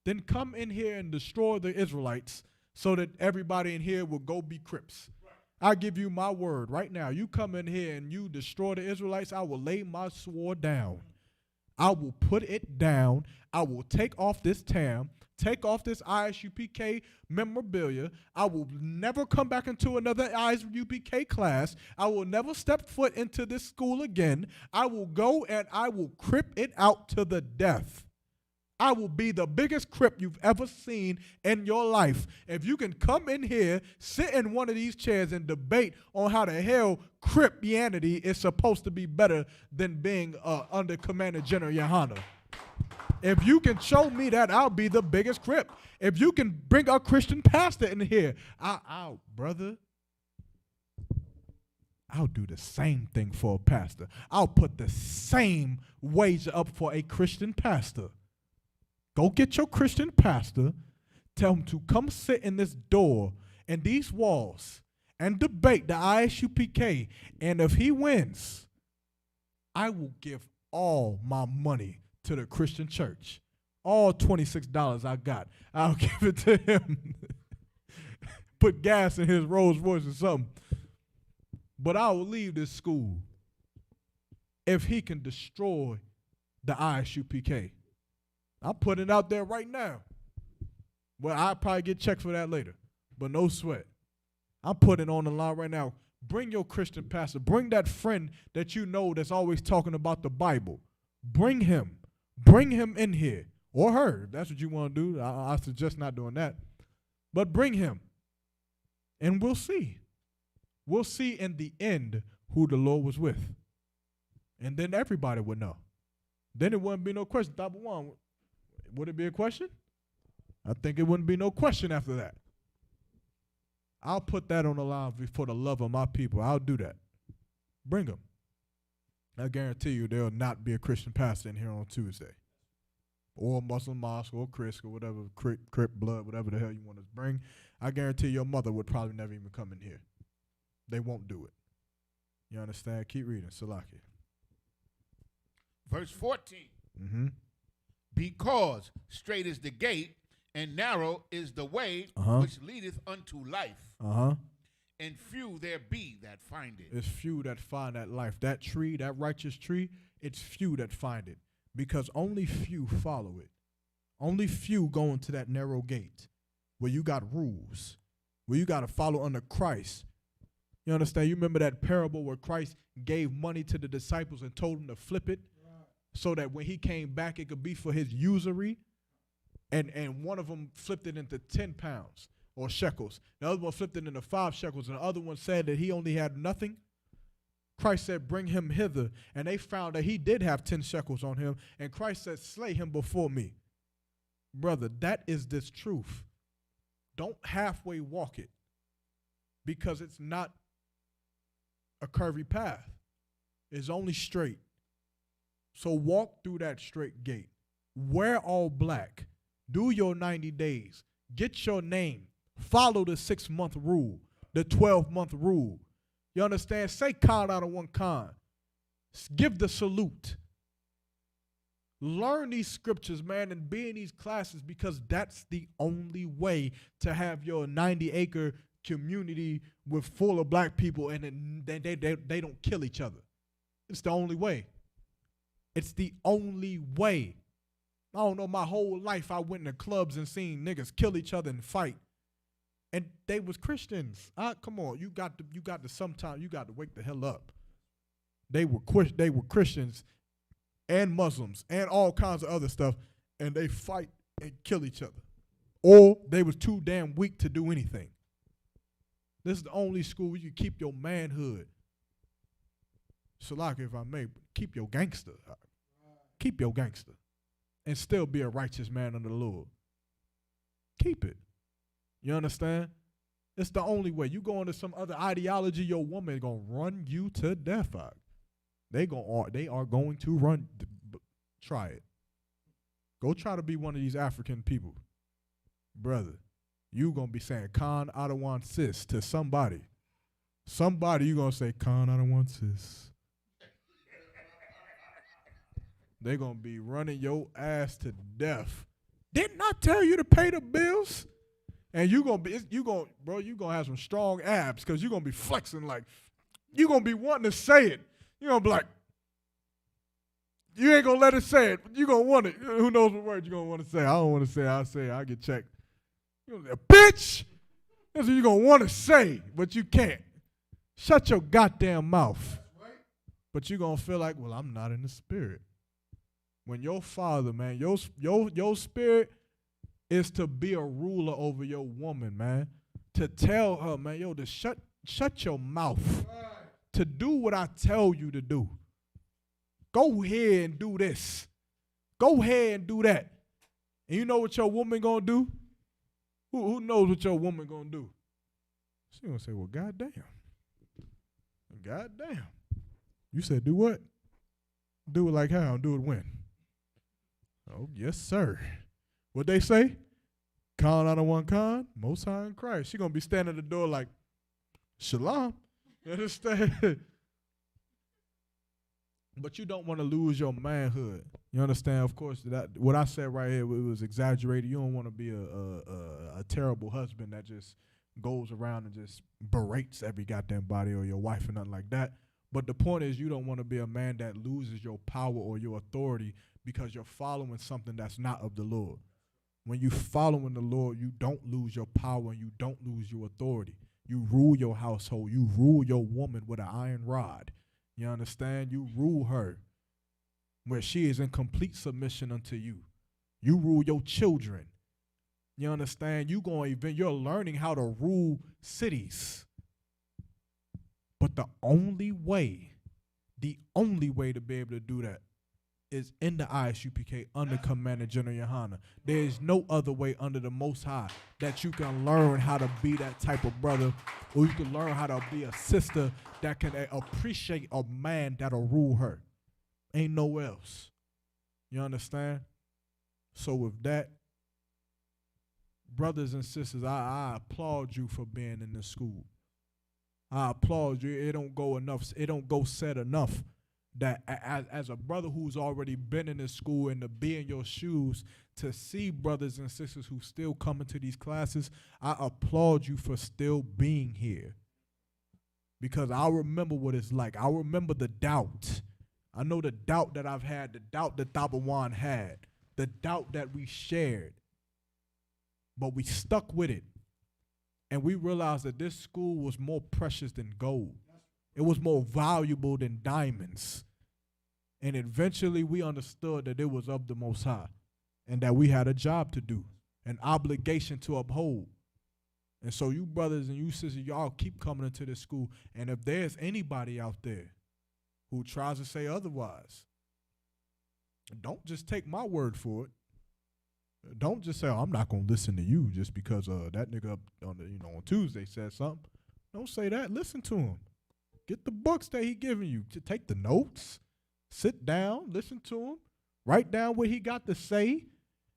D: then come in here and destroy the Israelites so that everybody in here will go be Crips. I give you my word right now. You come in here and you destroy the Israelites, I will lay my sword down. I will put it down. I will take off this TAM, take off this ISUPK memorabilia. I will never come back into another ISUPK class. I will never step foot into this school again. I will go and I will crip it out to the death. I will be the biggest crip you've ever seen in your life. If you can come in here, sit in one of these chairs and debate on how the hell Cripianity is supposed to be better than being under Commander General Yohana. If you can show me that, I'll be the biggest crip. If you can bring a Christian pastor in here, brother, I'll do the same thing for a pastor. I'll put the same wage up for a Christian pastor. Go get your Christian pastor, tell him to come sit in this door and these walls and debate the ISUPK. And if he wins, I will give all my money to the Christian church. All $26 I got, I'll give it to him. Put gas in his Rolls Royce or something. But I will leave this school if he can destroy the ISUPK. I'm putting it out there right now. Well, I'll probably get checked for that later, but no sweat. I'm putting it on the line right now. Bring your Christian pastor. Bring that friend that you know that's always talking about the Bible. Bring him. Bring him in here. Or her, if that's what you want to do. I suggest not doing that. But bring him. And we'll see. We'll see in the end who the Lord was with. And then everybody would know. Then it wouldn't be no question. Number one, would it be a question? I think it wouldn't be no question after that. I'll put that on the line for the love of my people. I'll do that. Bring them. I guarantee you there will not be a Christian pastor in here on Tuesday. Or Muslim mosque or Chris or whatever, Crip, blood, whatever the hell you want to bring. I guarantee your mother would probably never even come in here. They won't do it. You understand? Keep reading. Salaki.
E: Verse 14.
D: Mm-hmm.
E: Because straight is the gate, and narrow is the way which leadeth unto life. And few there be that find it.
D: It's few that find that life. That tree, that righteous tree, it's few that find it. Because only few follow it. Only few go into that narrow gate where you got rules, where you got to follow under Christ. You understand? You remember that parable where Christ gave money to the disciples and told them to flip it so that when he came back, it could be for his usury. And one of them flipped it into 10 pounds or shekels. The other one flipped it into 5 shekels. And the other one said that he only had nothing. Christ said, bring him hither. And they found that he did have 10 shekels on him. And Christ said, slay him before me. Brother, that is this truth. Don't halfway walk it because it's not a curvy path. It's only straight. So walk through that straight gate. Wear all black. Do your 90 days. Get your name. Follow the 6-month rule, the 12-month rule. You understand? Say Khan out of one Khan. Give the salute. Learn these scriptures, man, and be in these classes because that's the only way to have your 90-acre community with full of black people and they don't kill each other. It's the only way. It's the only way. I don't know, my whole life I went into clubs and seen niggas kill each other and fight. And they was Christians. Come on, you got to sometime you got to wake the hell up. They were Christians and Muslims and all kinds of other stuff, and they fight and kill each other. Or they was too damn weak to do anything. This is the only school where you keep your manhood. Salaki, if I may, keep your gangster. Keep your gangster. And still be a righteous man under the Lord. Keep it. You understand? It's the only way. You go into some other ideology, your woman is going to run you to death. They are going to run. Try it. Go try to be one of these African people. Brother, you going to be saying Khan Adawan sis to somebody. Somebody you going to say Khan Adawan sis. They going to be running your ass to death. Didn't I tell you to pay the bills? And you going to have some strong abs because you're going to be flexing like, you're going to be wanting to say it. You're going to be like, you ain't going to let it say it. You're going to want it. Who knows what word you're going to want to say. I don't want to say it. I'll say it. I'll get checked. You're going to say, bitch! That's what you're going to want to say, but you can't. Shut your goddamn mouth. But you're going to feel like, well, I'm not in the spirit. When your father, man, your spirit is to be a ruler over your woman, man. To tell her, man, to shut your mouth. To do what I tell you to do. Go ahead and do this. Go ahead and do that. And you know what your woman gonna do? Who knows what your woman gonna do? She gonna say, well, goddamn. Goddamn. You said do what? Do it like how? Do it when? Oh, yes, sir. What they say? Con out of one con, most high in Christ. She gonna be standing at the door like, shalom. You understand? But you don't want to lose your manhood. You understand? Of course, that what I said right here, it was exaggerated. You don't want to be a terrible husband that just goes around and just berates every goddamn body or your wife or nothing like that. But the point is, you don't want to be a man that loses your power or your authority because you're following something that's not of the Lord. When you following the Lord, you don't lose your power and you don't lose your authority. You rule your household. You rule your woman with an iron rod. You understand? You rule her where she is in complete submission unto you. You rule your children. You understand? You're learning how to rule cities. But the only way to be able to do that is in the ISUPK under Commander General Yohana. There is no other way under the Most High that you can learn how to be that type of brother, or you can learn how to be a sister that can appreciate a man that'll rule her. Ain't nowhere else. You understand? So with that, brothers and sisters, I applaud you for being in this school. I applaud you. It don't go said enough that as a brother who's already been in this school and to be in your shoes, to see brothers and sisters who still come into these classes, I applaud you for still being here. Because I remember what it's like. I remember the doubt. I know the doubt that I've had, the doubt that Tabawan had, the doubt that we shared. But we stuck with it. And we realized that this school was more precious than gold. It was more valuable than diamonds. And eventually we understood that it was of the Most High and that we had a job to do, an obligation to uphold. And so you brothers and you sisters, y'all keep coming into this school. And if there's anybody out there who tries to say otherwise, don't just take my word for it. Don't just say, oh, I'm not going to listen to you just because that nigga up on Tuesday said something. Don't say that. Listen to him. Get the books that he giving you. To take the notes. Sit down. Listen to him. Write down what he got to say.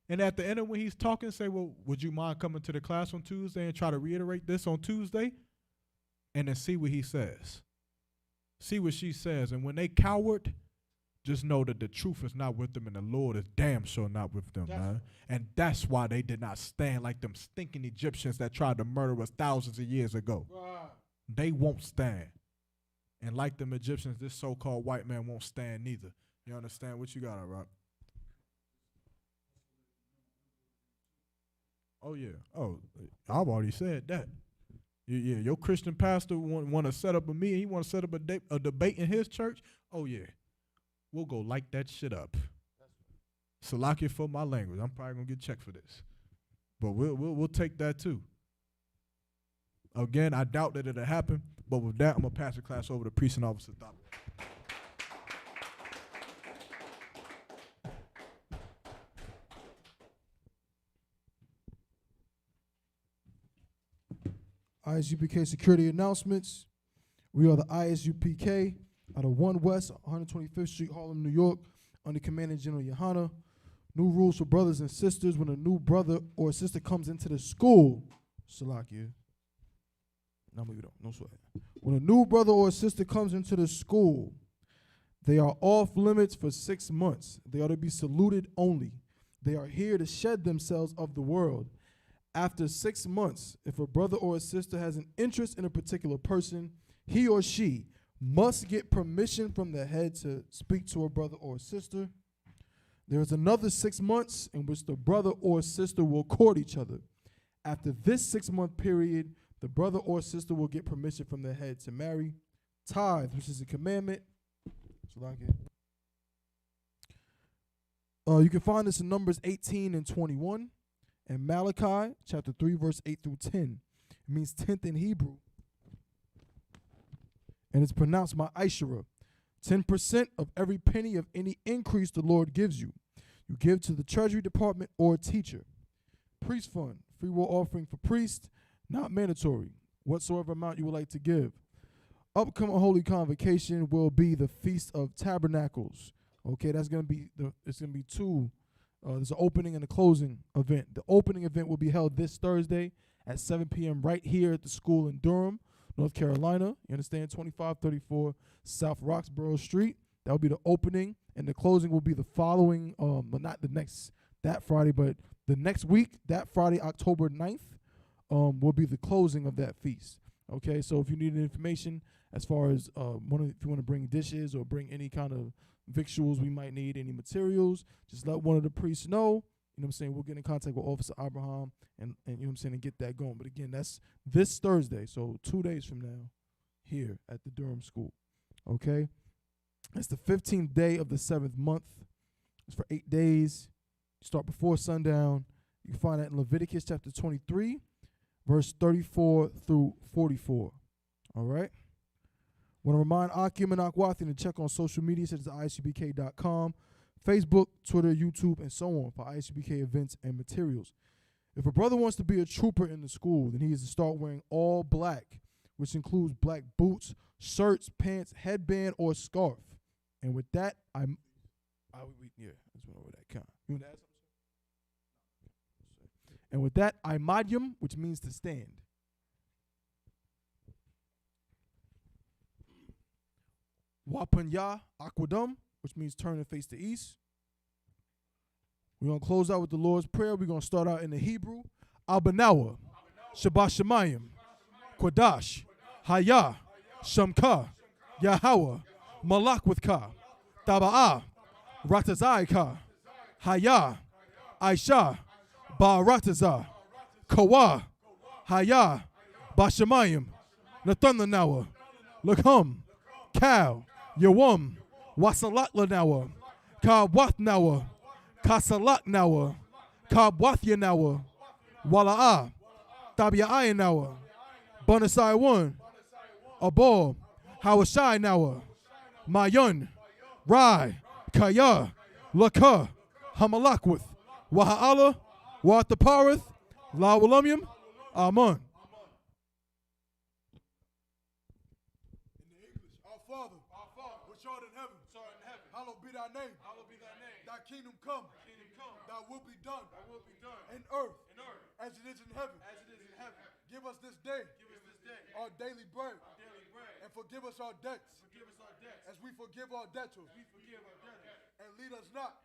D: And at the end of when he's talking, say, well, would you mind coming to the class on Tuesday and try to reiterate this on Tuesday? And then see what he says. See what she says. And when they coward, just know that the truth is not with them and the Lord is damn sure not with them, man. And that's why they did not stand like them stinking Egyptians that tried to murder us thousands of years ago. Right. They won't stand. And like them Egyptians, this so-called white man won't stand neither. You understand? What you got, Rock? Oh, yeah. Oh, I've already said that. Yeah, your Christian pastor want to set up a meeting. He want to set up a debate in his church. Oh, yeah. We'll go light that shit up. Salakia for my language. I'm probably going to get checked for this. But we'll take that too. Again, I doubt that it'll happen. But with that, I'm going to pass the class over to Precinct Officer Thop.
F: ISUPK security announcements. We are the ISUPK out of 1 West, 125th Street, Harlem, New York, under Commander General Yohana. New rules for brothers and sisters when a new brother or sister comes into the school. Salakia. No, we don't. No sweat. When a new brother or sister comes into the school, they are off limits for 6 months. They are to be saluted only. They are here to shed themselves of the world. After 6 months, if a brother or a sister has an interest in a particular person, he or she must get permission from the head to speak to a brother or sister. There is another 6 months in which the brother or sister will court each other. After this 6-month period, the brother or sister will get permission from the head to marry. Tithe, which is a commandment. You can find this in Numbers 18 and 21. And Malachi, chapter 3, verse 8 through 10. It means 10th in Hebrew. And it's pronounced Ma'ishara. 10% of every penny of any increase the Lord gives you. You give to the Treasury Department or teacher. Priest fund, free will offering for priest, not mandatory. Whatsoever amount you would like to give. Upcoming Holy Convocation will be the Feast of Tabernacles. Okay, it's gonna be two. There's an opening and a closing event. The opening event will be held this Thursday at 7 p.m. right here at the school in Durham, North Carolina. You understand? 2534 South Roxborough Street. That will be the opening, and the closing will be the following, not that Friday, but the next week, that Friday, October 9th, will be the closing of that feast. Okay, so if you need information as far as if you want to bring dishes or bring any kind of victuals we might need, any materials, just let one of the priests know. You know what I'm saying? We'll get in contact with Officer Abraham and you know what I'm saying, and get that going. But again, that's this Thursday, so 2 days from now, here at the Durham School. Okay? It's the 15th day of the 7th month. It's for 8 days. Start before sundown. You can find that in Leviticus chapter 23, verse 34 through 44. All right? Want to remind Akim and Akwathin to check on social media such as isupk.com, Facebook, Twitter, YouTube, and so on for ISUBK events and materials. If a brother wants to be a trooper in the school, then he is to start wearing all black, which includes black boots, shirts, pants, headband, or scarf. And with that, I just went over that count. You want to add something? And with that, imadium, which means to stand. Wapanya aquadum, which means turn and face the east. We're going to close out with the Lord's Prayer. We're going to start out in the Hebrew. Abanawa, Shabbat Shemayim, Quadash, Haya, Shamka, Yahweh, Malak with Ka, Taba'ah, Ratazai Ka, Haya, Aisha, Ba'aratazah, Kawa, Haya, Bashamayim, Nathanawa, Lakham, Kal, Yawam, Wasalat Kabwathnawa, Kasalaknawa, Kabwathyanawa, Wala'a, Tabia'ayanawa, Bonasai 1, Abor, Hawashai Nawa, Mayun, Rai, Kaya, Laka, Hamalakwith, Waha'ala, Wathaparith, Lawalumyum, Amun.
D: Father, which art in heaven, hallowed be thy name. Thy kingdom come. Thy will be done. In earth, as it is in heaven. Give us this day our daily bread. And forgive us our debts. As we forgive our debtors. And lead us not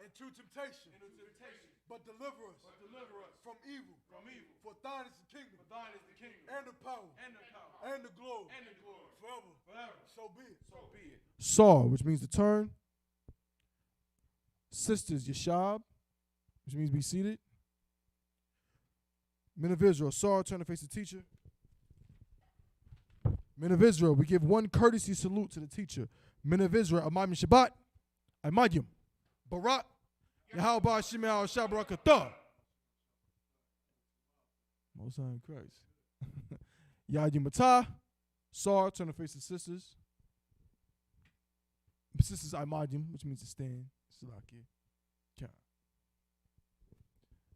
D: into temptation. But deliver us from evil. For thine is the kingdom. And the power. And the glory. Forever. So be it.
F: Saw, which means to turn. Sisters, Yashab, which means be seated. Men of Israel, Saw, turn to face the teacher. Men of Israel, we give one courtesy salute to the teacher. Men of Israel, Amayim Shabbat, Amadim, Barak, Yahweh Shemel Shabarakatah. Most High in Christ. Yadim Matah, Saw, turn to face the sisters. Sisters Amadim, which means to stand.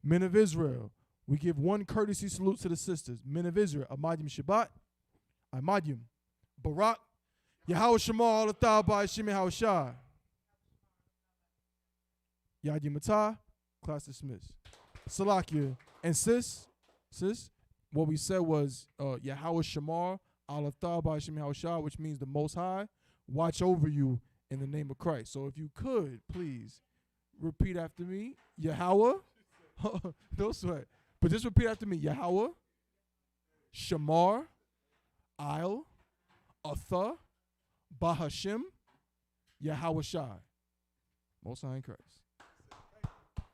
F: Men of Israel, we give one courtesy salute to the sisters. Men of Israel, Amadim Shabbat, Amadim, Barak, Yahweh Shema Alatah by Shimei Hawashai. Yadim Matah, class dismissed. Salakia. And sis, what we said was Yahweh Shema Alatah by Shimei Hawashai, which means the Most High, watch over you in the name of Christ. So if you could, please, repeat after me. Yahweh, no sweat, but just repeat after me. Yahweh, Shamar, Il, Atha, Bahashim, Yahweh Shai. Most High in Christ.